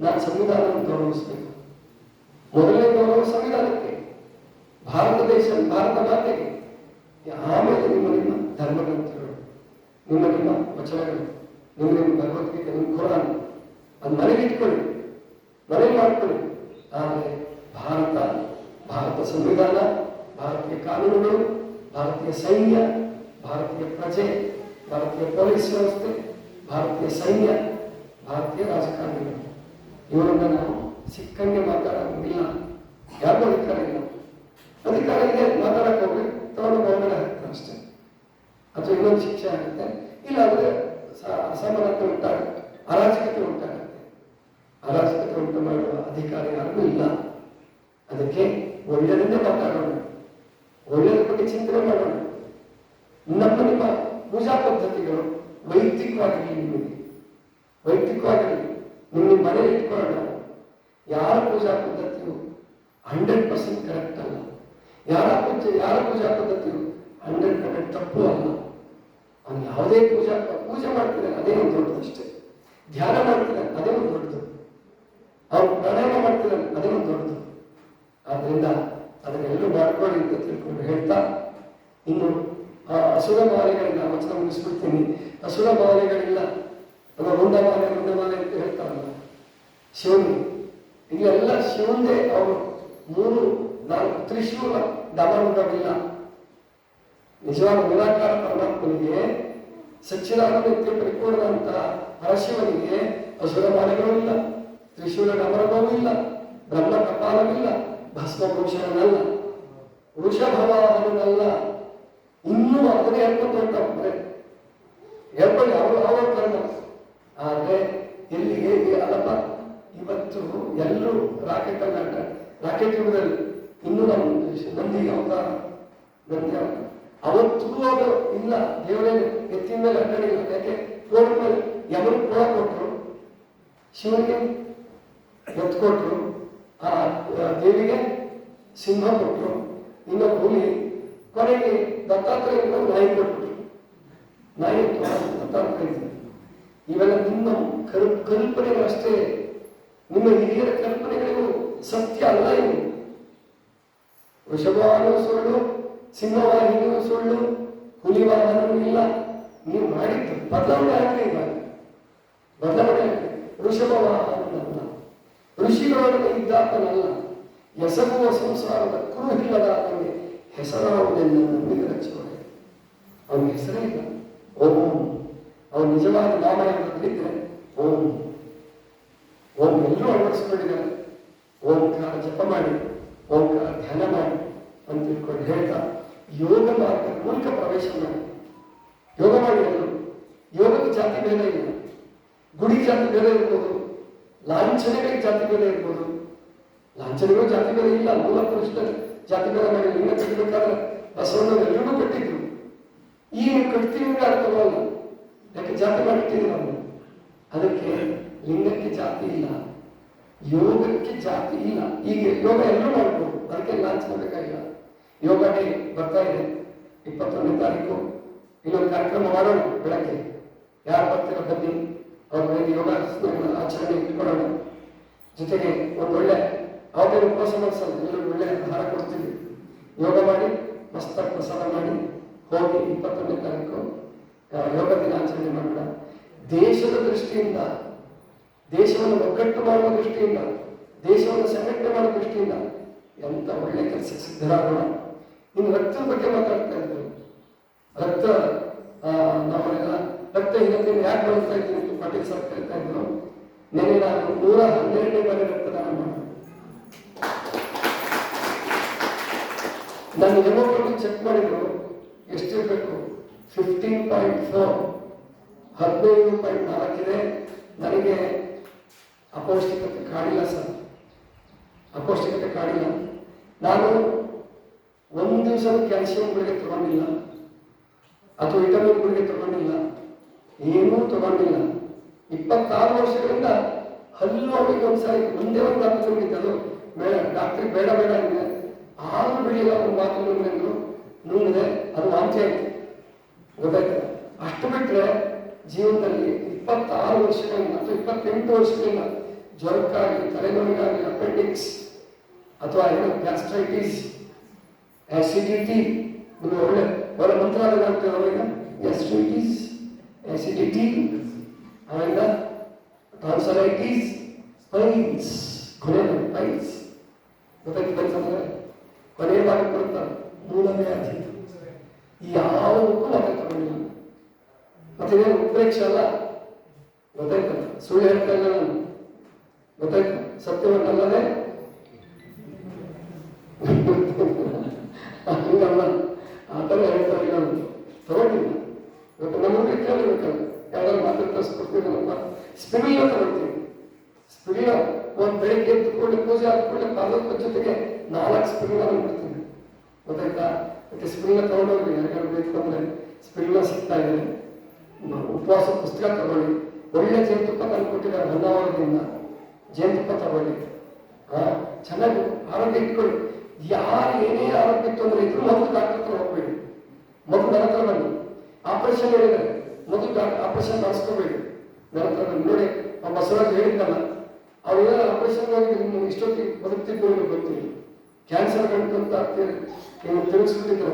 ನಾನು ಸಂವಿಧಾನವನ್ನು ಗೌರವಿಸಬೇಕು. ಮೊದಲನೇ ಗೌರವ ಸಂವಿಧಾನಕ್ಕೆ, ಭಾರತ ದೇಶ, ಭಾರತ ಮಾತೆಗೆ. ಆಮೇಲೆ ನಿಮ್ಮ ಧರ್ಮಗ್ರಂಥಗಳು, ನಿಮ್ಮ ವಚನಗಳು, ನಿಮ್ಮ ಭಗವದ್ಗೀತೆ, ನಿಮ್ಮ ಕುರಾನ್ ಅದು ಮನೆಗೆ ಇಟ್ಕೊಳ್ಳಿ, ಮನೆಗೆ ಮಾಡ್ಕೊಳ್ಳಿ. ಆದರೆ ಭಾರತ ಸಂವಿಧಾನ, ಭಾರತೀಯ ಕಾನೂನುಗಳು, ಭಾರತೀಯ ಸೈನ್ಯ, ಭಾರತೀಯ ಪ್ರಜೆ, ಭಾರತೀಯ ಪೊಲೀಸ್ ವ್ಯವಸ್ಥೆ, ಭಾರತೀಯ ಸೈನ್ಯ, ಭಾರತೀಯ ರಾಜಕಾರಣಿಗಳು, ಇವರನ್ನ ನಾವು ಸಿಕ್ಕಂಗೆ ಮಾತಾಡೋದಿಲ್ಲ. ಯಾರಿಗೂ ಅಧಿಕಾರ ಇಲ್ಲ. ಅಧಿಕಾರ ಇದೆ ಮಾತಾಡಕ್ಕೆ ಹೋಗ್ರಿ, ತಗೊಂಡು ಹೊರಗಡೆ ಹಾಕ್ತಾರೆ ಅಷ್ಟೇ. ಅಥವಾ ಇನ್ನೊಂದು ಶಿಕ್ಷೆ ಆಗುತ್ತೆ, ಇಲ್ಲ ಅಂದ್ರೆ ಅಸಮಾನತೆ ಉಂಟಾಗುತ್ತೆ, ಅರಾಜಕತೆ ಉಂಟಾಗುತ್ತೆ. ಅರಾಜಕತೆ ಉಂಟು ಮಾಡುವ ಅಧಿಕಾರ ಯಾರಿಗೂ ಇಲ್ಲ. ಅದಕ್ಕೆ ಒಳ್ಳೆಯದನ್ನೇ ಮಾತಾಡೋಣ, ಒಳ್ಳೆಯದ ಬಗ್ಗೆ ಚಿಂತನೆ ಮಾಡೋಣ. ನಿಮ್ಮ ಪೂಜಾ ಪದ್ಧತಿಗಳು ವೈಯಕ್ತಿಕವಾಗಿರಲಿ, ನಿಮಗೆ ವೈಯಕ್ತಿಕವಾಗಿರಲಿ, ನಿಮ್ಮ ಮನೆಯಲ್ಲಿ ಇಟ್ಕೊಳ್ಳೋಣ. ಯಾರ ಪೂಜಾ ಪದ್ಧತಿಯು 100% ಕರೆಕ್ಟ್ ಅಲ್ಲ, ಯಾರ ಪೂಜಾ ಪದ್ಧತಿಯು 100% ತಪ್ಪು ಅಲ್ಲ. ಅವ್ನು ಯಾವುದೇ ಪೂಜೆ ಮಾಡ್ತಿದ್ದಾನೆ ಅದೇ ಒಂದು ದೊಡ್ಡದಷ್ಟೇ, ಧ್ಯಾನ ಮಾಡ್ತಿದ್ದಾನೆ ಅದೇ ಒಂದು ದೊಡ್ಡದು, ಅವ್ರು ಪ್ರಾಣಾಯಾಮ ಮಾಡ್ತಿದ್ದಾನೆ ಅದೇ ಒಂದು ದೊಡ್ಡದು. ಆದ್ರಿಂದ ಅದನ್ನೆಲ್ಲೂ ಮಾಡ್ಕೊಳ್ಳಿ ಅಂತ ತಿಳ್ಕೊಂಡು ಹೇಳ್ತಾ, ಇನ್ನು ಆ ಅಸುರ ಮಾಲೆಗಳಿಲ್ಲ, ವಚನ ಮುಗಿಸ್ಬಿಡ್ತೀನಿ. ಅಸುರ ಮಾಲೆಗಳಿಲ್ಲ, ವೃಂದಮಾಲೆ ಅಂತ ಹೇಳ್ತಾರಲ್ಲ, ಶಿವನಿಗೆ ಇಲ್ಲೆಲ್ಲ ಶಿವಂದೇ. ಅವರು 3-4 ತ್ರಿಶೂಲ ಡಮರುಗಳಿಲ್ಲ. ನಿಜವಾದ ನಿರಾಕಾರ ಪರಮಾತ್ಮನಿಗೆ, ಸಚ್ಚಿದಾನಂದ ಪರಿಪೂರ್ಣಂತಹ ಹರಶಿವನಿಗೆ ಅಸುರ ಮಾಲೆಗಳು ಇಲ್ಲ, ತ್ರಿಶೂಲ ಡಮರಕವೂ ಇಲ್ಲ, ಬ್ರಹ್ಮ ಕಪಾಲವಿಲ್ಲ, ಭಸ್ಮಭೂಷಣನಲ್ಲ, ವೃಷಭವಾಹನನಲ್ಲ. ಇನ್ನೂ ಅದನ್ನೇ ಹೇಳ್ಕೊಂಡು ಹೊರಟವ್ರೆ, ಹೇಳ್ಕೊಳ್ಳಿ ಅವ್ರ ಕರ್ಮ. ಆದ್ರೆ ಎಲ್ಲಿಗೆ ಅಲ್ಲಪ್ಪ, ಇವತ್ತು ಎಲ್ಲರೂ ರಾಕೆಟ್ ಯುಗದಲ್ಲಿ ಇನ್ನೂ ನಮ್ಮ ನಂದಿ ಅವತಾರ, ನಂದಿ ಅವತ್ತು ಅದು ಇಲ್ಲ. ದೇವರೇ ಎತ್ತಿನ ಮೇಲೆ ಅಡ್ಡಾಡಿಲ್ಲ. ಯಾಕೆ ಕೋಣ ಮೇಲೆ ಯಮನ ಕೋಳ ಕೊಟ್ಟರು, ಶಿವನಿಗೆ ಎತ್ತು ಕೊಟ್ಟರು, ಆ ದೇವಿಗೆ ಸಿಂಹ ಕೊಟ್ಟರು, ಇನ್ನೊಂದು ಹುಲಿ, ಕೊನೆಗೆ ದತ್ತಾತ್ರೇಯ ನಾಯಿ ಕೊಟ್ಟರು. ನಾಯಿ ದತ್ತಾತ್ರೇಯ. ಇವೆಲ್ಲ ನಿಮ್ಮ ಕಲ್ಪನೆಗಳಷ್ಟೇ, ನಿಮ್ಮ ಹಿರಿಯರ ಕಲ್ಪನೆಗಳಿಗೂ ಸತ್ಯ ಅಲ್ಲ. ಇವು ವೃಷಭವಾಹನ ಸುಳ್ಳು, ಸಿಂಹವಾಹಿನಿಯೂ ಸುಳ್ಳು, ಹುಲಿವಾಹನವೂ ಇಲ್ಲ. ನೀವು ಮಾಡಿದ್ದು ಬದಲಾವಣೆ ಆಗಲಿ, ಇವಾಗ ಬದಲಾವಣೆ ಆಗಲಿ. ವೃಷಭವಾಹನಲ್ಲ, ಋಷಿಗಳೊಡನೆ ಇದ್ದಾತನಲ್ಲ, ಎಸಗುವ ಸಂಸಾರದ ಕುರುಹಿಲ್ಲದಾತನಿಗೆ ಹೆಸರಾವುದೆಂದು ನಂಬಿದ ರಚಿಸುವರೆ. ಅವನಿಗೆ ಹೆಸರೇ ಇಲ್ಲ. ಓಂ, ಅವನು ನಿಜವಾದ ನಾಮ ಎಂಬುದಿದ್ರೆ ಓಂ. ಓಂ ಎಲ್ಲರೂ ಅಳವಡಿಸ್ಕೊಂಡಿದ್ದಾರೆ. ಓಂಕಾರ ಜಪ ಮಾಡಿ, ಓಂಕಾರ ಧ್ಯಾನ ಮಾಡಿ ಅಂತ ತಿಳ್ಕೊಂಡು ಹೇಳ್ತಾ ಯೋಗ ಮಾರ್ಗದ ಮೂಲಕ ಪ್ರವೇಶ ಮಾಡಿ. ಯೋಗ ಮಾಡಿ ಎಲ್ಲರೂ. ಯೋಗದ ಜಾತಿ ಭೇದ ಇಲ್ಲ. ಗುಡಿ ಜಾತಿ ಭೇದ ಇರ್ಬೋದು, ಲಾಂಛನಗಳಿಗೆ ಜಾತಿ ಭೇದ ಇರ್ಬೋದು. ಲಾಂಛನಗಳು ಜಾತಿ ಭೇದ ಇಲ್ಲ. ಮೂಲ ಪುರುಷ ಜಾತಿ ಭೇದ ಮಾಡಿ ಲಿಂಗ ಕಟ್ಟಬೇಕಾದ್ರೆ ಬಸವಣ್ಣ ಎಲ್ಲರೂ ಕಟ್ಟಿದ್ರು. ಈಗ ನೀವು ಕಟ್ತೀವಿ ಅರ್ಥವಲ್ಲ, ಯಾಕೆ ಜಾತಿ ಮಾಡಿಟ್ಟಿದ್ದೀವಿ ನಾವು. ಅದಕ್ಕೆ ಲಿಂಗಕ್ಕೆ ಜಾತಿ ಇಲ್ಲ, ಯೋಗಕ್ಕೆ ಜಾತಿ ಇಲ್ಲ. ಈಗ ಯೋಗ ಎಲ್ಲರೂ ಮಾಡ್ಬೋದು, ಅದಕ್ಕೆ ಲಾಂಛನ ಬೇಕಾಗಿಲ್ಲ. ಯೋಗ ಡೇ ಬರ್ತಾ ಇದೆ, 21ನೇ ತಾರೀಕು. ಇಲ್ಲೊಂದು ಕಾರ್ಯಕ್ರಮ ಮಾಡೋಣ ಬೆಳಗ್ಗೆ. ಯಾರು ಬರ್ತೀರ ಬನ್ನಿ, ಅವ್ರ ಮನೆಗೆ ಯೋಗಾಸನಗಳ ಆಚರಣೆ ಇಟ್ಕೊಳ್ಳೋಣ. ಜೊತೆಗೆ ಒಂದೊಳ್ಳೆ ಅವತ್ತೇನು ಉಪವಾಸ ಮಾಡಿಸಲ್ಲ, ಎಲ್ಲರೂ ಒಳ್ಳೆ ಆಹಾರ ಕೊಡ್ತೀವಿ. ಯೋಗ ಮಾಡಿ ಮಸ್ತಾಗಿ ಪ್ರಸಾದ ಮಾಡಿ ಹೋಗಿ 21ನೇ ತಾರೀಕು ಯೋಗ ದಿನಾಚರಣೆ ಮಾಡೋಣ. ದೇಶದ ದೃಷ್ಟಿಯಿಂದ, ದೇಶವನ್ನು ಒಗ್ಗಟ್ಟು ಮಾಡುವ ದೃಷ್ಟಿಯಿಂದ, ದೇಶವನ್ನು ಸಂಘಟನೆ ಮಾಡುವ ದೃಷ್ಟಿಯಿಂದ ಎಂತ ಒಳ್ಳೆ ಕೆಲಸಕ್ಕೆ ಸಿದ್ಧರಾಗೋಣ. ಇನ್ನು ರಕ್ತದ ಬಗ್ಗೆ ಮಾತಾಡ್ತಾ ಇದ್ರು. ರಕ್ತ ನಾವೆಲ್ಲ ರಕ್ತಹೀನತೆಯನ್ನು ಯಾಕೆ ಬಳಸ್ತಾ ಇದ್ದೀನಿ ಅಂತ ಪಾಟೀಲ್ ಸರ್ ಹೇಳ್ತಾ ಇದ್ರು. ನೆನೆ ನಾನು 112ನೇ ಬಾರಿ ರಕ್ತದಾನ ಮಾಡಿದೆ. ನಾನು ಹೆಮೋಗ್ಲೋಬಿನ್ ಚೆಕ್ ಮಾಡಿದ್ರು, ಎಷ್ಟಿರಬೇಕು? 15.4, 15.4 ಇದೆ. ನನಗೆ ಅಪೌಷ್ಟಿಕತೆ ಕಾಡಿಲ್ಲ ಸರ್, ಅಪೌಷ್ಟಿಕತೆ ಕಾಡಿಲ್ಲ. ನಾನು ಒಂದು ದಿವಸ ಕ್ಯಾಲ್ಸಿಯಂ ಗುಳಿಗೆ ತಗೊಂಡಿಲ್ಲ, ಅಥವಾ ವಿಟಮಿನ್ ಗುಳಿಗೆ ತಗೊಂಡಿಲ್ಲ, ಏನೂ ತಗೊಂಡಿಲ್ಲ. 26 ವರ್ಷಗಳಿಂದ ಹಲ್ಲು ನೋವಿಗೆ ಒಂದ್ಸಾರಿ ಒಂದೇ ಒಂದು ಮಾತು ನುಂಗಿದ್ದು, ಬೇಡ ಡಾಕ್ಟ್ರಿಗೆ ಬೇಡ ಬೇಡ ಅಂದ್ರೆ ಆದ್ರೂ ಬಿಡಿಲ್ಲ. ಒಂದು ಮಾತು ನುಂಗಿದ್ರು, ನುಂಗಿದೆ, ಅದು ವಾಂತಿ ಆಯ್ತು. ಗೊತ್ತಾಯ್ತು. ಅಷ್ಟು ಬಿಟ್ರೆ ಜೀವನದಲ್ಲಿ 26 ವರ್ಷಗಳಿಂದ ಅಥವಾ 28 ವರ್ಷಗಳಿಂದ ಜ್ವರಕ್ಕಾಗಲಿ, ತಲೆನೋವಿಗಾಗಲಿ, ಅಪೆಂಡಿಕ್ಸ್ ಅಥವಾ ಏನು ಗ್ಯಾಸ್ಟ್ರೈಟಿಸ್, ಆಸಿಡಿಟಿ, ಒಳ್ಳೆ ಮಂತ್ರಾಲಯ ಆಗ್ತದೆ ಅವಾಗ. ಗ್ಯಾಸ್ಟ್ರೈಟಿಸ್, ಆಸಿಡಿಟಿ, ಆಮೇಲೆ ಟಾನ್ಸಲೈಟಿಸ್, ಪೈಲ್ಸ್, ಪೈಲ್ಸ್ ಗೊತ್ತಾಯ್ತು. ಪೈಲ್ಸ್ ಅಂದ್ರೆ ಕೊನೆಯ ಭಾಗ ಬರುತ್ತಾರೆ, ಮೂಲವ್ಯಾಧಿ. ಯಾವುದಕ್ಕೂ ಮಾತ್ರ ತಗೊಂಡಿಲ್ಲ. ಮತ್ತೇನು ಉತ್ಪ್ರೇಕ್ಷೆ ಅಲ್ಲ, ಗೊತ್ತಾಯ್ತಲ್ಲ. ಸುಳ್ಳು ಹೇಳ್ತಾ ಇಲ್ಲ ನಾನು, ಗೊತ್ತಾಯ್ತು. ಸತ್ಯವನ್ನಲ್ಲದೆ ಹಂಗಲ್ಲ, ಆ ಥರ ಹೇಳ್ತಾ ಇಲ್ಲ. ತಗೊಂಡಿಲ್ಲ. ಇವತ್ತು ನಮಗೆ ಕೇಳಬೇಕಲ್ಲ, ಯಾವ್ದಾದ್ರು ಮಾತ್ರ ತರಿಸ್ಕೊಡ್ತೀವಿ. ನಮ್ಮ ಸ್ಪಿರಿಲ ತಗೊಳ್ತೀವಿ. ಸ್ಪಿರಿಲ ಒಂದು ಬೆಳಿಗ್ಗೆ ಎದ್ದು ಕೂಡಲೇ ಪೂಜೆ ಆದ ಕೂಡಲೇ ಪಾದದ ಜೊತೆಗೆ 4 ಸ್ಪಿರಿಲ ಮಾಡ್ತೀವಿ. ಗೊತ್ತಾಯ್ತಾ. ಮತ್ತೆ ಸ್ಪಿರಿಲ ತಗೊಂಡೋಗ್ರಿ, ಯಾರಿಗಾರು ಬೇಕು ಅಂದ್ರೆ ಸ್ಪಿರಿಲ ಸಿಗ್ತಾ ಇದೆ. ಉಪವಾಸ ಪುಸ್ತಕ ತಗೊಳ್ಳಿ. ಒಳ್ಳೆ ಜೇನುತುಪ್ಪ ತಂದು ಕೊಟ್ಟಿದ್ದಾರೆ ಹೊನ್ನಾವರದಿಂದ, ಜೇನುತುಪ್ಪ ತಗೊಳ್ಳಿ. ಚೆನ್ನಾಗಿ ಆರೋಗ್ಯ ಇಟ್ಕೊಳ್ಳಿ. ಯಾರು ಏನೇ ಆರೋಗ್ಯ ತೊಂದರೆ ಇದ್ರು ಮೊದಲು ಡಾಕ್ಟರ್ ಹತ್ರ ಹೋಗ್ಬೇಡಿ, ಮೊದಲು ನನ್ನ ಹತ್ರ ಬನ್ನಿ. ಆಪರೇಷನ್ ಹೇಳಿದ್ದಾರೆ, ಮೊದಲು ಆಪರೇಷನ್ ಮಾಡಿಸ್ಕೋಬೇಡಿ, ನನ್ನ ಹತ್ರ ಬನ್ನಿ. ನೋಡಿ, ಆ ಬಸವರಾಜ್ ಹೇಳಿದ್ದಲ್ಲ, ಅವೆಲ್ಲ ಆಪರೇಷನ್ ಹೋಗಿ ನೀವು ಇಷ್ಟೊತ್ತಿಗೆ ಬದುಕ್ತಿದ್ದು ನಿಮಗೆ ಗೊತ್ತಿಲ್ಲ. ಕ್ಯಾನ್ಸರ್ ಗಂಟು ಅಂತ ನೀವು ತಿಳಿಸ್ಬಿಟ್ಟಿದ್ರು.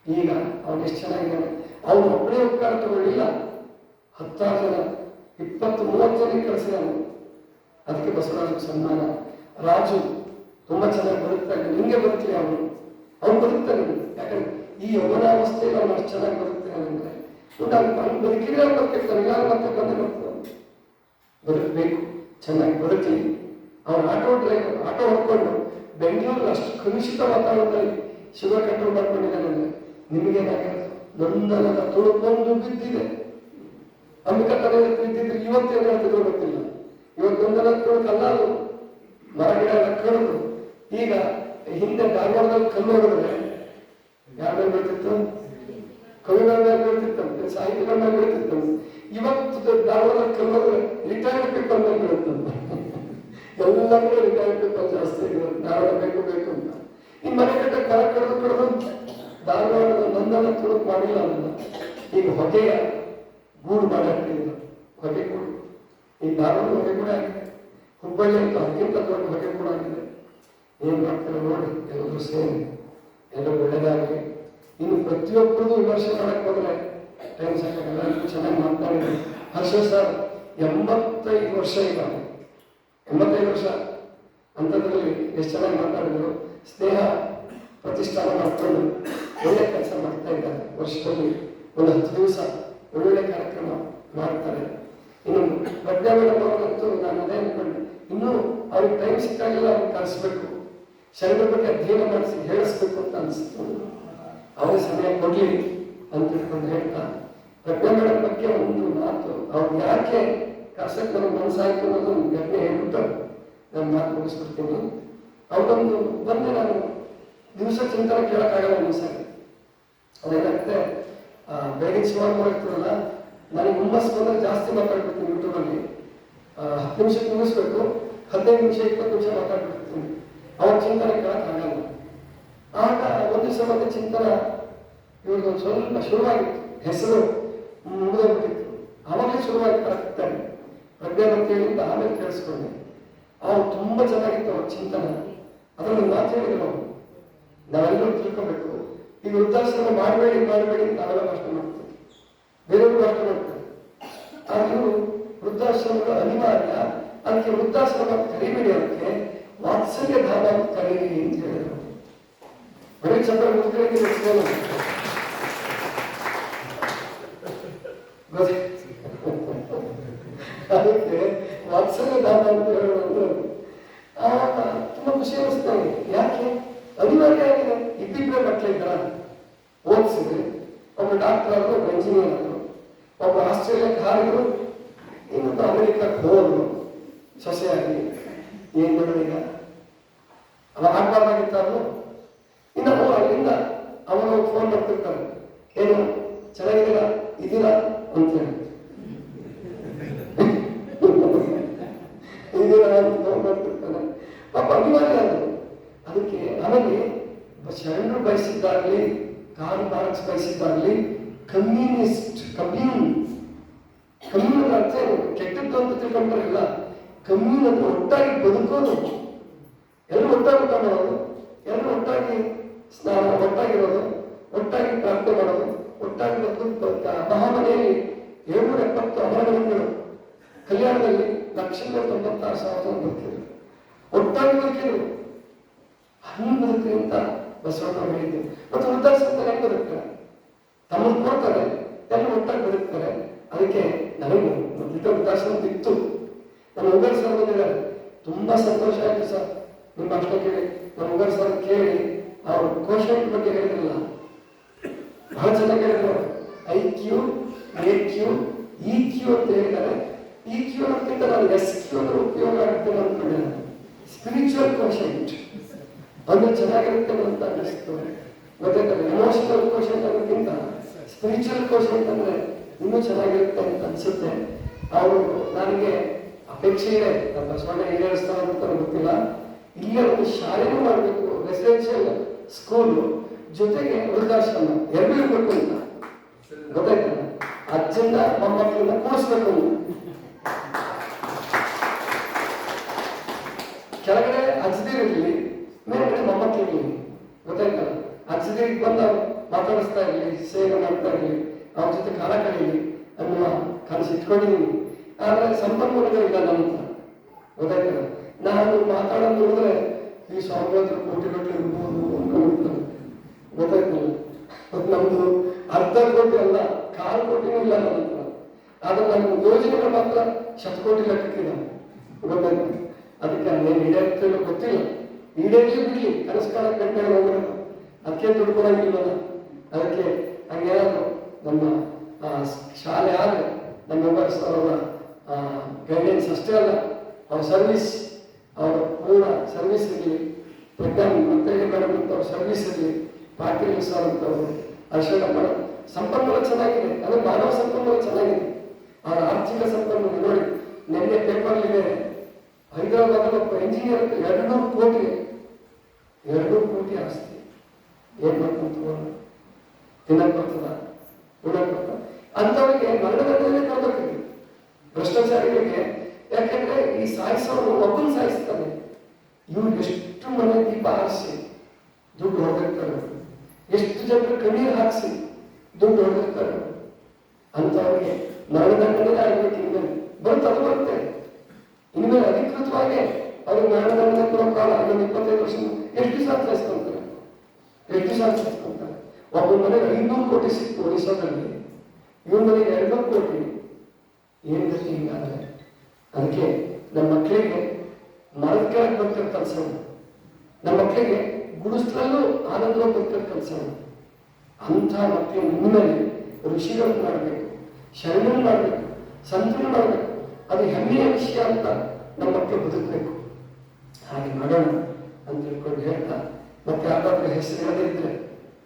ಈಗ ಅವನು ಎಷ್ಟು ಚೆನ್ನಾಗಿದ್ದಾನೆ. ಅವನು ಒಬ್ಬನೇ ಉಪಕಾರ ತಗೊಳ್ಳಿಲ್ಲ, 10 ಜನ, 20-30 ಜನಕ್ಕೆ ಕಳಿಸಿದಾನೆ. ಅದಕ್ಕೆ ಬಸವರಾಜ ಸನ್ಮಾನ. ರಾಜು ತುಂಬಾ ಚೆನ್ನಾಗಿ ಬದುಕ್ತಾನೆ. ನಿಂಗೆ ಬದುಕಲಿ ಅವನು ಬದುಕ್ತಾನೆ. ಯಾಕಂದ್ರೆ ಈ ಯೌವನಾವಸ್ಥೆಯಲ್ಲಿ ಅವನು ಅಷ್ಟು ಚೆನ್ನಾಗಿ ಬದುಕ್ತಾನೆ ಅಂದ್ರೆ ಅವ್ನು ಬದುಕಿದ್ರೆ ಅವ್ನು ಬದುಕಿರ್ತಾನೆ. ಯಾರು ಮತ್ತೆ ಬಂದೇ ಬರ್ತದೆ. ಬದುಕಬೇಕು. ಚೆನ್ನಾಗಿ ಬದುಕಲಿ. ಅವನು ಆಟೋ ಡ್ರೈವರ್, ಆಟೋ ಹೊಡ್ಕೊಂಡು ಬೆಂಗಳೂರಲ್ಲಿ ಅಷ್ಟು ಕಲುಷಿತ ವಾತಾವರಣದಲ್ಲಿ ಶುಗರ್ ಕಂಟ್ರೋಲ್ ಮಾಡ್ಕೊಂಡಿದ್ದಾನೆ ಅಂದರೆ ನಿಮಗೇನಾಗಿರೋದು? ನೊಂದಲದ ತುಳುಕೊಂದು ಬಿದ್ದಿದೆ. ಅಂಬಿಕಾ ತಲೆ ಬಿದ್ದಿದ್ರೆ ಇವತ್ತೇನು ಹೇಳ್ತಿದ್ರು ಗೊತ್ತಿಲ್ಲ. ಇವತ್ತು ನೊಂದಲದ ತುಳುಕಲ್ಲ, ಅದು ಮರ ಗಿಡ ಎಲ್ಲ ಕಡಿದು. ಈಗ ಹಿಂದೆ ಧಾರವಾಡದಲ್ಲಿ ಕಲ್ಲು ಹೊಡೆದ್ರೆ ಯಾರ ಮೇಲೆ ಬೀಳ್ತಿತ್ತು? ಕವಿಗಳ ಮೇಲೆ ಬೀಳ್ತಿತ್ತಂತೆ, ಸಾಹಿತಿಗಳ ಮೇಲೆ ಬೀಳ್ತಿತ್ತಂತೆ. ಇವತ್ತು ಧಾರವಾಡದಲ್ಲಿ ಕಲ್ಲು ಹೋದ್ರೆ ರಿಟೈರ್ಡ್ ಪೀಪಲ್ ಮೇಲೆ ಬೀಳುತ್ತಂತೆ. ಎಲ್ಲ ಕಡೆ ರಿಟೈರ್ಡ್ ಪೀಪಲ್ ಜಾಸ್ತಿ ಆಗಿರೋದು, ಧಾರವಾಡ ಬೇಕು ಬೇಕು ಅಂತ. ಈ ಮನೆ ಕಟ್ಟ ಕರ ಕಡಿದು ಧಾರವಾಡದ ನಂದನ ತುಳುಕು ಮಾಡಿಲ್ಲ ಅದನ್ನ. ಈಗ ಹೊಗೆಯ ಗೂಡು ಮಾಡಿದ್ರು, ಹೊಗೆ ಗೂಡು. ಈ ಧಾರವಾಡ ಹೊಗೆ ಕೂಡ ಆಗಿದೆ, ಹುಬ್ಬಳ್ಳಿ ಅಂತ ಅದಕ್ಕಿಂತ ದೊಡ್ಡ ಹೊಗೆ ಕೂಡ ಆಗಿದೆ. ಏನ್ ಮಾಡ್ತಾರೆ ನೋಡಿ, ಎಲ್ಲರೂ ಸೇರಿ ಎಲ್ಲರೂ ಒಳ್ಳೆಯದಾಗಲಿ. ಇನ್ನು ಪ್ರತಿಯೊಬ್ಬರದು ವಿಮರ್ಶೆ ಮಾಡಕ್ಕೆ ಹೋದ್ರೆ ಟೈಮ್ ಸಾಕಾಗಲ್ಲ. ಎಲ್ಲರೂ ಚೆನ್ನಾಗಿ ಮಾತನಾಡಿದ್ರು. ಹರ್ಷ ಸರ್ 85 ವರ್ಷ, ಈಗ 85 ವರ್ಷ ಅಂಥದ್ರಲ್ಲಿ ಎಷ್ಟು ಚೆನ್ನಾಗಿ ಮಾತಾಡಿದ್ರು. ಸ್ನೇಹ ಪ್ರತಿಷ್ಠಾನ ಮಾಡ್ಕೊಂಡು ಒಳ್ಳೆ ಕೆಲಸ ಮಾಡ್ತಾ ಇದ್ದಾರೆ. ವರ್ಷದಲ್ಲಿ ಒಂದು 10 ದಿವಸ ಒಳ್ಳೊಳ್ಳೆ ಕಾರ್ಯಕ್ರಮ ಮಾಡ್ತಾರೆ. ಇನ್ನು ಪ್ರಜ್ಞಾ ಮೇಡಮ್ ಅವರಂತೂ ನಾನು ಅದೇ ಅನ್ಕೊಂಡೆ, ಇನ್ನೂ ಅವ್ರಿಗೆ ಟೈಮ್ ಸಿಕ್ಕಾಗಿಲ್ಲ, ಅವ್ರಿಗೆ ಕಲಿಸ್ಬೇಕು, ಶರಣರ ಬಗ್ಗೆ ಅಧ್ಯಯನ ಮಾಡಿಸಿ ಹೇಳಿಸ್ಬೇಕು ಅಂತ ಅನಿಸ್ತು. ಅವ್ರ ಸಮಯ ಕೊಡ್ಲಿ ಅಂತ ತಿಳ್ಕೊಂಡು ಹೇಳ್ತಾ, ಪ್ರಜ್ಞಾ ಮೇಡಮ್ ಬಗ್ಗೆ ಒಂದು ಮಾತು, ಅವ್ರು ಯಾಕೆ ಕರ್ಸಕ್ಕೆ ನನಗೆ ಮನಸ್ಸಾಯ್ತು ಅನ್ನೋದು ಒಂದು ಘಟನೆ ಹೇಳ್ಬಿಟ್ಟು ನಾನು ಮಾತು ಮುಗಿಸ್ಬಿಡ್ತೀನಿ. ಅವರೊಂದು ಬಂದು ನಾನು ದಿವಸ ಚಿಂತನೆ ಕೇಳೋಕ್ಕಾಗಲ್ಲ ಒಂದ್ಸರಿ. ಅದೇನಾಗುತ್ತೆ, ಬೆಳಗಿನ ಶಿವಾರ್ ಮಾಡಿರ್ತೀರಲ್ಲ, ನನಗೆ ಹುಮ್ಮಸ್ ಬಂದರೆ ಜಾಸ್ತಿ ಮಾತಾಡ್ಬಿಡ್ತೀನಿ ಯೂಟ್ಯೂಬಲ್ಲಿ. 10 ನಿಮಿಷಕ್ಕೆ ಮುಗಿಸ್ಬೇಕು, 15 ನಿಮಿಷ 20 ನಿಮಿಷ ಮಾತಾಡ್ಬಿಡ್ತೀನಿ. ಅವ್ರ ಚಿಂತನೆ ಕೇಳೋಕ್ಕಾಗಲ್ಲ. ಆಗ ಒಂದು ದಿವಸ ಮತ್ತೆ ಚಿಂತನ ಇವ್ರದ್ದು ಸ್ವಲ್ಪ ಶುರುವಾಗಿತ್ತು, ಹೆಸರು ಮುಗಿದೋಗ್ಬಿಟ್ಟಿತ್ತು. ಆವಾಗಲೇ ಶುರುವಾಗಿ ಕರೆಕ್ಟಾಗಿ ಪ್ರಜ್ಞೆ ಅಂತೇಳಿಂದ ಆಮೇಲೆ ಕೇಳಿಸ್ಕೊಂಡೆ. ಅವ್ರು ತುಂಬ ಚೆನ್ನಾಗಿತ್ತು ಅವ್ರ ಚಿಂತನ. ಅದರಲ್ಲಿ ಮಾತು ಹೇಳಿದ್ರು, ನಾವೆಲ್ಲರೂ ತಿಳ್ಕೊಬೇಕು, ಈಗ ವೃದ್ಧಾಶ್ರಮ ಮಾಡಬೇಡಿ ಅಂತ ನಾವೆಲ್ಲ ಭಾಷಣ ಮಾಡ್ತೀವಿ, ಬೇರೆಯವರು ಭಾಷಣ ಮಾಡ್ತಾರೆ. ಆದರೂ ವೃದ್ಧಾಶ್ರಮಗಳು ಅನಿವಾರ್ಯ, ಅದಕ್ಕೆ ವೃದ್ಧಾಶ್ರಮ ಕರಿಬೇಡಿ, ಅದಕ್ಕೆ ವಾತ್ಸಲ್ಯ ಧಾಮ ಅಂತ ಕರೀರಿ ಅಂತ ಹೇಳಿದ್ರು. ಬರೀ ಚಂದ್ರ ಮುದ್ರೆಗೆ ಅದಕ್ಕೆ ವಾತ್ಸಲ್ಯ ಧಾಮ ಅಂತ ಹೇಳೋದು ತುಂಬಾ ಖುಷಿ ಅನಿಸ್ತಾರೆ. ಯಾಕೆ ಅನಿವಾರ್ಯ ಆಗಿದೆ. ಇಬ್ಬಿಬ್ಬರೇ ಮಕ್ಕಳಿದ್ದಾರ, ಓದಿಸಿದ್ರೆ ಒಬ್ಬ ಡಾಕ್ಟರ್ ಆದ್ರು, ಒಬ್ಬ ಇಂಜಿನಿಯರ್ ಆದ್ರು, ಒಬ್ಬ ಆಸ್ಟ್ರೇಲಿಯಾಕ್ಕೆ ಹಾರಿದ್ರು, ಇನ್ನೊಬ್ಬ ಅಮೆರಿಕಕ್ಕೆ ಹೋದ್ರು ಸೊಸೆಯಾಗಿ. ಏನ್ ಮಾಡೋದೀಗ? ಅವ ಆಗ್ಬಾರ್ದಾಗಿತ್ತಾದ್ರು. ಇನ್ನು ಅವರು ಅಲ್ಲಿಂದ ಅವನು ಫೋನ್ ಮಾಡ್ತಿರ್ತಾರೆ, ಏನು ಚೆನ್ನಾಗಿದ್ದೀರಾ, ಇದ್ದೀರಾ ಅಂತೇಳಿ ಇದೀರಾ ಅಂತ ಫೋನ್ ಮಾಡ್ತಿರ್ತಾನೆ. ಪಾಪ ಅನಿವಾರ್ಯ ಅದು. ಅದಕ್ಕೆ ಆಮೇಲೆ ಶರಣರು ಬಯಸಿದ್ದಾಗಲಿ, ಕಾರ್ಲ್ ಮಾರ್ಕ್ಸ್ ಬಯಸಿದ್ದಾಗಲಿ, ಕಮ್ಯೂನ್ ಅರ್ಥ ಏನು? ಕೆಟ್ಟದ್ದು ಅಂತ ತಿಳ್ಕೊಂಡ್ರಲ್ಲ. ಕಮ್ಯೂನ್ ಅಂದ್ರೆ ಒಟ್ಟಾಗಿ ಬದುಕೋದು, ಎಲ್ಲರೂ ಒಟ್ಟಾಗಿ ಊಟ ಮಾಡೋದು, ಎಲ್ಲರೂ ಒಟ್ಟಾಗಿ ಸ್ನಾನ, ಒಟ್ಟಾಗಿರೋದು, ಒಟ್ಟಾಗಿ ಪ್ರಾರ್ಥನೆ ಮಾಡೋದು, ಒಟ್ಟಾಗಿ ಬದುಕು. ಮಹಾಮನೆಯಲ್ಲಿ 770 ಅಮರಗಣಗಳು ಕಲ್ಯಾಣದಲ್ಲಿ 1,96,000 ಬದುಕಿದ್ರು, ಒಟ್ಟಾಗಿ ಬದುಕಿದ್ರು. ಹಂಗೆ ಬದುಕ್ರಿ ಅಂತ ಬಸವಣ್ಣ ಹೇಳಿದ್ರು. ಮತ್ತು ವೃದ್ಧಾಶ್ರಮದಲ್ಲಿ ಹೆಂಗೆ ಬದುಕ್ತಾರೆ? ತಮ್ಮನ್ನು ಕೊಡ್ತಾರೆ, ಎಲ್ಲ ಒಟ್ಟಾಗಿ ಬದುಕ್ತಾರೆ. ಅದಕ್ಕೆ ನನಗೆ ಮೊದಲಿದ್ದ ವೃದ್ಧಾಶ್ರಮ ಇತ್ತು. ನಾನು ಉಗರ್ ಸರ್ ಬಂದಿದ್ದಾರೆ, ತುಂಬಾ ಸಂತೋಷ ಆಯ್ತು ಸರ್ ನಿಮ್ಮ ಭಾಷಣ ಕೇಳಿ. ನಾನು ಉಗರ್ ಸರ್ ಕೇಳಿ ಅವ್ರ ಕೋಶಂಟ್ ಬಗ್ಗೆ ಹೇಳಿದ್ರಲ್ಲ, ಬಹಳ ಚೆನ್ನಾಗಿ ಹೇಳಿದ್ರು. IQ, AQ, EQ ಅಂತ ಹೇಳಿದ್ದಾರೆ. EQ ಅನ್ನೋದಕ್ಕಿಂತ ನಾನು SQ ಅಂದ್ರೆ ಉಪಯೋಗ ಆಗುತ್ತೆ ಅಂದ್ಕೊಂಡೆ. ಸ್ಪಿರಿಚುವಲ್ ಕೋಶಂಟ್ ಅಂದ್ರೆ ಚೆನ್ನಾಗಿರುತ್ತೆ ಅಂತ ಅನಿಸ್ತು. ಗೊತ್ತಾಯ್ತಲ್ಲ, ಎಮೋಷನಲ್ ಕೋಶಂಟ್ ಅನ್ನೋದಕ್ಕಿಂತ ಸ್ಪಿರಿಚುವಲ್ ಕೋಶಂಟ್ ಅಂದ್ರೆ ಇನ್ನೂ ಚೆನ್ನಾಗಿರುತ್ತೆ ಅಂತ ಅನ್ಸುತ್ತೆ. ಅವರು ನನಗೆ ಅಪೇಕ್ಷೆ ಇದೆ, ನಮ್ಮ ಬಸವಣ್ಣ ಈಡೇರಿಸ್ತಾರೆ ಅಂತ ಗೊತ್ತಿಲ್ಲ. ಇಲ್ಲೇ ಒಂದು ಶಾಲೆನೂ ಮಾಡಬೇಕು, ರೆಸಿಡೆನ್ಷಿಯಲ್ ಸ್ಕೂಲು ಜೊತೆಗೆ ವೃದ್ಧಾಶ್ರಮ ಎರಡೂ ಇರಬೇಕು ಅಂತ. ಗೊತ್ತಾಯ್ತಲ್ಲ, ಅಜ್ಜನ್ನ ಮೊಮ್ಮಕ್ಕಳನ್ನ ಕೂರಿಸ್ಬೇಕು. ಕೆಳಗಡೆ ಅಜ್ಜದಿರಲಿ, ಮೇಲ್ಗಡೆ ಮೊಮ್ಮಕ್ಕಳಿರಲಿ. ಗೊತ್ತಾಯ್ತಲ್ಲ, ಅಜ್ಜದಿರಿಗೆ ಬಂದು ಮಾತಾಡಿಸ್ತಾ ಇರಲಿ, ಸೇವೆ ಮಾಡ್ತಾ ಇರಲಿ, ಅವ್ರ ಜೊತೆ ಕಾಲ ಕಳೀಲಿ ಅನ್ನುವ ಕನಸು ಇಟ್ಕೊಂಡಿದ್ದೀನಿ. ಆದರೆ ಸಂಪನ್ಮೂಲಗಳಿಲ್ಲ ನನ್ನ ಹತ್ರ. ಗೊತ್ತಾಯ್ತಲ್ಲ, ನಾನು ಮಾತಾಡೋದು ನೋಡಿದ್ರೆ ಈ ಸ್ವಾಮಿಗಳು ಕೋಟಿಗಟ್ಟಲೆ ಇರ್ಬೋದು ಅನ್ಕೊಂಡ್ಬಿಡ್ತಾರೆ. ಗೊತ್ತಾಯ್ತಲ್ಲ, ನಮ್ದು ಅರ್ಧ ಕೋಟಿ ಅಲ್ಲ, 1/4 ಕೋಟಿನೂ ಇಲ್ಲ ನನ್ನ ಹತ್ರ. ಆದ್ರೆ ನನ್ನ ಯೋಜನೆಗಳು ಮಾತ್ರ 100 ಕೋಟಿ ಲೆಕ್ಕಕ್ಕಿದೆ. ಈಡೇರ್ತೇನೋ ಗೊತ್ತಿಲ್ಲ, ಈಡೇರಲಿ ಬಿಡ್ಲಿ, ಕನಸು ಕಾಲಕ್ಕೆ ಗಂಟೆ ಹೋಗೋಣ, ಅದಕ್ಕೆ ದುಡ್ಡು ಕೊಡಂಗಿಲ್ವಲ್ಲ. ಅದಕ್ಕೆ ಹಂಗೇನಾದ್ರು ನಮ್ಮ ಶಾಲೆ ಆದರೆ ನಮ್ಮ ಮೆಂಬರ್ಸ್ ಅವರ ಗೈಡೆನ್ಸ್ ಅಷ್ಟೇ ಅಲ್ಲ, ಅವ್ರ ಸರ್ವಿಸ್, ಅವರ ಪೂರ್ಣ ಸರ್ವಿಸ್ ಇರಲಿ, ಪ್ರಜ್ಞಾ ಮತ್ತೆ ಮೇಡಮ್ ಅಂತ ಅವ್ರ ಸರ್ವಿಸ್ ಇರಲಿ, ಪಾಟೀಲ್ ಸರ್ ಅಂತವರು, ಅರ್ಷಣ ಮೇಡಮ್ ಸಂಪನ್ಮೂಲ ಚೆನ್ನಾಗಿದೆ, ಅದು ಮಾನವ ಸಂಪನ್ಮೂಲ ಚೆನ್ನಾಗಿದೆ. ಅವರ ಆರ್ಥಿಕ ಸಂಪನ್ಮೂಲ ನೋಡಿ, ನಿನ್ನೆ ಪೇಪರ್ಲಿದೆ, ಹೈದರಾಬಾದ್ ಒಬ್ಬ ಇಂಜಿನಿಯರ್ 200 ಕೋಟಿ ಆಸ್ತಿ. ಏನ್ ಮಾಡ್ಕೊಂತ ತಿನ್ನಕ್ ಬರ್ತದ, ಉಡಕ್ ಬರ್ತದ? ಅಂಥವ್ರಿಗೆ ಮರಣದಂಡನೆ ಕೊಡ್ಬೇಕಿದೆ ಭ್ರಷ್ಟಾಚಾರಿಗಳಿಗೆ. ಯಾಕೆಂದ್ರೆ ಈ ಸಾಯಿಸೋರು ಒಬ್ಬನ ಸಾಯಿಸ್ತಾನೆ, ಇವ್ರು ಎಷ್ಟು ಮನೆ ದೀಪ ಹಾರಿಸಿ ದುಡ್ಡು ಹೊಡೆದಿರ್ತಾರೆ, ಎಷ್ಟು ಜನರು ಕಣ್ಣೀರು ಹಾಕಿಸಿ ದುಡ್ಡು ಹೊಡೆದಿರ್ತಾರೆ. ಅಂಥವ್ರಿಗೆ ಮರಣದಂಡನೆ ಆಗ್ಬೇಕು. ಇನ್ಮೇಲೆ ಅದು ಬರುತ್ತೆ, ಇನ್ಮೇಲೆ ಅಧಿಕೃತವಾಗಿ ಅವ್ರಿಗೆ ಮರಣದಂಡನೆ ಕೊಡೋ ಕಾಲ ಇನ್ನೊಂದು 25 ವರ್ಷ. ಎಷ್ಟು ದಿವಸ ಸಾಯಿಸ್ಕೊಂತಾರೆ, ಎಷ್ಟು ದಿವಸ ಸಾಯಿಸ್ಕೊಂತಾರೆ? ಒಬ್ಬ ಮನೆಗೆ 500 ಕೋಟಿ ಸಿಕ್ತು ಒಡಿಶಾದಲ್ಲಿ, ಇವನ ಮನೆಗೆ 200 ಕೋಟಿ. ಏನ್ ಗತಿ ಹಿಂಗಾದ್ರೆ? ಅದಕ್ಕೆ ನಮ್ಮ ಮಕ್ಕಳಿಗೆ ಮರದ ಕೆಳಗೆ ಬರ್ತಿರೋ ಕೆಲಸ, ನಮ್ಮ ಮಕ್ಕಳಿಗೆ ಗುಡಿಸ್ಲಲ್ಲೂ ಆನಂದವಾಗಿ ಬರ್ತಿರೋ ಕೆಲಸ. ಅಂಥ ಮಕ್ಕಳು ಇನ್ಮೇಲೆ ಋಷಿಗಳನ್ನು ಮಾಡಬೇಕು, ಶರಣರು ಮಾಡಬೇಕು, ಸಂತರು ಮಾಡಬೇಕು. ಅದು ಹೆಮ್ಮೆಯ ವಿಷಯ ಅಂತ ನಮ್ಮ ಮಕ್ಕಳು ಬದುಕಬೇಕು. ಹಾಗೆ ಮಾಡೋಣ ಅಂತ ತಿಳ್ಕೊಂಡು ಹೇಳ್ತಾ, ಮತ್ತೆ ಯಾವ್ದಾದ್ರೂ ಹೆಸರು ಹೇಳದಿದ್ರೆ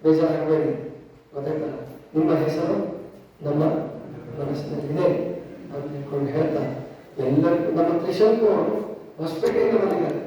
ಬೇಜಾರಾಗಬೇಡಿ, ಗೊತ್ತಾಯ್ತಾ? ನಿಮ್ಮ ಹೆಸರು ನಮ್ಮ ಮನಸ್ಸಿನಲ್ಲಿದೆ ಅಂತ ತಿಳ್ಕೊಂಡು ಹೇಳ್ತಾ, ಎಲ್ಲರಿಗೂ ನಮ್ಮ ತ್ರಿಶಂಕು ಹೊಸಪೇಟೆಯಿಂದ ಬಂದಿದ್ದಾರೆ.